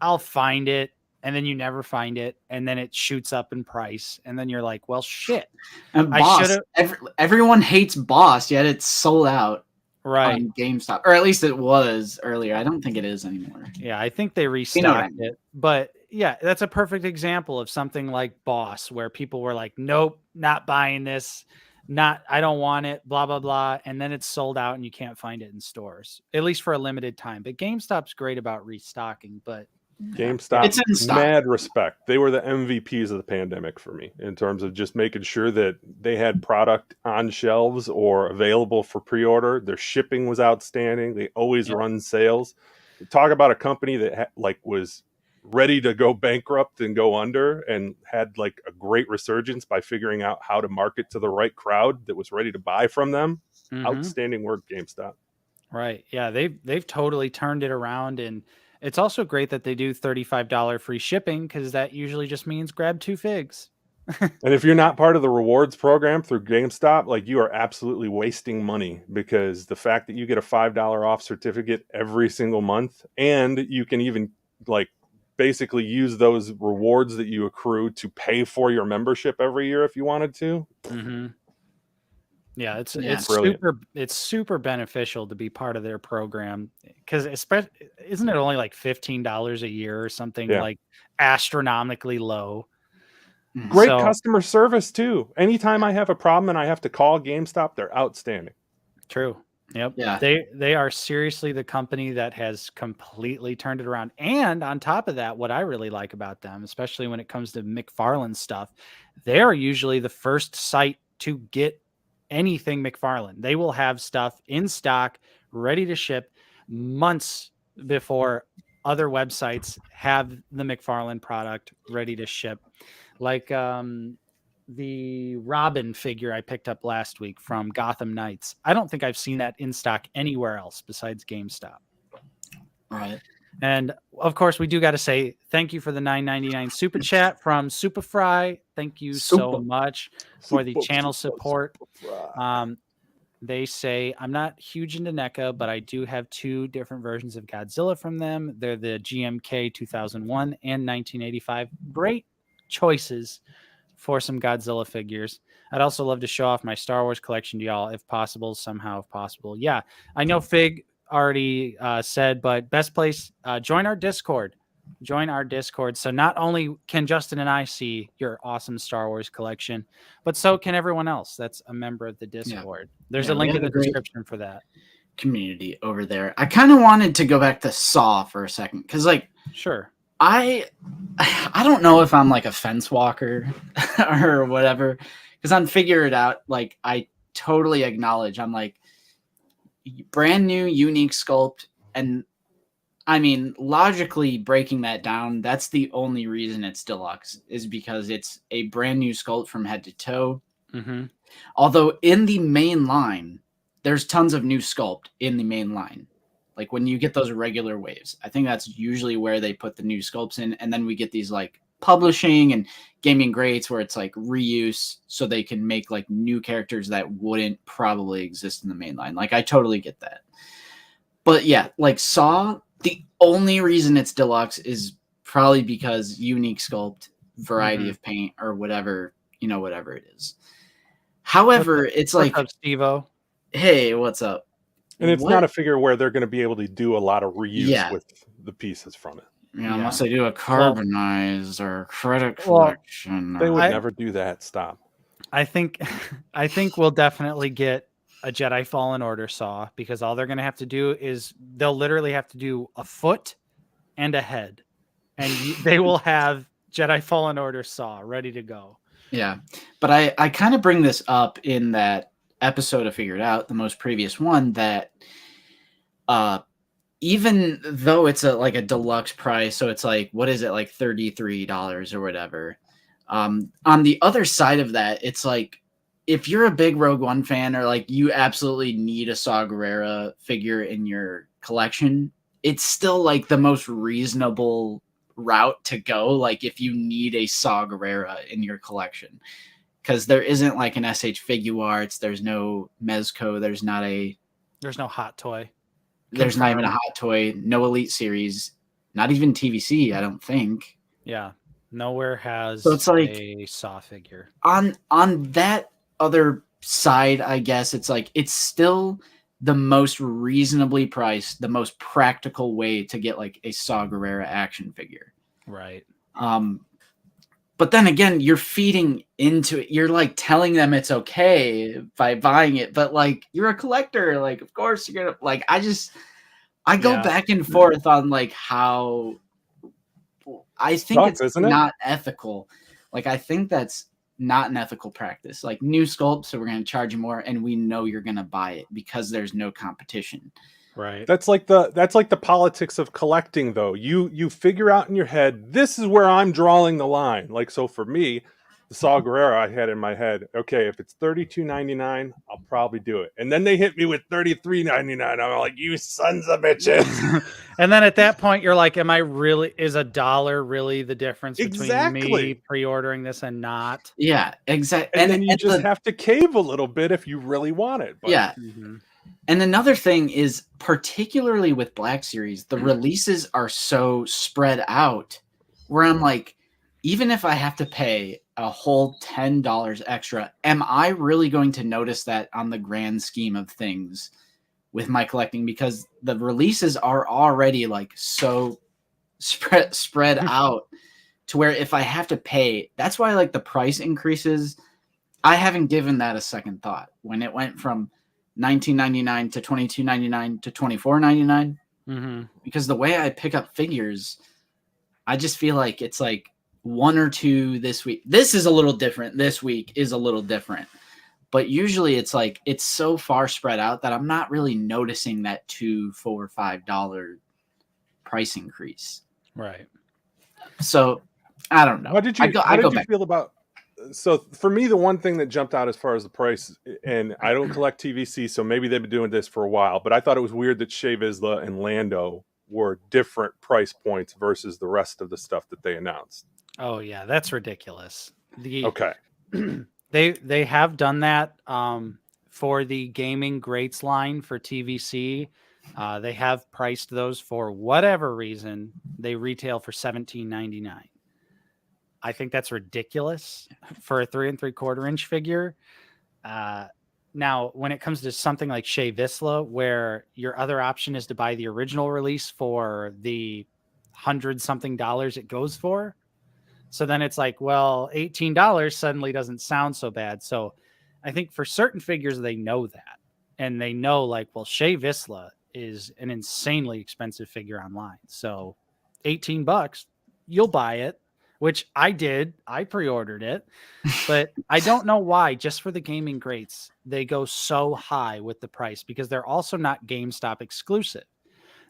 I'll find it. And then you never find it. And then it shoots up in price. And then you're like, well, shit. And Boss, everyone hates Boss, yet it's sold out. Right. On GameStop, or at least it was earlier. I don't think it is anymore. Yeah, I think they restocked it. But yeah, that's a perfect example of something like Boss, where people were like, nope, not buying this. I don't want it, blah, blah, blah. And then it's sold out and you can't find it in stores, at least for a limited time. But GameStop's great about restocking, but GameStop, it's in stock. Mad respect. They were the MVPs of the pandemic for me in terms of just making sure that they had product on shelves or available for pre-order. Their shipping was outstanding. They always run sales. Talk about a company that was ready to go bankrupt and go under, and had like a great resurgence by figuring out how to market to the right crowd that was ready to buy from them. Outstanding work, GameStop. Right. Yeah, they've totally turned it around. And it's also great that they do $35 free shipping, because that usually just means grab 2 figs. And if you're not part of the rewards program through GameStop, like, you are absolutely wasting money, because the fact that you get a $5 off certificate every single month, and you can even basically use those rewards that you accrue to pay for your membership every year if you wanted to. Yeah, it's super beneficial to be part of their program, because isn't it only like $15 a year or something like astronomically low? Great customer service too. Anytime I have a problem and I have to call GameStop, they're outstanding. True. Yep. Yeah. They are seriously the company that has completely turned it around. And on top of that, what I really like about them, especially when it comes to McFarlane stuff, they are usually the first site to get anything McFarlane. They will have stuff in stock, ready to ship months before other websites have the McFarlane product ready to ship. Like the Robin figure I picked up last week from Gotham Knights. I don't think I've seen that in stock anywhere else besides GameStop. Right. And of course, we do got to say thank you for the $9.99 super chat from Superfry. Thank you so much for the channel support. They say, I'm not huge into NECA, but I do have 2 different versions of Godzilla from them. They're the GMK 2001 and 1985. Great choices for some Godzilla figures. I'd also love to show off my Star Wars collection to y'all if possible, somehow if possible. Yeah, I know Fig already said, but best place, join our Discord. Join our Discord. So not only can Justin and I see your awesome Star Wars collection, but so can everyone else that's a member of the Discord. There's a link in the description for that. Community over there. I kind of wanted to go back to Saw for a second because, like, sure, I don't know if I'm like a fence walker or whatever, because on Figure It Out, like, I totally acknowledge I'm like brand new, unique sculpt, and I mean, logically breaking that down, that's the only reason it's deluxe is because it's a brand new sculpt from head to toe. Mm-hmm. Although in the main line, there's tons of new sculpt in the main line. Like when you get those regular waves, I think that's usually where they put the new sculpts in. And then we get these like publishing and gaming greats where it's like reuse so they can make like new characters that wouldn't probably exist in the main line. Like I totally get that. But yeah, like Saw, the only reason it's deluxe is probably because unique sculpt, variety of paint, or whatever, you know, whatever it is. However, it's like, what's up, Steve-O? Hey, what's up? And it's not a figure where they're going to be able to do a lot of reuse with the pieces from it. Yeah, unless they do a carbonized or credit collection. They would never do that. Stop. I think we'll definitely get a Jedi Fallen Order Saw because all they're going to have to do is they'll literally have to do a foot and a head, and they will have Jedi Fallen Order Saw ready to go. Yeah, but I kind of bring this up in that episode of Figured Out, the most previous one, that even though it's like a deluxe price, so it's like, what is it, like $33 or whatever, on the other side of that, it's like if you're a big Rogue One fan or like you absolutely need a Saw Gerrera figure in your collection, it's still like the most reasonable route to go, like if you need a Saw Gerrera in your collection, because there isn't like an SH Figuarts, there's no Mezco, there's no hot toy, there's not even a hot toy, no Elite Series, not even TVC, I don't think. Yeah, nowhere has so it's like a Saw figure. On that other side, I guess it's like it's still the most reasonably priced, the most practical way to get like a Saw Gerrera action figure. Right. But then again, you're feeding into it. You're like telling them it's okay by buying it, but like you're a collector, like of course you're gonna like. I go back and forth on like how I think it's not ethical. Like I think that's not an ethical practice. Like new sculpt, so we're gonna charge you more, and we know you're gonna buy it because there's no competition. Right. That's like the politics of collecting, though. You figure out in your head, this is where I'm drawing the line. Like, so for me, the Saw Gerrera I had in my head, okay, if it's $32.99, I'll probably do it. And then they hit me with $33.99. I'm like, you sons of bitches. And then at that point, you're like, is $1 really the difference between me pre-ordering this and not? Yeah, exactly. And then you just have to cave a little bit if you really want it. But. Yeah. And another thing is, particularly with Black Series, the releases are so spread out where I'm like, even if I have to pay a whole $10 extra, am I really going to notice that on the grand scheme of things with my collecting? Because the releases are already like so spread out to where if I have to pay, that's why like the price increases, I haven't given that a second thought. When it went from $19.99 to $22.99 to $24.99, because the way I pick up figures, I just feel like it's like one or two this week. This is a little different. This week is a little different. But usually it's like it's so far spread out that I'm not really noticing that $2, $4, $5 price increase. Right. So I don't know. How did you feel about? So for me, the one thing that jumped out as far as the price, and I don't collect TVC, so maybe they've been doing this for a while, but I thought it was weird that Shea Vizsla and Lando were different price points versus the rest of the stuff that they announced. Oh yeah, that's ridiculous. Okay. They have done that for the gaming greats line for TVC. They have priced those for whatever reason. They retail for $17.99. I think that's ridiculous for a 3 3/4 inch figure. Now, when it comes to something like Shea Visla, where your other option is to buy the original release for the $100-something it goes for, so then it's like, well, $18 suddenly doesn't sound so bad. So I think for certain figures, they know that, and they know like, well, Shea Visla is an insanely expensive figure online, so $18, you'll buy it. Which I did. I pre-ordered it, but I don't know why. Just for the gaming greats, they go so high with the price because they're also not GameStop exclusive.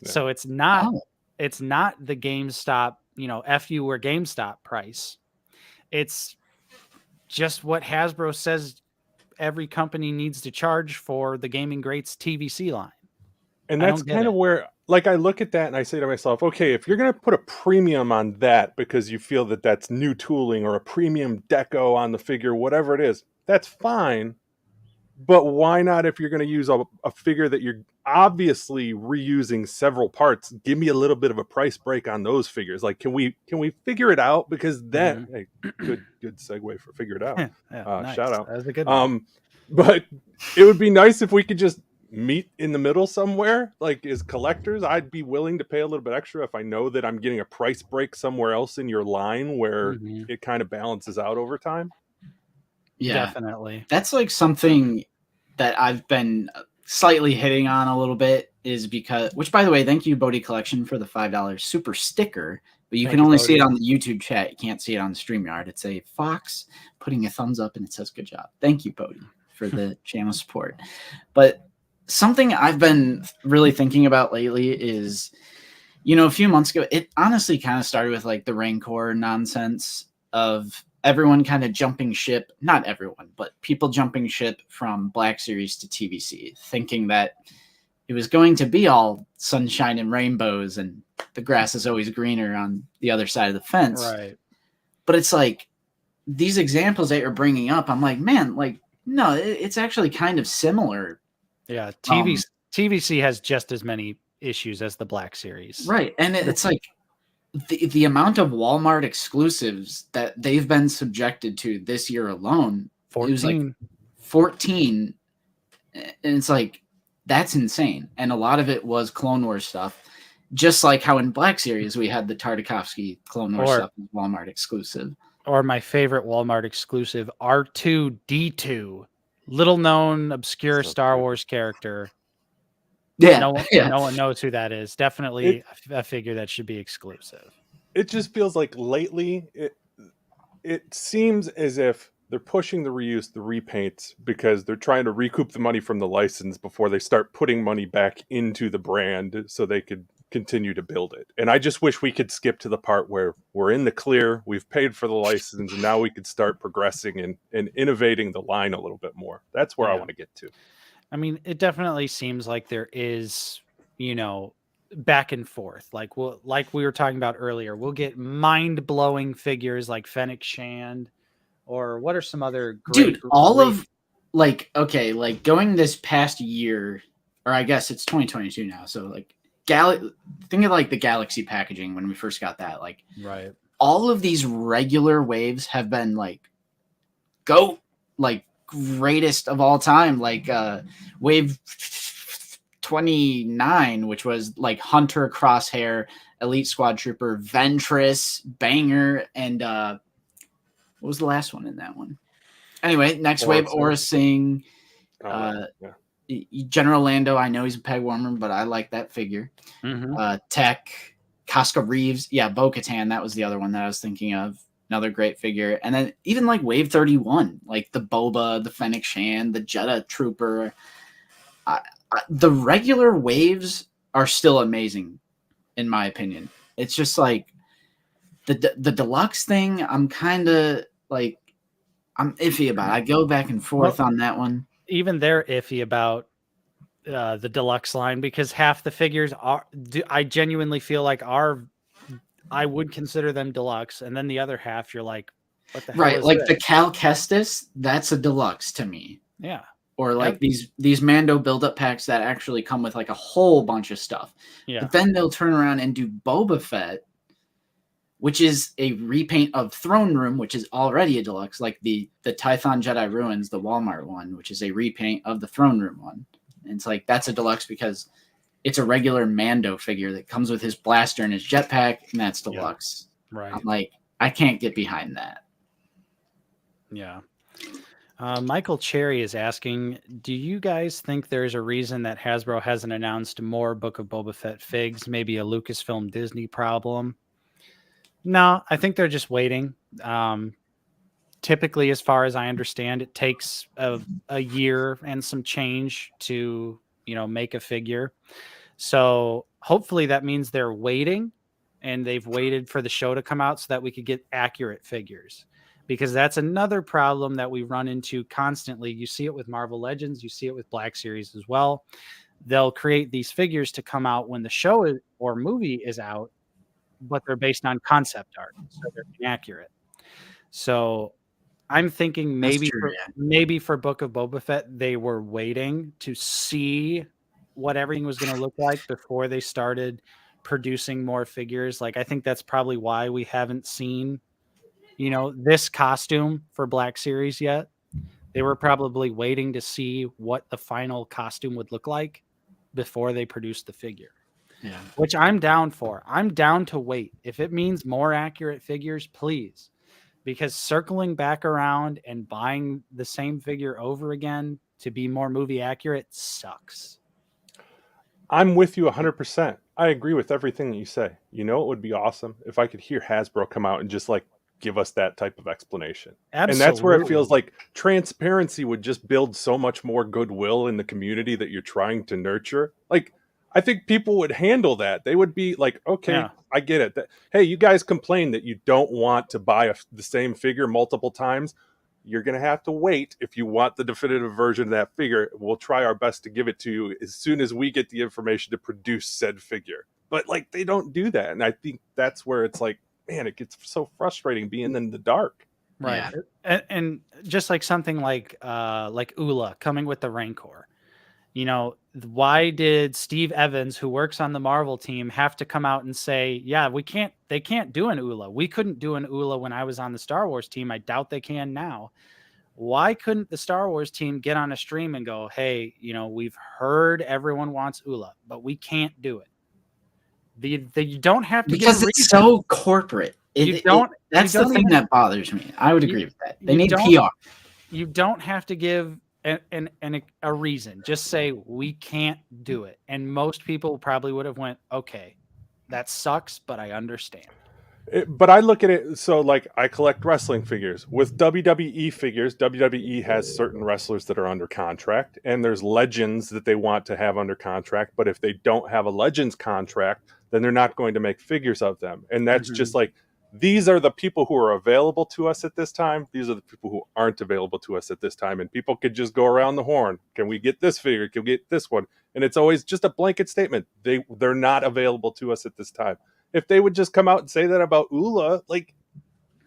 Yeah. So it's not the GameStop, F you or GameStop price. It's just what Hasbro says every company needs to charge for the gaming greats TVC line. And that's kind of where, like, I look at that and I say to myself, okay, if you're going to put a premium on that because you feel that that's new tooling or a premium deco on the figure, whatever it is, that's fine. But why not, if you're going to use a figure that you're obviously reusing several parts, give me a little bit of a price break on those figures? Like, can we figure it out? Because then, hey, good segue for figure it out. Nice. Shout out. That was a good one. But it would be nice if we could just meet in the middle somewhere. Like, as collectors, I'd be willing to pay a little bit extra if I know that I'm getting a price break somewhere else in your line where it kind of balances out over time. Yeah, definitely. That's like something that I've been slightly hitting on a little bit, is because, which, by the way, thank you, Bodie Collection, for the $5 super sticker. But you can only see it on the YouTube chat. You can't see it on the StreamYard. It's a fox putting a thumbs up and it says good job. Thank you, Bodie, for the channel support. But something I've been really thinking about lately is, a few months ago, it honestly kind of started with like the Rancor nonsense of everyone kind of jumping ship. Not everyone, but people jumping ship from Black Series to TVC, thinking that it was going to be all sunshine and rainbows and the grass is always greener on the other side of the fence. Right. But it's like these examples that you're bringing up, I'm like, man, like, no, it's actually kind of similar. Yeah, TVC has just as many issues as the Black Series. Right. And it's like the amount of Walmart exclusives that they've been subjected to this year alone. 14. It was like 14. And it's like, that's insane. And a lot of it was Clone Wars stuff. Just like how in Black Series we had the Tartakovsky Clone Wars stuff, Walmart exclusive. Or my favorite Walmart exclusive, R2-D2. Little known, obscure Star Wars character. Yeah, no one knows who that is. Definitely a figure that should be exclusive. It just feels like lately it seems as if they're pushing the reuse, the repaints, because they're trying to recoup the money from the license before they start putting money back into the brand so they could continue to build it. And I just wish we could skip to the part where we're in the clear, we've paid for the license, and now we could start progressing and innovating the line a little bit more. That's where I want to get to. I mean, it definitely seems like there is, back and forth. Like we were talking about earlier, we'll get mind-blowing figures like Fennec Shand, or what are some other great... Dude, going this past year, or I guess it's 2022 now, so like think of like the Galaxy packaging when we first got that. Like, right. All of these regular waves have been like greatest of all time. Like wave 29, which was like Hunter, Crosshair, Elite Squad Trooper, Ventress, Banger, and what was the last one in that one? Anyway, next wave, Aura Singh. General Lando, I know he's a peg warmer, but I like that figure. Tech, Casca Reeves, Bo-Katan, that was the other one that I was thinking of. Another great figure. And then even like Wave 31, like the Boba, the Fennec Shand, the Jedha Trooper. The regular waves are still amazing, in my opinion. It's just like the deluxe thing, I'm kind of like, I'm iffy about it. I go back and forth on that one. Even they're iffy about the deluxe line because half the figures I genuinely feel like I would consider them deluxe, and then the other half you're like, what the hell is like this? the Cal Kestis, that's a deluxe to me. Yeah. Or like these Mando build-up packs that actually come with like a whole bunch of stuff. Yeah. But then they'll turn around and do Boba Fett, which is a repaint of Throne Room, which is already a deluxe, like the Tython Jedi Ruins, the Walmart one, which is a repaint of the Throne Room one. And it's like, that's a deluxe because it's a regular Mando figure that comes with his blaster and his jetpack, and that's deluxe. Yeah, right. I'm like, I can't get behind that. Yeah. Michael Cherry is asking, do you guys think there's a reason that Hasbro hasn't announced more Book of Boba Fett figs? Maybe a Lucasfilm Disney problem? No, I think they're just waiting. Typically, as far as I understand, it takes a year and some change to, make a figure. So hopefully that means they're waiting, and they've waited for the show to come out so that we could get accurate figures. Because that's another problem that we run into constantly. You see it with Marvel Legends. You see it with Black Series as well. They'll create these figures to come out when the show or movie is out, but they're based on concept art, so they're inaccurate. So I'm thinking maybe for Book of Boba Fett, they were waiting to see what everything was going to look like before they started producing more figures. Like, I think that's probably why we haven't seen this costume for Black Series yet. They were probably waiting to see what the final costume would look like before they produced the figure. Yeah. Which I'm down for. I'm down to wait. If it means more accurate figures, please. Because circling back around and buying the same figure over again to be more movie accurate sucks. I'm with you 100%. I agree with everything that you say. It would be awesome if I could hear Hasbro come out and just give us that type of explanation. Absolutely. And that's where it feels like transparency would just build so much more goodwill in the community that you're trying to nurture. I think people would handle that. They would be like, okay, yeah, I get it. Hey, you guys complain that you don't want to buy the same figure multiple times. You're going to have to wait if you want the definitive version of that figure. We'll try our best to give it to you as soon as we get the information to produce said figure. But they don't do that. And I think that's where it's like, man, it gets so frustrating being in the dark. Right. Yeah. And just like something like Ula coming with the Rancor. Why did Steve Evans, who works on the Marvel team, have to come out and say, yeah, they can't do an Ula. We couldn't do an Ula when I was on the Star Wars team. I doubt they can now. Why couldn't the Star Wars team get on a stream and go, hey, we've heard everyone wants Ula, but we can't do it. You don't have to, because it's so corporate. That's the thing that bothers me. I would agree with that. They need PR. You don't have to give a reason. Just say we can't do it, and most people probably would have went, okay, that sucks, but I understand. But I look at it so I collect wrestling figures. With WWE figures, WWE has certain wrestlers that are under contract, and there's legends that they want to have under contract. But if they don't have a legends contract, then they're not going to make figures of them. And that's just these are the people who are available to us at this time. These are the people who aren't available to us at this time. And people could just go around the horn. Can we get this figure? Can we get this one? And it's always just a blanket statement. They're not available to us at this time. If they would just come out and say that about Ula,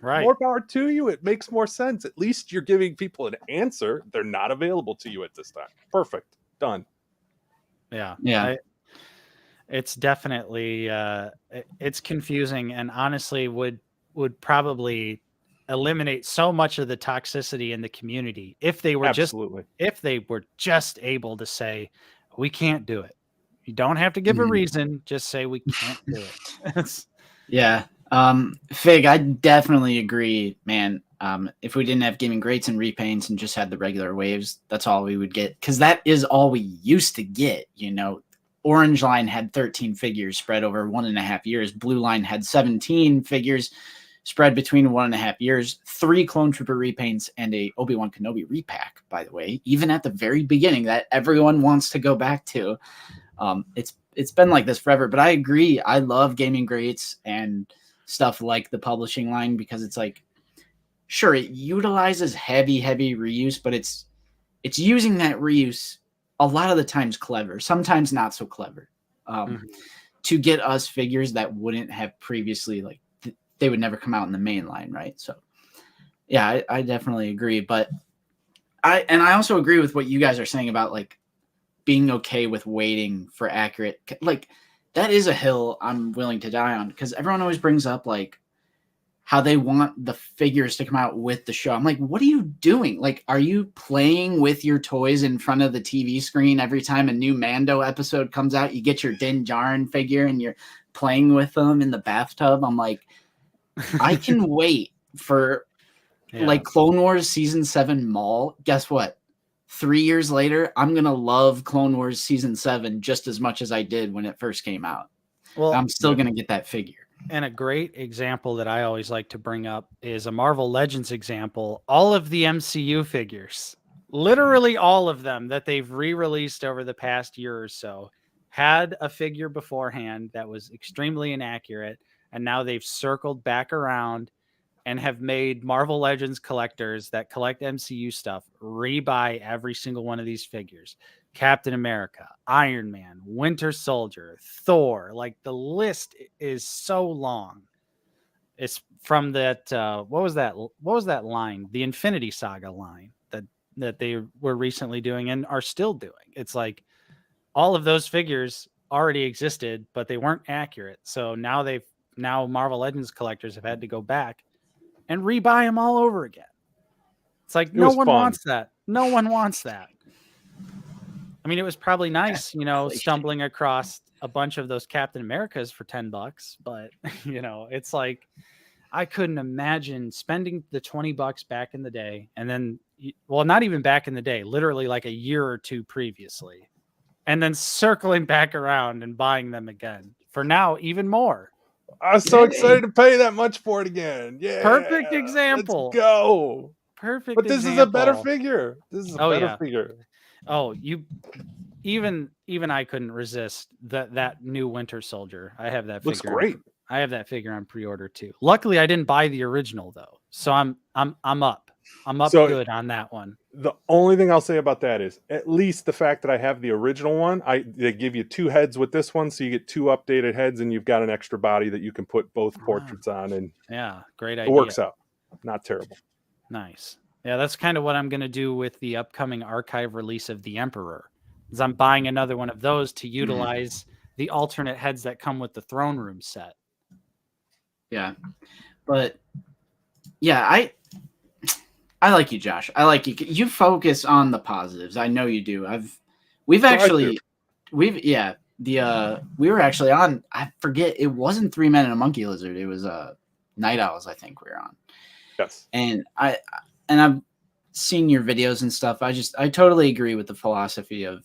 right, more power to you. It makes more sense. At least you're giving people an answer. They're not available to you at this time. Perfect. Done. Yeah. Yeah. It's definitely it's confusing, and honestly would probably eliminate so much of the toxicity in the community if they were just able to say we can't do it. You don't have to give a reason, just say we can't do it. Yeah. Fig, I definitely agree, man. If we didn't have gaming greats and repaints and just had the regular waves, that's all we would get, because that is all we used to get. Orange line had 13 figures spread over 1.5 years. Blue line had 17 figures spread between 1.5 years. 3 Clone Trooper repaints and a Obi-Wan Kenobi repack, by the way, even at the very beginning, that everyone wants to go back to. It's been like this forever, but I agree. I love gaming greats and stuff like the publishing line, because it's sure, it utilizes heavy reuse, but it's using that reuse a lot of the times clever, sometimes not so clever, to get us figures that wouldn't have previously, they would never come out in the main line, right? So, yeah, I definitely agree. But I also agree with what you guys are saying about being okay with waiting for accurate. That is a hill I'm willing to die on, because everyone always brings up how they want the figures to come out with the show. I'm like, what are you doing? Like, are you playing with your toys in front of the TV screen every time a new Mando episode comes out? You get your Din Djarin figure and you're playing with them in the bathtub. I'm like, I can wait for like Clone Wars Season 7 Maul. Guess what? 3 years later, I'm going to love Clone Wars Season 7 just as much as I did when it first came out. Well, I'm still going to get that figure. And a great example that I always like to bring up is a Marvel Legends example. All of the MCU figures, literally all of them that they've re-released over the past year or so, had a figure beforehand that was extremely inaccurate. And now they've circled back around and have made Marvel Legends collectors that collect MCU stuff rebuy every single one of these figures. Captain America, Iron Man, Winter Soldier, Thor. Like, the list is so long. It's from that what was that line? The Infinity Saga line that they were recently doing and are still doing. It's like all of those figures already existed, but they weren't accurate. So now Marvel Legends collectors have had to go back and rebuy them all over again. It's like no one wants that. No one wants that. I mean, it was probably nice, stumbling across a bunch of those Captain Americas for $10, but it's like, I couldn't imagine spending the $20 back in the day. And then, well, not even back in the day, literally like a year or two previously, and then circling back around and buying them again for now, even more. I was so excited to pay that much for it again. Yeah. Perfect example. Let's go. Perfect. But this is a better figure. This is a better figure. Oh, even I couldn't resist that new Winter Soldier. I have that figure. Looks great. I have that figure on pre-order too. Luckily, I didn't buy the original though, so I'm up. I'm up good on that one. The only thing I'll say about that is at least the fact that I have the original one. They give you 2 heads with this one, so you get 2 updated heads, and you've got an extra body that you can put both portraits on. And yeah, great idea. It works out. Not terrible. Nice. Yeah, that's kind of what I'm going to do with the upcoming archive release of the Emperor. Is I'm buying another one of those to utilize the alternate heads that come with the throne room set. Yeah, but yeah, I like you, Josh. I like you. You focus on the positives. I know you do. We were actually on. I forget. It wasn't 3 Men and a Monkey Lizard. It was Night Owls. I think we were on. Yes. And I've seen your videos and stuff. I totally agree with the philosophy of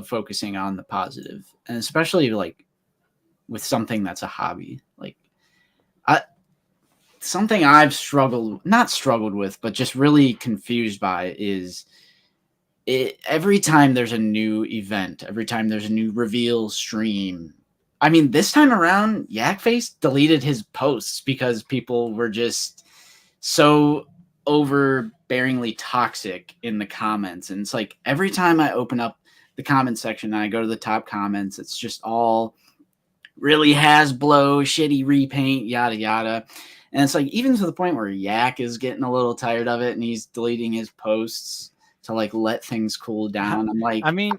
focusing on the positive, and especially like with something that's a hobby. Like something I've not struggled with, but just really confused by is every time there's a new event, every time there's a new reveal stream. I mean, this time around, Yakface deleted his posts because people were just so overbearingly toxic in the comments. And it's like every time I open up the comment section and I go to the top comments, it's just all really hasbro, shitty repaint, yada yada. And it's like even to the point where Yak is getting a little tired of it and he's deleting his posts to like let things cool down. I'm like, I mean,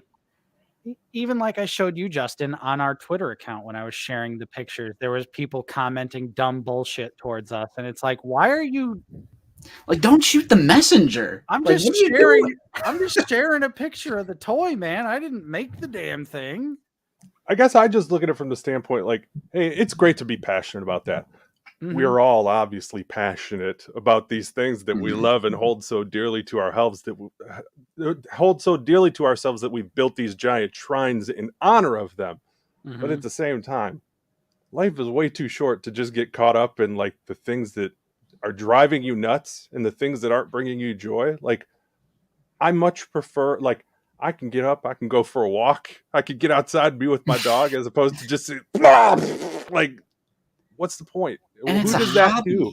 even like I showed you, Justin, on our Twitter account when I was sharing the pictures, there was people commenting dumb bullshit towards us, and it's like, why are you like, don't shoot the messenger? I'm like, just sharing. I'm just sharing a picture of the toy, man. I didn't make the damn thing. I guess I just look at it from the standpoint like, hey, it's great to be passionate about that. Mm-hmm. We are all obviously passionate about these things that we love and hold so dearly to ourselves that we've built these giant shrines in honor of them. Mm-hmm. But at the same time, life is way too short to just get caught up in like the things that are driving you nuts and the things that aren't bringing you joy. Like, I much prefer, like, I can get up, I can go for a walk, I could get outside and be with my dog as opposed to just like, what's the point? And who does that do?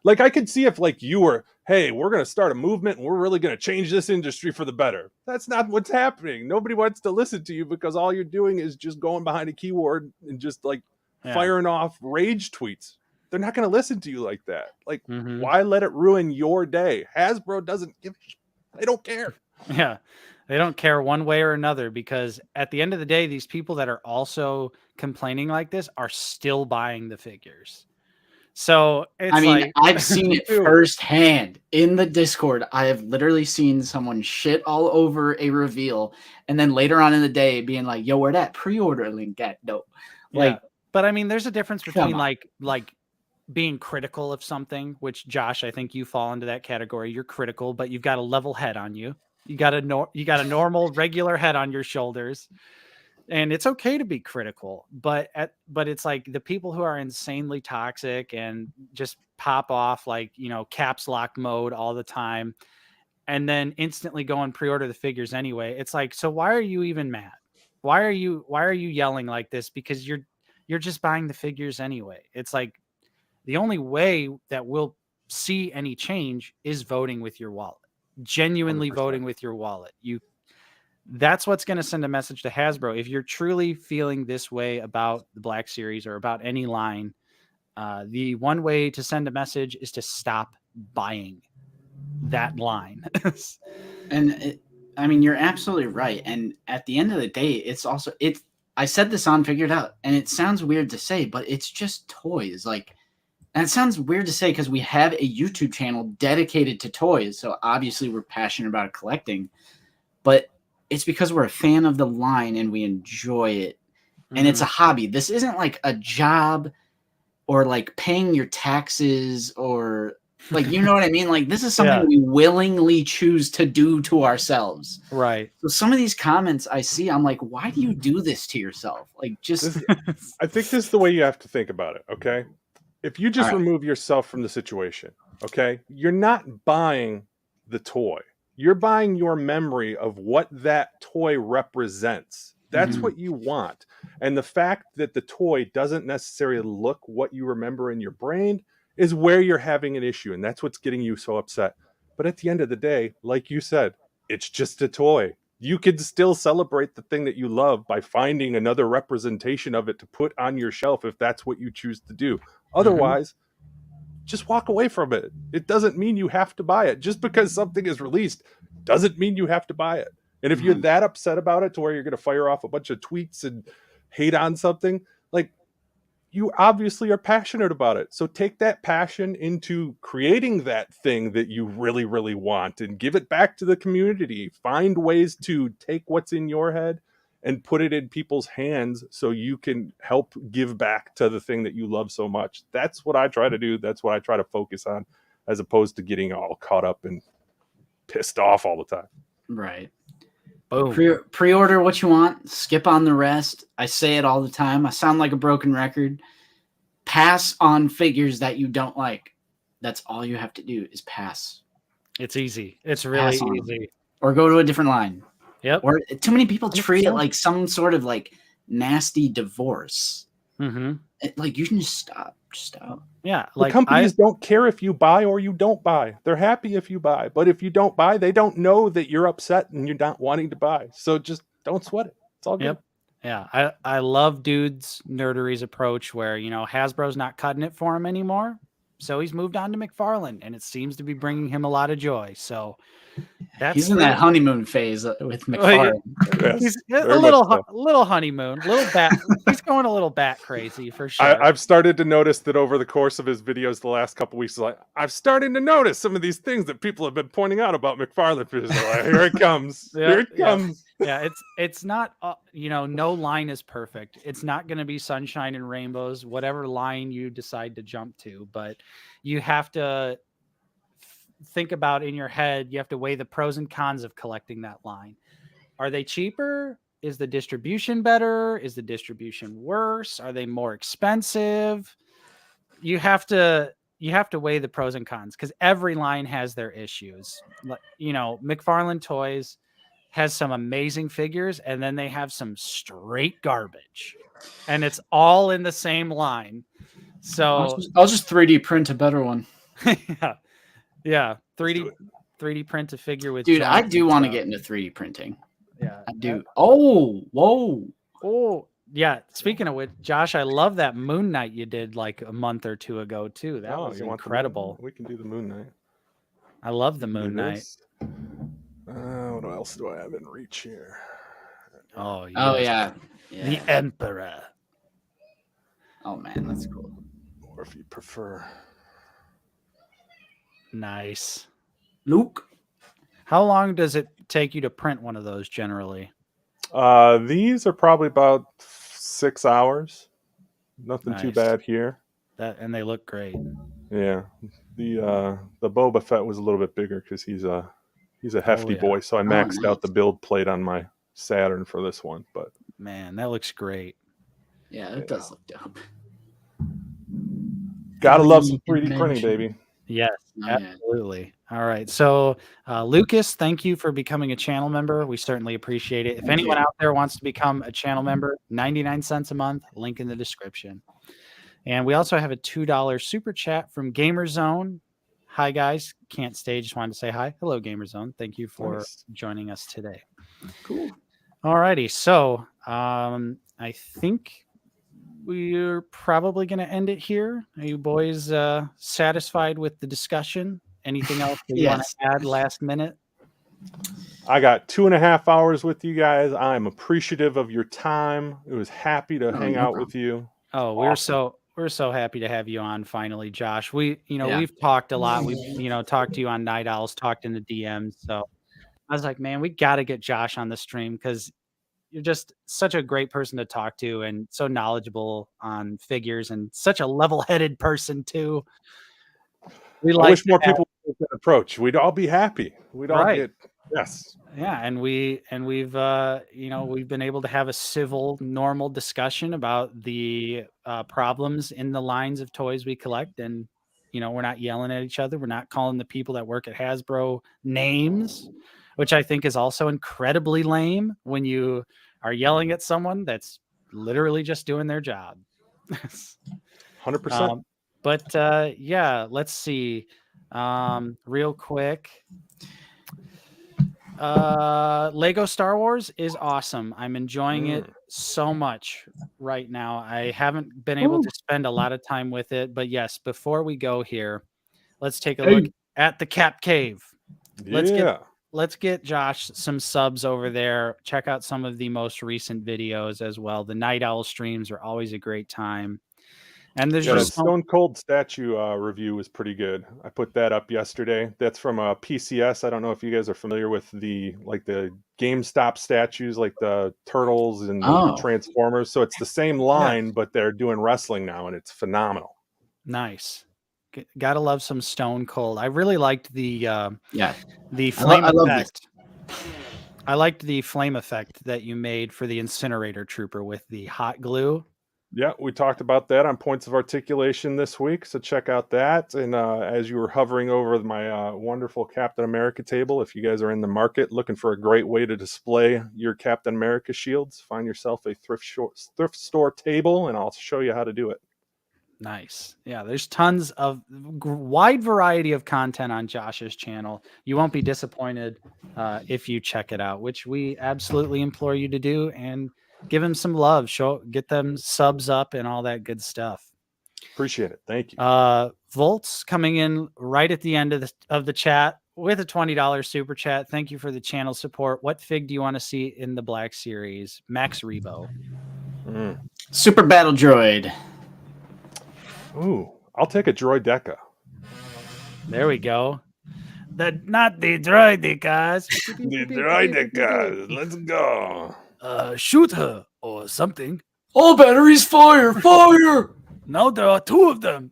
Like, I could see if like you were, hey, we're going to start a movement and we're really going to change this industry for the better. That's not what's happening. Nobody wants to listen to you because all you're doing is just going behind a keyboard and just like firing off rage tweets. They're not going to listen to you like that. Like, why let it ruin your day? Hasbro doesn't give a shit. They don't care. Yeah. They don't care one way or another, because at the end of the day, these people that are also complaining like this are still buying the figures. So it's I mean, like I've seen it firsthand in the Discord. I have literally seen someone shit all over a reveal, and then later on in the day being like, "Yo, where that pre-order link at?" Though, like, but I mean, there's a difference between on. like being critical of something, which Josh, I think you fall into that category. You're critical, but you've got a level head on you. You got a normal, regular head on your shoulders. And it's okay to be critical, but it's like the people who are insanely toxic and just pop off like, you know, caps lock mode all the time and then instantly go and pre-order the figures anyway. It's like, so why are you even mad? Why are you yelling like this? Because you're just buying the figures anyway. It's like the only way that we'll see any change is voting with your wallet, genuinely 100%. voting with your wallet. That's what's going to send a message to Hasbro. If you're truly feeling this way about the Black Series or about any line, the one way to send a message is to stop buying that line. And I mean, you're absolutely right. And at the end of the day, it's also I said this on Figured Out, and it sounds weird to say, but it's just toys. Like, and it sounds weird to say because we have a YouTube channel dedicated to toys, so obviously we're passionate about collecting, but it's because we're a fan of the line and we enjoy it. And it's a hobby. This isn't like a job or like paying your taxes or like, you know what I mean? Like, this is something we willingly choose to do to ourselves. Right. So some of these comments I see, I'm like, why do you do this to yourself? Like, just. I think this is the way you have to think about it. Okay. If you just remove yourself from the situation, okay, you're not buying the toy. You're buying your memory of what that toy represents. That's what you want. And the fact that the toy doesn't necessarily look what you remember in your brain is where you're having an issue. And that's what's getting you so upset. But at the end of the day, like you said, it's just a toy. You could still celebrate the thing that you love by finding another representation of it to put on your shelf if that's what you choose to do. Otherwise, just walk away from it. It doesn't mean you have to buy it. Just because something is released doesn't mean you have to buy it. And if you're that upset about it to where you're going to fire off a bunch of tweets and hate on something, like, you obviously are passionate about it. So take that passion into creating that thing that you really, really want and give it back to the community. Find ways to take what's in your head and put it in people's hands so you can help give back to the thing that you love so much. That's what I try to do. That's what I try to focus on, as opposed to getting all caught up and pissed off all the time. Right. Boom. Pre-order what you want. Skip on the rest. I say it all the time. I sound like a broken record. Pass on figures that you don't like. That's all you have to do is pass. It's easy. It's really easy. Or go to a different line. Yep. Or too many people treat it like some sort of like nasty divorce. Like, you can just stop. Just stop. Yeah. Like, companies don't care if you buy or you don't buy. They're happy if you buy. But if you don't buy, they don't know that you're upset and you're not wanting to buy. So just don't sweat it. It's all good. Yep. Yeah. I love Dude's Nerdery's approach where, you know, Hasbro's not cutting it for him anymore. So he's moved on to McFarlane, and it seems to be bringing him a lot of joy. So he's in that honeymoon phase with McFarlane. He's a little honeymoon, little bat. He's going a little bat crazy for sure. I've started to notice that over the course of his videos the last couple weeks, like, I'm starting to notice some of these things that people have been pointing out about McFarlane. Like, here it comes. Here it comes. Yeah, it's not, you know, no line is perfect. It's not going to be sunshine and rainbows, whatever line you decide to jump to, but you have to think about in your head, you have to weigh the pros and cons of collecting that line. Are they cheaper? Is the distribution better? Is the distribution worse? Are they more expensive? You have to weigh the pros and cons because every line has their issues. You know, McFarlane Toys has some amazing figures, and then they have some straight garbage, and it's all in the same line. So I'll just 3D print a better one. yeah. 3D print a figure with. Dude, I do want to get into 3D printing. Yeah, I do. Oh, yeah. Speaking of which, Josh, I love that Moon Knight you did like a month or two ago too. That was incredible. We can do the Moon Knight. I love the Moon Knight. What else do I have in reach here? Oh yeah. The Emperor. Oh man, that's cool. or if you prefer. Nice. Luke. How long does it take you to print one of those generally? These are probably about 6 hours. Nothing too Nice. bad here. And they look great. Yeah, the Boba Fett was a little bit bigger because he's a hefty yeah. boy. So I maxed nice. out the build plate on my Saturn for this one. But Man, that looks great. Yeah, it does look dope. gotta love some 3D printing, baby. Yes, Oh, yeah. absolutely. All right. So, Lucas, thank you for becoming a channel member. We certainly appreciate it. If Thank anyone you. out there wants to become a channel member, 99 cents a month, link in the description. And we also have a $2 super chat from GamerZone. Hi, guys. Can't stay. Just wanted to say hi. Hello, GamerZone. Thank you for Nice. joining us today. Cool. All righty. So, I think we're probably going to end it here. Are you boys satisfied with the discussion? Anything else that you want Yes. to add last minute? I got 2.5 hours with you guys. I'm appreciative of your time. It was happy to hang no out problem. with you. Oh, Awesome. we're so happy to have you on finally, Josh. We, Yeah. we've talked a lot. We've, talked to you on Night Owls, talked in the DMs. So I was like, man, we got to get Josh on the stream because you're just such a great person to talk to and so knowledgeable on figures and such a level-headed person too. I wish more people would take that approach. We'd all be happy. We'd all Right. get yes. Yeah, and we've we've been able to have a civil, normal discussion about the problems in the lines of toys we collect, and we're not yelling at each other. We're not calling the people that work at Hasbro names, which I think is also incredibly lame when you are yelling at someone that's literally just doing their job. 100%. But yeah, let's see. Real quick. Lego Star Wars is awesome. I'm enjoying it so much right now. I haven't been able to spend a lot of time with it, but yes, before we go here, let's take a look at the Cap Cave. Let's get Josh some subs over there. Check out some of the most recent videos as well. The Night Owl streams are always a great time. And there's the just Stone Cold statue review was pretty good. I put that up yesterday. That's from PCS. I don't know if you guys are familiar with the GameStop statues, like the Turtles and the Transformers. So it's the same line, but they're doing wrestling now, and it's phenomenal. Nice. Gotta love some Stone Cold. I really liked the flame effect. I liked the flame effect that you made for the incinerator trooper with the hot glue. Yeah, we talked about that on Points of Articulation this week, so check out that. And as you were hovering over my wonderful Captain America table, if you guys are in the market looking for a great way to display your Captain America shields, find yourself a thrift store table, and I'll show you how to do it. Nice. Yeah, there's tons of wide variety of content on Josh's channel. You won't be disappointed if you check it out, which we absolutely implore you to do, and give him some love. Get them subs up and all that good stuff. Appreciate it. Thank you. Volts coming in right at the end of the chat with a $20 super chat. Thank you for the channel support. What fig do you want to see in the Black Series? Max Rebo. Super Battle Droid. Ooh, I'll take a Droideka. There we go. Not the Droidekas. The Droidekas. Let's go. Shoot her or something. All batteries fire! Fire! No, there are two of them.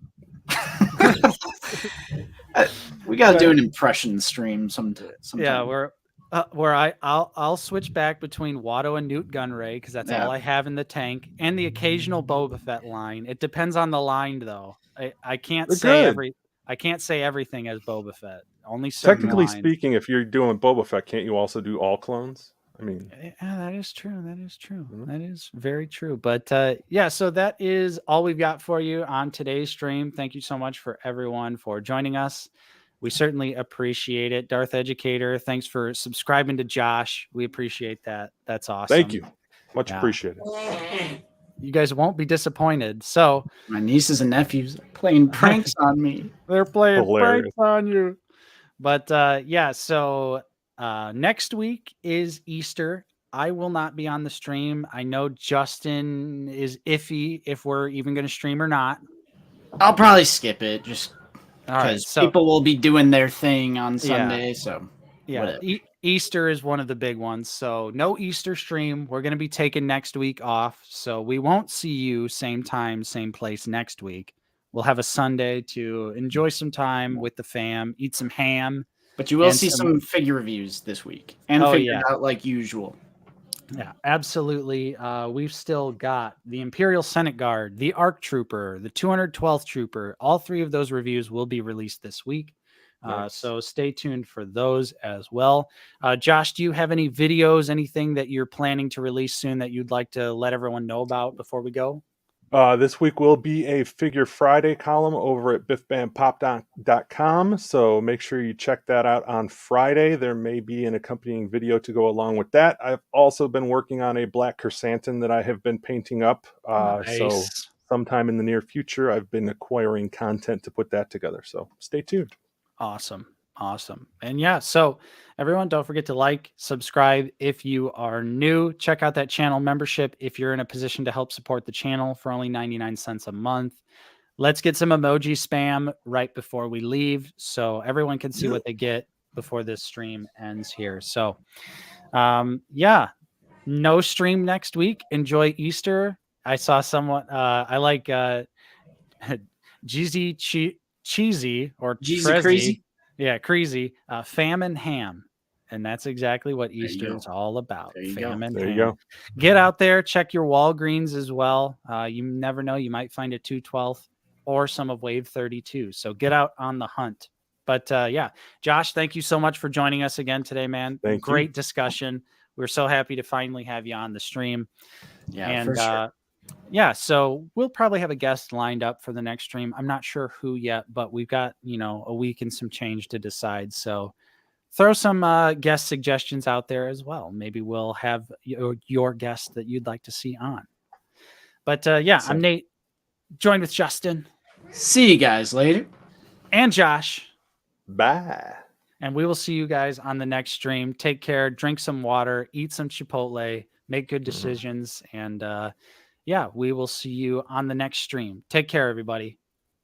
We gotta do an impression stream sometime. Yeah, I'll switch back between Watto and Newt Gunray because that's all I have in the tank, and the occasional Boba Fett line. It depends on the line, though. I can't say everything as Boba Fett. Only technically lines. Speaking, if you're doing Boba Fett, can't you also do all clones? I mean, yeah, that is true. That is true. That is very true. But yeah, so that is all we've got for you on today's stream. Thank you so much for everyone for joining us. We certainly appreciate it. Darth Educator, thanks for subscribing to Josh. We appreciate that. That's awesome. Thank you. Much appreciated. You guys won't be disappointed. So my nieces and nephews are playing pranks on me. They're playing pranks on you. But yeah, so next week is Easter. I will not be on the stream. I know Justin is iffy if we're even going to stream or not. I'll probably skip it just All right, because so people will be doing their thing on Sunday. So yeah, whatever. Easter is one of the big ones. So no Easter stream. We're going to be taking next week off. So we won't see you same time, same place next week. We'll have a Sunday to enjoy some time with the fam, eat some ham. But you will and see some figure reviews this week and figure out like usual. Yeah, absolutely. We've still got the Imperial Senate Guard, the ARC Trooper, the 212th Trooper. All three of those reviews will be released this week. Nice. So stay tuned for those as well. Josh, do you have any videos, anything that you're planning to release soon that you'd like to let everyone know about before we go? This week will be a Figure Friday column over at biffbandpop.com, so make sure you check that out on Friday. There may be an accompanying video to go along with that. I've also been working on a Black Chrysanthemum that I have been painting up, so sometime in the near future, I've been acquiring content to put that together, so stay tuned. Awesome. And yeah, so everyone, don't forget to like, subscribe if you are new. Check out that channel membership if you're in a position to help support the channel for only 99 cents a month. Let's get some emoji spam right before we leave so everyone can see what they get before this stream ends here. So yeah, no stream next week. Enjoy Easter. I saw someone I like Cheesy or Jeezy Crazy. Yeah, crazy. Fam and ham. And that's exactly what Easter is all about. Fam and ham. You go. Get out there, check your Walgreens as well. You never know, you might find a 212th or some of Wave 32. So get out on the hunt. But yeah, Josh, thank you so much for joining us again today, man. Great discussion. We're so happy to finally have you on the stream. Yeah, and for sure. Yeah, so we'll probably have a guest lined up for the next stream. I'm not sure who yet, but we've got, a week and some change to decide. So throw some guest suggestions out there as well. Maybe we'll have your guest that you'd like to see on. But yeah, I'm Nate, joined with Justin. See you guys later. And Josh. Bye. And we will see you guys on the next stream. Take care, drink some water, eat some Chipotle, make good decisions. And yeah, we will see you on the next stream. Take care, everybody.